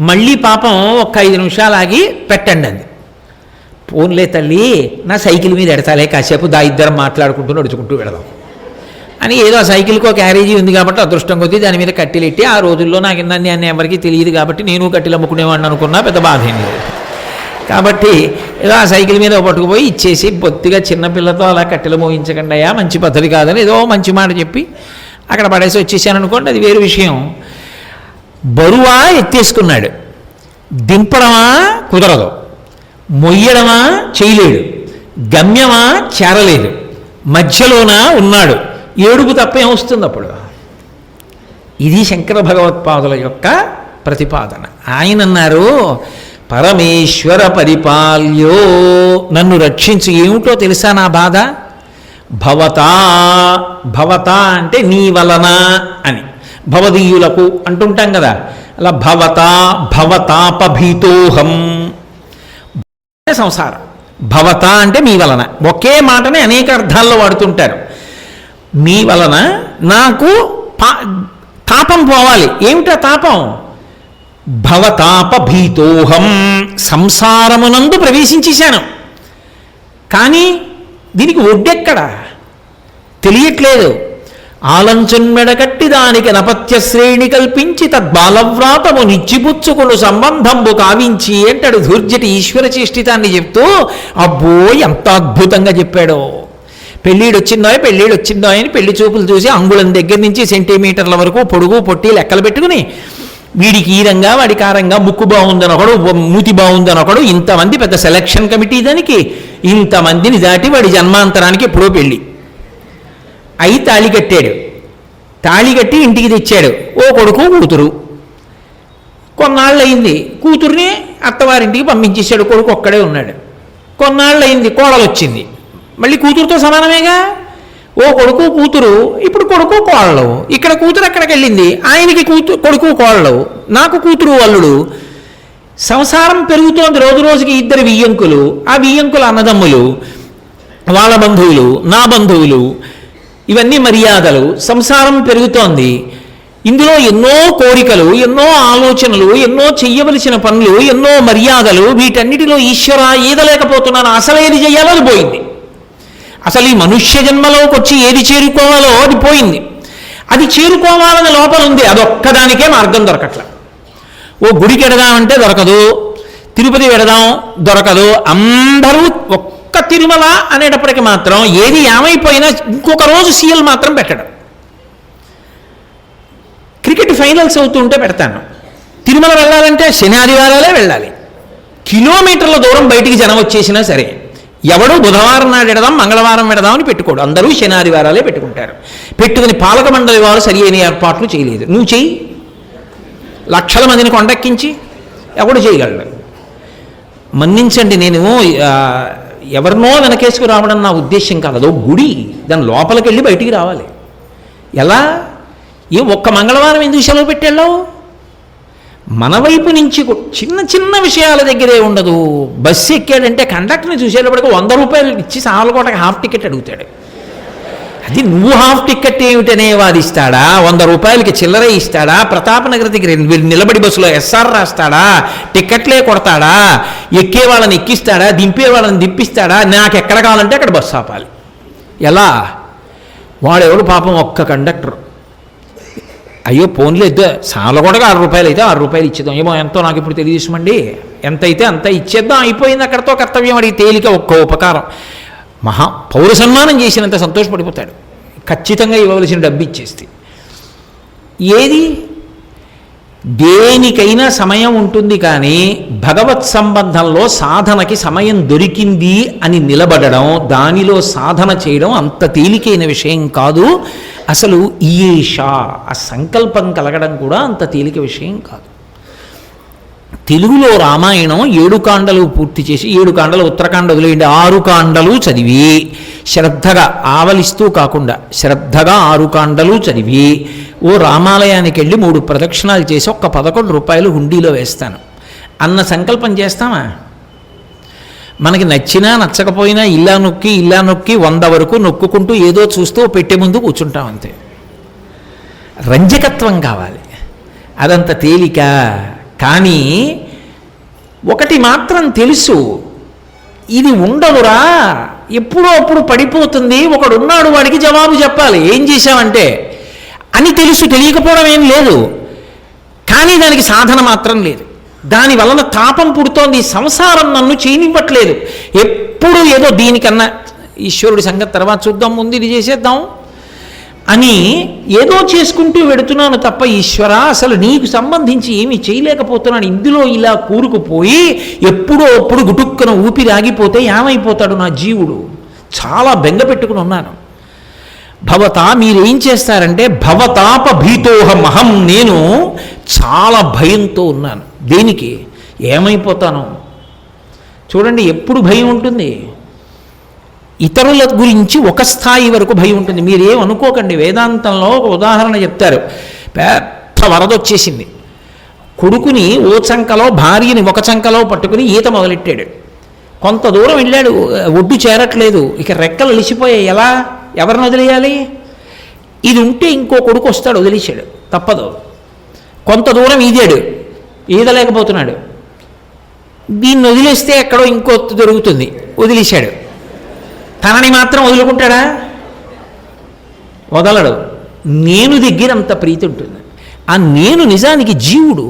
మళ్ళీ పాపం ఒక 5 నిమిషాలు ఆగి పెట్టండి అంది. పోన్లే తల్లి, నా సైకిల్ మీద ఎడతాలే, కాసేపు ఇద్దరం మాట్లాడుకుంటూ నడుచుకుంటూ వెళదాం అని, ఏదో ఆ సైకిల్కి ఒక క్యారేజీ ఉంది కాబట్టి అదృష్టం కొద్దీ దాని మీద కట్టెలెట్టి, ఆ రోజుల్లో నాకు ఇందని అన్నీ ఎవరికి తెలియదు కాబట్టి నేను కట్టెలు అమ్ముకునేవాడిని అనుకున్నా, పెద్ద బాధ ఏం లేదు. కాబట్టి ఏదో ఆ సైకిల్ మీద పట్టుకుపోయి ఇచ్చేసి, బొత్తిగా చిన్నపిల్లతో అలా కట్టెలు మోయించకండి అయ్యా, మంచి పద్ధతి కాదని ఏదో మంచి మాట చెప్పి అక్కడ పడేసి వచ్చేసాను అనుకోండి, అది వేరు విషయం. బరువా ఎత్తేసుకున్నాడు, దింపడమా కుదరదు, మొయ్యడమా చేయలేడు, గమ్యమా చేరలేదు, మధ్యలోన ఉన్నాడు, ఏడుపు తప్ప ఏమొస్తుంది అప్పుడు? ఇది శంకర భగవత్పాదుల యొక్క ప్రతిపాదన. ఆయన అన్నారు, పరమేశ్వర పరిపాల్యో, నన్ను రక్షించు. ఏమిటో తెలుసా నా బాధ? భవతా అంటే నీ వలన అని, భవదీయులకు అంటుంటాం కదా, అలా భవతాపభీతోహం. సంసారం, భవత అంటే మీ వలన, ఒకే మాటని అనేక అర్థాల్లో వాడుతుంటారు. మీ వలన నాకు తాపం పోవాలి. ఏమిటా తాపం? భవతాపభీతోహం, సంసారమునందు ప్రవేశించేశాను, కానీ దీనికి ఒడ్డెక్కడ తెలియట్లేదు. ఆలంచున్మెడకట్టి దానికి నపత్య శ్రేణి కల్పించి తద్బాలవ్రాతము నిచ్చిపుచ్చుకును సంబంధంబు కావించి అంటాడు ధూర్జటి ఈశ్వర చేష్టితాన్ని చెప్తూ. అబ్బో ఎంత అద్భుతంగా చెప్పాడో. పెళ్ళిడొచ్చిందో అని పెళ్లి చూపులు చూసి అంగుళం దగ్గర నుంచి సెంటీమీటర్ల వరకు పొడుగు పొట్టి లెక్కలు పెట్టుకుని, వీడికి ఈ రంగా వాడికి ఆ రంగా, ముక్కు బాగుందని ఒకడు, మూతి బాగుందని ఒకడు, ఇంతమంది పెద్ద సెలక్షన్ కమిటీ దానికి, ఇంతమందిని దాటి వాడి జన్మాంతరానికి ఎప్పుడో పెళ్ళి అయి తాళి కట్టాడు. తాళి కట్టి ఇంటికి తెచ్చాడు. ఓ కొడుకు కూతురు. కొన్నాళ్ళు అయింది, కూతుర్ని అత్తవారింటికి పంపించేశాడు. కొడుకు ఒక్కడే ఉన్నాడు. కొన్నాళ్ళు అయింది, కోడలు వచ్చింది. మళ్ళీ కూతురుతో సమానమేగా. ఓ కొడుకు కూతురు, ఇప్పుడు కొడుకు కోడలు. ఇక్కడ కూతురు ఎక్కడికి వెళ్ళింది, ఆయనకి కొడుకు కోడలు, నాకు కూతురు అల్లుడు. సంసారం పెరుగుతోంది రోజు రోజుకి. 2 వియ్యంకులు, ఆ వియ్యంకుల అన్నదమ్ములు, వాళ్ళ బంధువులు, నా బంధువులు, ఇవన్నీ మర్యాదలు. సంసారం పెరుగుతోంది. ఇందులో ఎన్నో కోరికలు, ఎన్నో ఆలోచనలు, ఎన్నో చెయ్యవలసిన పనులు, ఎన్నో మర్యాదలు. వీటన్నిటిలో ఈశ్వర ఈదలేకపోతున్నాను. అసలు ఏది చెయ్యాలో అది పోయింది. అసలు ఈ మనుష్య జన్మలోకి వచ్చి ఏది చేరుకోవాలో అది పోయింది. అది చేరుకోవాలని లోపల ఉంది, అదొక్కదానికే మార్గం దొరకట్ల. ఓ గుడికి వెడదామంటే దొరకదు, తిరుపతి వెడదాం దొరకదు. అందరూ ఒక్క తిరుమల అనేటప్పటికి మాత్రం ఏది ఏమైపోయినా ఇంకొక రోజు సీఎల్ మాత్రం పెట్టడం. క్రికెట్ ఫైనల్స్ అవుతుంటే పెడతాను. తిరుమల వెళ్ళాలంటే శని ఆదివారాలే వెళ్ళాలి. కిలోమీటర్ల దూరం బయటికి జనం వచ్చేసినా సరే ఎవడు బుధవారం నాడు ఎడదాం మంగళవారం పెడదాం అని పెట్టుకోడు, అందరూ శనాదివారాలే పెట్టుకుంటారు. పెట్టుకుని పాలక మండలి వారు సరి అయిన ఏర్పాట్లు చేయలేదు. నువ్వు చెయ్యి, లక్షల మందిని కొండెక్కించి ఎవడు చేయగలడు? మన్నించండి, నేను ఎవరినో వెనకేసుకు రావడం నా ఉద్దేశం కాదు. అదో గుడి, దాని లోపలికి వెళ్ళి బయటికి రావాలి. ఎలా? ఒక్క మంగళవారం ఎందుకు సెలవు పెట్టాళ్ళావు? మన వైపు నుంచి చిన్న చిన్న విషయాల దగ్గరే ఉండదు. బస్సు ఎక్కాడంటే కండక్టర్ని చూసేటప్పటికి 100 రూపాయలు ఇచ్చి సాలకోటకి హాఫ్ టికెట్ అడుగుతాడు. అది నువ్వు హాఫ్ టికెట్ ఏమిటనే వాదిస్తాడా? 100 రూపాయలకి చిల్లరే ఇస్తాడా? ప్రతాపనగర్ దగ్గర నిలబడి బస్సులో ఎస్ఆర్ రాస్తాడా? టికెట్లే కొడతాడా? ఎక్కే వాళ్ళని ఎక్కిస్తాడా? దింపే వాళ్ళని దింపిస్తాడా? నాకు ఎక్కడ కావాలంటే అక్కడ బస్సు ఆపాలి. ఎలా? వాడెవడు పాపం ఒక్క కండక్టర్, అయ్యో ఫోన్లో సాలకోటగా 6 రూపాయలు అయితే 6 రూపాయలు ఇచ్చేద్దాం, ఏమో ఎంతో నాకు ఇప్పుడు తెలియజేసమండి, ఎంత అయితే అంత ఇచ్చేద్దాం, అయిపోయింది అక్కడితో కర్తవ్యం. అడిగి తేలిక ఒక్క ఉపకారం, పౌర సన్మానం చేసినంత సంతోషపడిపోతాడు. ఖచ్చితంగా ఇవ్వవలసిన డబ్బు ఇచ్చేస్తే. ఏది? దేనికైనా సమయం ఉంటుంది, కానీ భగవత్ సంబంధంలో సాధనకి సమయం దొరికింది అని నిలబడడం, దానిలో సాధన చేయడం అంత తేలికైన విషయం కాదు. అసలు ఈష, ఆ సంకల్పం కలగడం కూడా అంత తేలిక విషయం కాదు. తెలుగులో రామాయణం 7 కాండలు పూర్తి చేసి, 7 కాండలు ఉత్తరకాండ వదిలేయండి, 6 కాండలు చదివి శ్రద్ధగా, ఆవలిస్తూ కాకుండా శ్రద్ధగా 6 కాండలు చదివి ఓ రామాలయానికి వెళ్ళి 3 ప్రదక్షిణాలు చేసి ఒక్క 11 రూపాయలు హుండీలో వేస్తాను అన్న సంకల్పం చేస్తామా? మనకి నచ్చినా నచ్చకపోయినా ఇలా నొక్కి 100 వరకు నొక్కుంటూ ఏదో చూస్తూ పెట్టే ముందు కూర్చుంటాం అంతే. రంజకత్వం కావాలి, అదంత తేలిక. కానీ ఒకటి మాత్రం తెలుసు, ఇది ఉండదురా, ఎప్పుడో అప్పుడు పడిపోతుంది, ఒకడున్నాడు వాడికి జవాబు చెప్పాలి, ఏం చేశావంటే అని తెలుసు. తెలియకపోవడం ఏం లేదు, కానీ దానికి సాధన మాత్రం లేదు. దాని వలన తాపం పుడుతోంది. సంసారం నన్ను చేయనివ్వట్లేదు. ఎప్పుడు ఏదో దీనికన్నా ఈశ్వరుడి సంగతి తర్వాత చూద్దాం, ముందు ఇది చేసేద్దాం అని ఏదో చేసుకుంటూ వెడుతున్నాను తప్ప, ఈశ్వర అసలు నీకు సంబంధించి ఏమీ చేయలేకపోతున్నాను. ఇందులో ఇలా కూరుకుపోయి ఎప్పుడో అప్పుడు గుటుక్కున ఊపిరి ఆగిపోతే ఏమైపోతాడు నా జీవుడు? చాలా బెంగ పెట్టుకుని ఉన్నాను. భవత, మీరేం చేస్తారంటే, భవతాప భీతోహమహం, నేను చాలా భయంతో ఉన్నాను. దేనికి? ఏమైపోతాను? చూడండి, ఎప్పుడు భయం ఉంటుంది? ఇతరుల గురించి ఒక స్థాయి వరకు భయం ఉంటుంది. మీరేమనుకోకండి, వేదాంతంలో ఒక ఉదాహరణ చెప్తారు. పెద్ద వరద వచ్చేసింది, కొడుకుని ఓ చంకలో, భార్యని ఒక చంకలో పట్టుకుని ఈత మొదలెట్టాడు. కొంత దూరం వెళ్ళాడు, ఒడ్డు చేరట్లేదు, ఇక రెక్కలు అలిసిపోయాయి. ఎలా? ఎవరిని వదిలేయాలి? ఇది ఉంటే ఇంకో కొడుకు వస్తాడు, వదిలేశాడు, తప్పదు. కొంత దూరం ఈదాడు, ఈదలేకపోతున్నాడు, దీన్ని వదిలేస్తే ఎక్కడో ఇంకో దొరుకుతుంది, వదిలేశాడు. తనని మాత్రం వదులుకుంటాడా? వదలడు. నేను దగ్గర అంత ప్రీతి ఉంటుంది. ఆ నేను నిజానికి జీవుడు.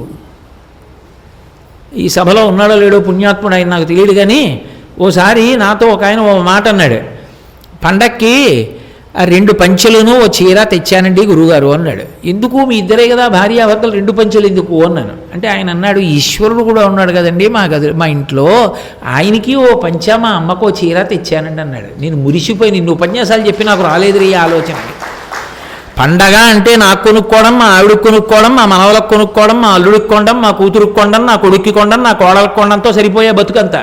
ఈ సభలో ఉన్నాడో లేడో పుణ్యాత్ముడు ఆయన నాకు తెలియదు, కానీ ఓసారి నాతో ఒక ఆయన ఓ మాట అన్నాడు, పండక్కి 2 పంచెలను ఓ చీర తెచ్చానండి గురువుగారు అన్నాడు. ఎందుకు? మీ ఇద్దరే కదా భార్యాభర్తలు, 2 పంచెలు ఎందుకు అన్నాను. అంటే ఆయన అన్నాడు, ఈశ్వరుడు కూడా ఉన్నాడు కదండి మా ఇంట్లో, ఆయనకి ఓ పంచ, మా అమ్మకో చీర తెచ్చానండి అన్నాడు. నేను మురిసిపోయి, నిన్ను ఉపన్యాసాలు చెప్పి నాకు రాలేదు ఈ ఆలోచన. పండగ అంటే నాకు కొనుక్కోవడం, మా ఆవిడకి కొనుక్కోవడం, మా మనవలకు కొనుక్కోవడం, మా అల్లుడికి కొనడం, మా కూతురుకి కొనడం, నా కొడుక్కి కొనడం, నా కోడలకు కొనడంతో సరిపోయే బతుకంతా.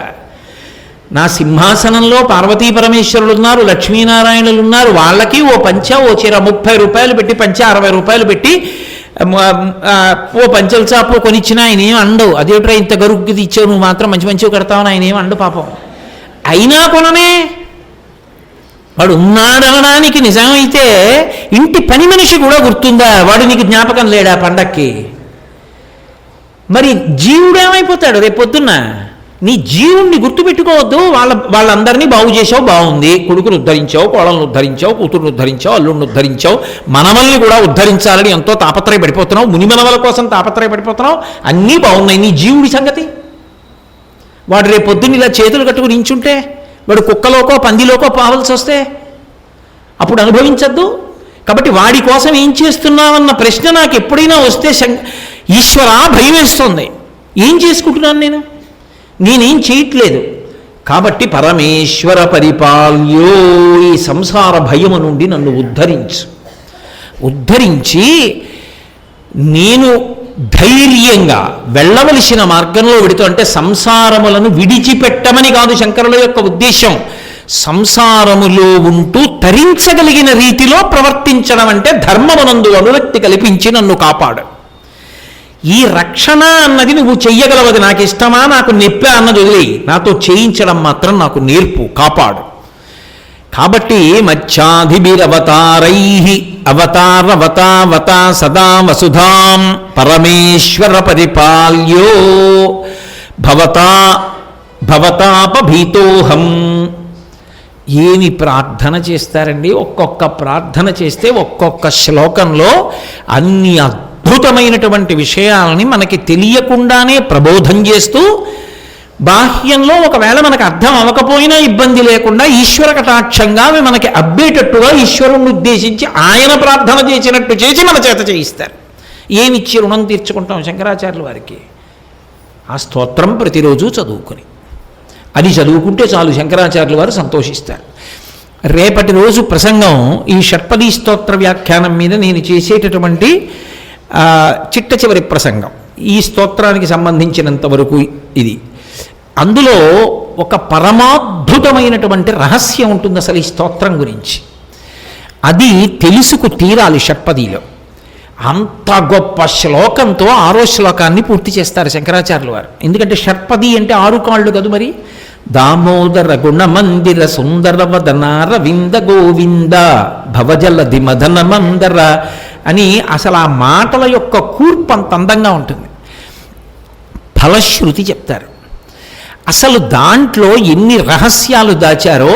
నా సింహాసనంలో పార్వతీ పరమేశ్వరులు ఉన్నారు, లక్ష్మీనారాయణులు ఉన్నారు, వాళ్ళకి ఓ పంచ, ఓ చీర 30 రూపాయలు పెట్టి, పంచ 60 రూపాయలు పెట్టి ఓ పంచల చాపు కొనిచ్చిన ఆయన ఏం అండవు. అదేట్రా ఇంత గరుగ్గిది ఇచ్చావు, నువ్వు మాత్రం మంచి మంచివి కడతావని ఆయన ఏం అండు పాపం. అయినా కొననే, వాడు ఉన్నాడనడానికి నిజమైతే ఇంటి పని మనిషి కూడా గుర్తుందా? వాడు నీకు జ్ఞాపకం లేడా పండక్కి? మరి జీవుడు ఏమైపోతాడు రేపు పొద్దున్న? నీ జీవుణ్ణి గుర్తుపెట్టుకోవద్దు. వాళ్ళందరినీ బాగు చేసావు, బాగుంది, కొడుకును ఉద్ధరించావు, కోడలను ఉద్ధరించావు, కూతురును ఉద్ధరించావు, అల్లుడిని ఉద్ధరించావు, మనవల్ని కూడా ఉద్ధరించాలని ఎంతో తాపత్రయపడిపోతున్నావు, మునిమనవల కోసం తాపత్రయపడిపోతున్నావు, అన్నీ బాగున్నాయి. నీ జీవుడి సంగతి? వాడు రేపు పొద్దున్న ఇలా చేతులు కట్టుకుని నించుంటే, వాడు కుక్కలోకో పందిలోకో పావలసి వస్తే అప్పుడు అనుభవించద్దు. కాబట్టి వాడి కోసం ఏం చేస్తున్నావన్న ప్రశ్న నాకు ఎప్పుడైనా వస్తే, ఈశ్వరా భయం వేస్తుంది, ఏం చేసుకుంటున్నాను నేను? నేనేం చేయట్లేదు. కాబట్టి పరమేశ్వర పరిపాల్యో, ఈ సంసార భయము నుండి నన్ను ఉద్ధరించి నేను ధైర్యంగా వెళ్ళవలసిన మార్గంలో వెడుతూ, అంటే సంసారములను విడిచిపెట్టమని కాదు శంకరుల యొక్క ఉద్దేశం, సంసారములో ఉంటూ తరించగలిగిన రీతిలో ప్రవర్తించడం అంటే ధర్మమునందు అనురక్తి కల్పించి నన్ను కాపాడు. ఈ రక్షణ అన్నది నువ్వు చెయ్యగలవది, నాకు ఇష్టమా నాకు నెప్ప అన్నది వదిలి, నాతో చేయించడం మాత్రం నాకు నేర్పు, కాపాడు. కాబట్టి మచ్చాధిభిరవతారై అవతారవతావత సదా వసుధాం పరమేశ్వర పరిపాల్యో భవతాపభీతోహం. ఏమి ప్రార్థన చేస్తారండి! ఒక్కొక్క ప్రార్థన చేస్తే ఒక్కొక్క శ్లోకంలో అన్ని అద్భుతమైనటువంటి విషయాలని మనకి తెలియకుండానే ప్రబోధం చేస్తూ, బాహ్యంలో ఒకవేళ మనకు అర్థం అవ్వకపోయినా ఇబ్బంది లేకుండా ఈశ్వర కటాక్షంగా అవి మనకి అబ్బేటట్టుగా ఈశ్వరుణ్ణి ఉద్దేశించి ఆయన ప్రార్థన చేసినట్టు చేసి మన చేత చేయిస్తారు. ఏమిచ్చి రుణం తీర్చుకుంటాం శంకరాచార్యుల వారికి? ఆ స్తోత్రం ప్రతిరోజు చదువుకుని, అది చదువుకుంటే చాలు శంకరాచార్యుల వారు సంతోషిస్తారు. రేపటి రోజు ప్రసంగం ఈ షట్పదీ స్తోత్ర వ్యాఖ్యానం మీద నేను చేసేటటువంటి చిట్ట చివరి ప్రసంగం, ఈ స్తోత్రానికి సంబంధించినంత వరకు ఇది. అందులో ఒక పరమాద్భుతమైనటువంటి రహస్యం ఉంటుంది అసలు ఈ స్తోత్రం గురించి. అది తెలుసుకు తీరాలి షట్పదీలో. అంత గొప్ప శ్లోకంతో 6వ శ్లోకాన్ని పూర్తి చేస్తారు శంకరాచార్యుల వారు. ఎందుకంటే షట్పది అంటే 6 కాళ్ళు కదా మరి. దామోదర గుణమందిర సుందర వదనార వింద గోవింద భవజలధి మదన మందర అని అసలు ఆ మాటల యొక్క కూర్పు అంత అందంగా ఉంటుంది. ఫలశ్రుతి చెప్తారు. అసలు దాంట్లో ఎన్ని రహస్యాలు దాచారో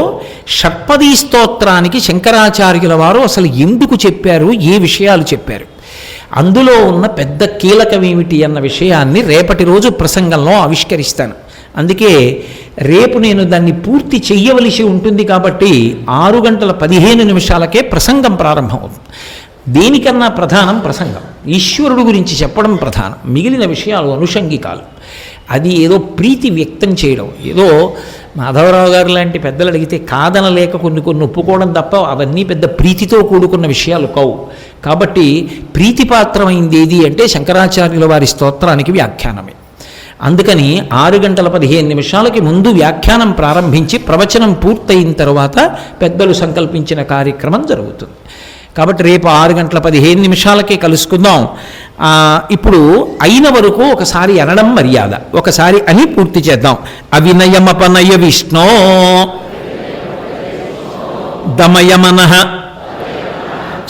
షట్పదీ స్తోత్రానికి శంకరాచార్యుల వారు అసలు ఎందుకు చెప్పారు, ఏ విషయాలు చెప్పారు, అందులో ఉన్న పెద్ద కీలకం ఏమిటి అన్న విషయాన్ని రేపటి రోజు ప్రసంగంలో ఆవిష్కరిస్తాను. అందుకే రేపు నేను దాన్ని పూర్తి చెయ్యవలసి ఉంటుంది. కాబట్టి 6:15 ప్రసంగం ప్రారంభమవుతుంది. దేనికన్నా ప్రధానం ప్రసంగం, ఈశ్వరుడు గురించి చెప్పడం ప్రధానం, మిగిలిన విషయాలు అనుషంగికాలు. అది ఏదో ప్రీతి వ్యక్తం చేయడం, ఏదో మాధవరావు గారు లాంటి పెద్దలు అడిగితే కాదనలేక కొన్ని ఒప్పుకోవడం తప్ప అవన్నీ పెద్ద ప్రీతితో కూడుకున్న విషయాలు కావు. కాబట్టి ప్రీతిపాత్రమైంది ఏది అంటే శంకరాచార్యుల వారి స్తోత్రానికి వ్యాఖ్యానమే. అందుకని 6:15 ముందు వ్యాఖ్యానం ప్రారంభించి ప్రవచనం పూర్తయిన తర్వాత పెద్దలు సంకల్పించిన కార్యక్రమం జరుగుతుంది. కాబట్టి రేపు 6:15 కలుసుకుందాం. ఇప్పుడు అయిన వరకు ఒకసారి అనడం మర్యాద, ఒకసారి అని పూర్తి చేద్దాం. అవినయమపనయ విష్ణో దమయ మనః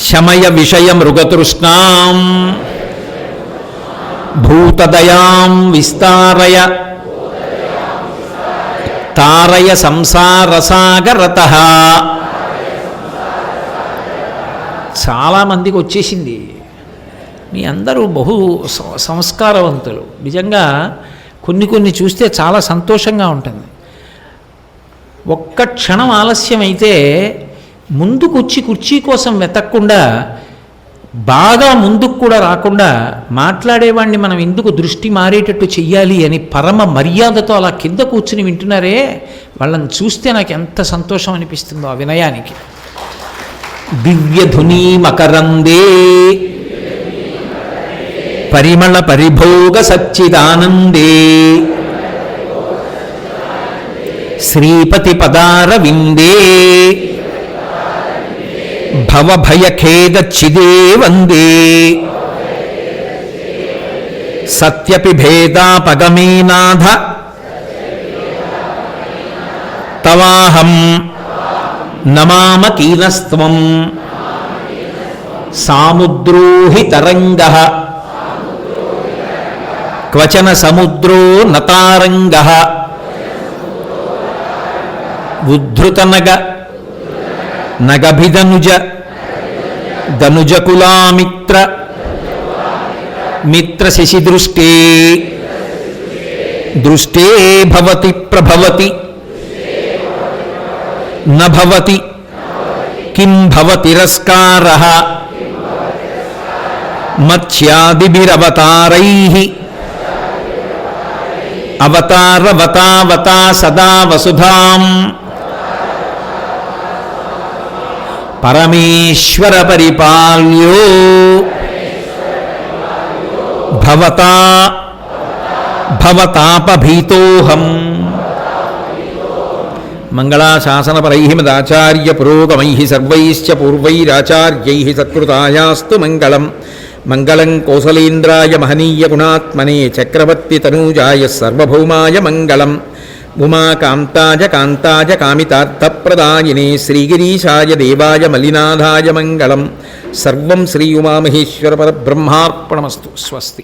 శమయ విషయ మృగతృష్ణాం భూతదయాం విస్తారయ తారయ సంసారసాగరతః. చాలామందికి వచ్చేసింది. మీ అందరూ బహు సంస్కారవంతులు. నిజంగా కొన్ని చూస్తే చాలా సంతోషంగా ఉంటుంది. ఒక్క క్షణం ఆలస్యం అయితే ముందుకు వచ్చి కుర్చీ కోసం వెతకకుండా, బాగా ముందుకు కూడా రాకుండా మాట్లాడేవాడిని మనం ఎందుకు దృష్టి మారేటట్టు చెయ్యాలి అని పరమ మర్యాదతో అలా కింద కూర్చుని వింటున్నారే, వాళ్ళని చూస్తే నాకు ఎంత సంతోషం అనిపిస్తుందో ఆ వినయానికి. దివ్యధునీ మకరందే పరిమళ పరిభోగ సచ్చిదానందే శ్రీపతి పదార విందే భవభయఖేదచ్చిదే వందే సత్యపి భేదాపగమేనాథ తవాహం నమామ కీనస్త్వం సాముద్రోహి తరంగః క్వచన సముద్రో నతారంగః ఉద్ధృతనగ నగభిదనుజ ధనుజకులామిత్ర మిత్ర శశిదృష్టే దృష్టే భవతి ప్రభవతి నభవతి కిం భవతిరస్కారః మత్స్యాదిభిరవతారైః అవతారవతావతా సదా వసుధాం పరమేశ్వర పరిపాల్యో భవతా భవతాపభీతోహం. మంగళాశాసనపరైః మదాచార్య పురోగమైః సర్వైశ్చ పూర్వైరాచార్యైః సత్కృతాయాస్తు మంగళం. మంగళం కౌసలేంద్రాయ మహనీయ గుణాత్మనే చక్రవర్తి తనూజాయ సర్వభౌమాయ మంగళం. ఉమాకాంతాయ కాంతాయ కామితార్థప్రదాయినే శ్రీగిరీశాయ దేవాయ మలినాథాయ మంగళం. సర్వం శ్రీ ఉమామహేశ్వర పరబ్రహ్మార్పణమస్తు. స్వస్తి.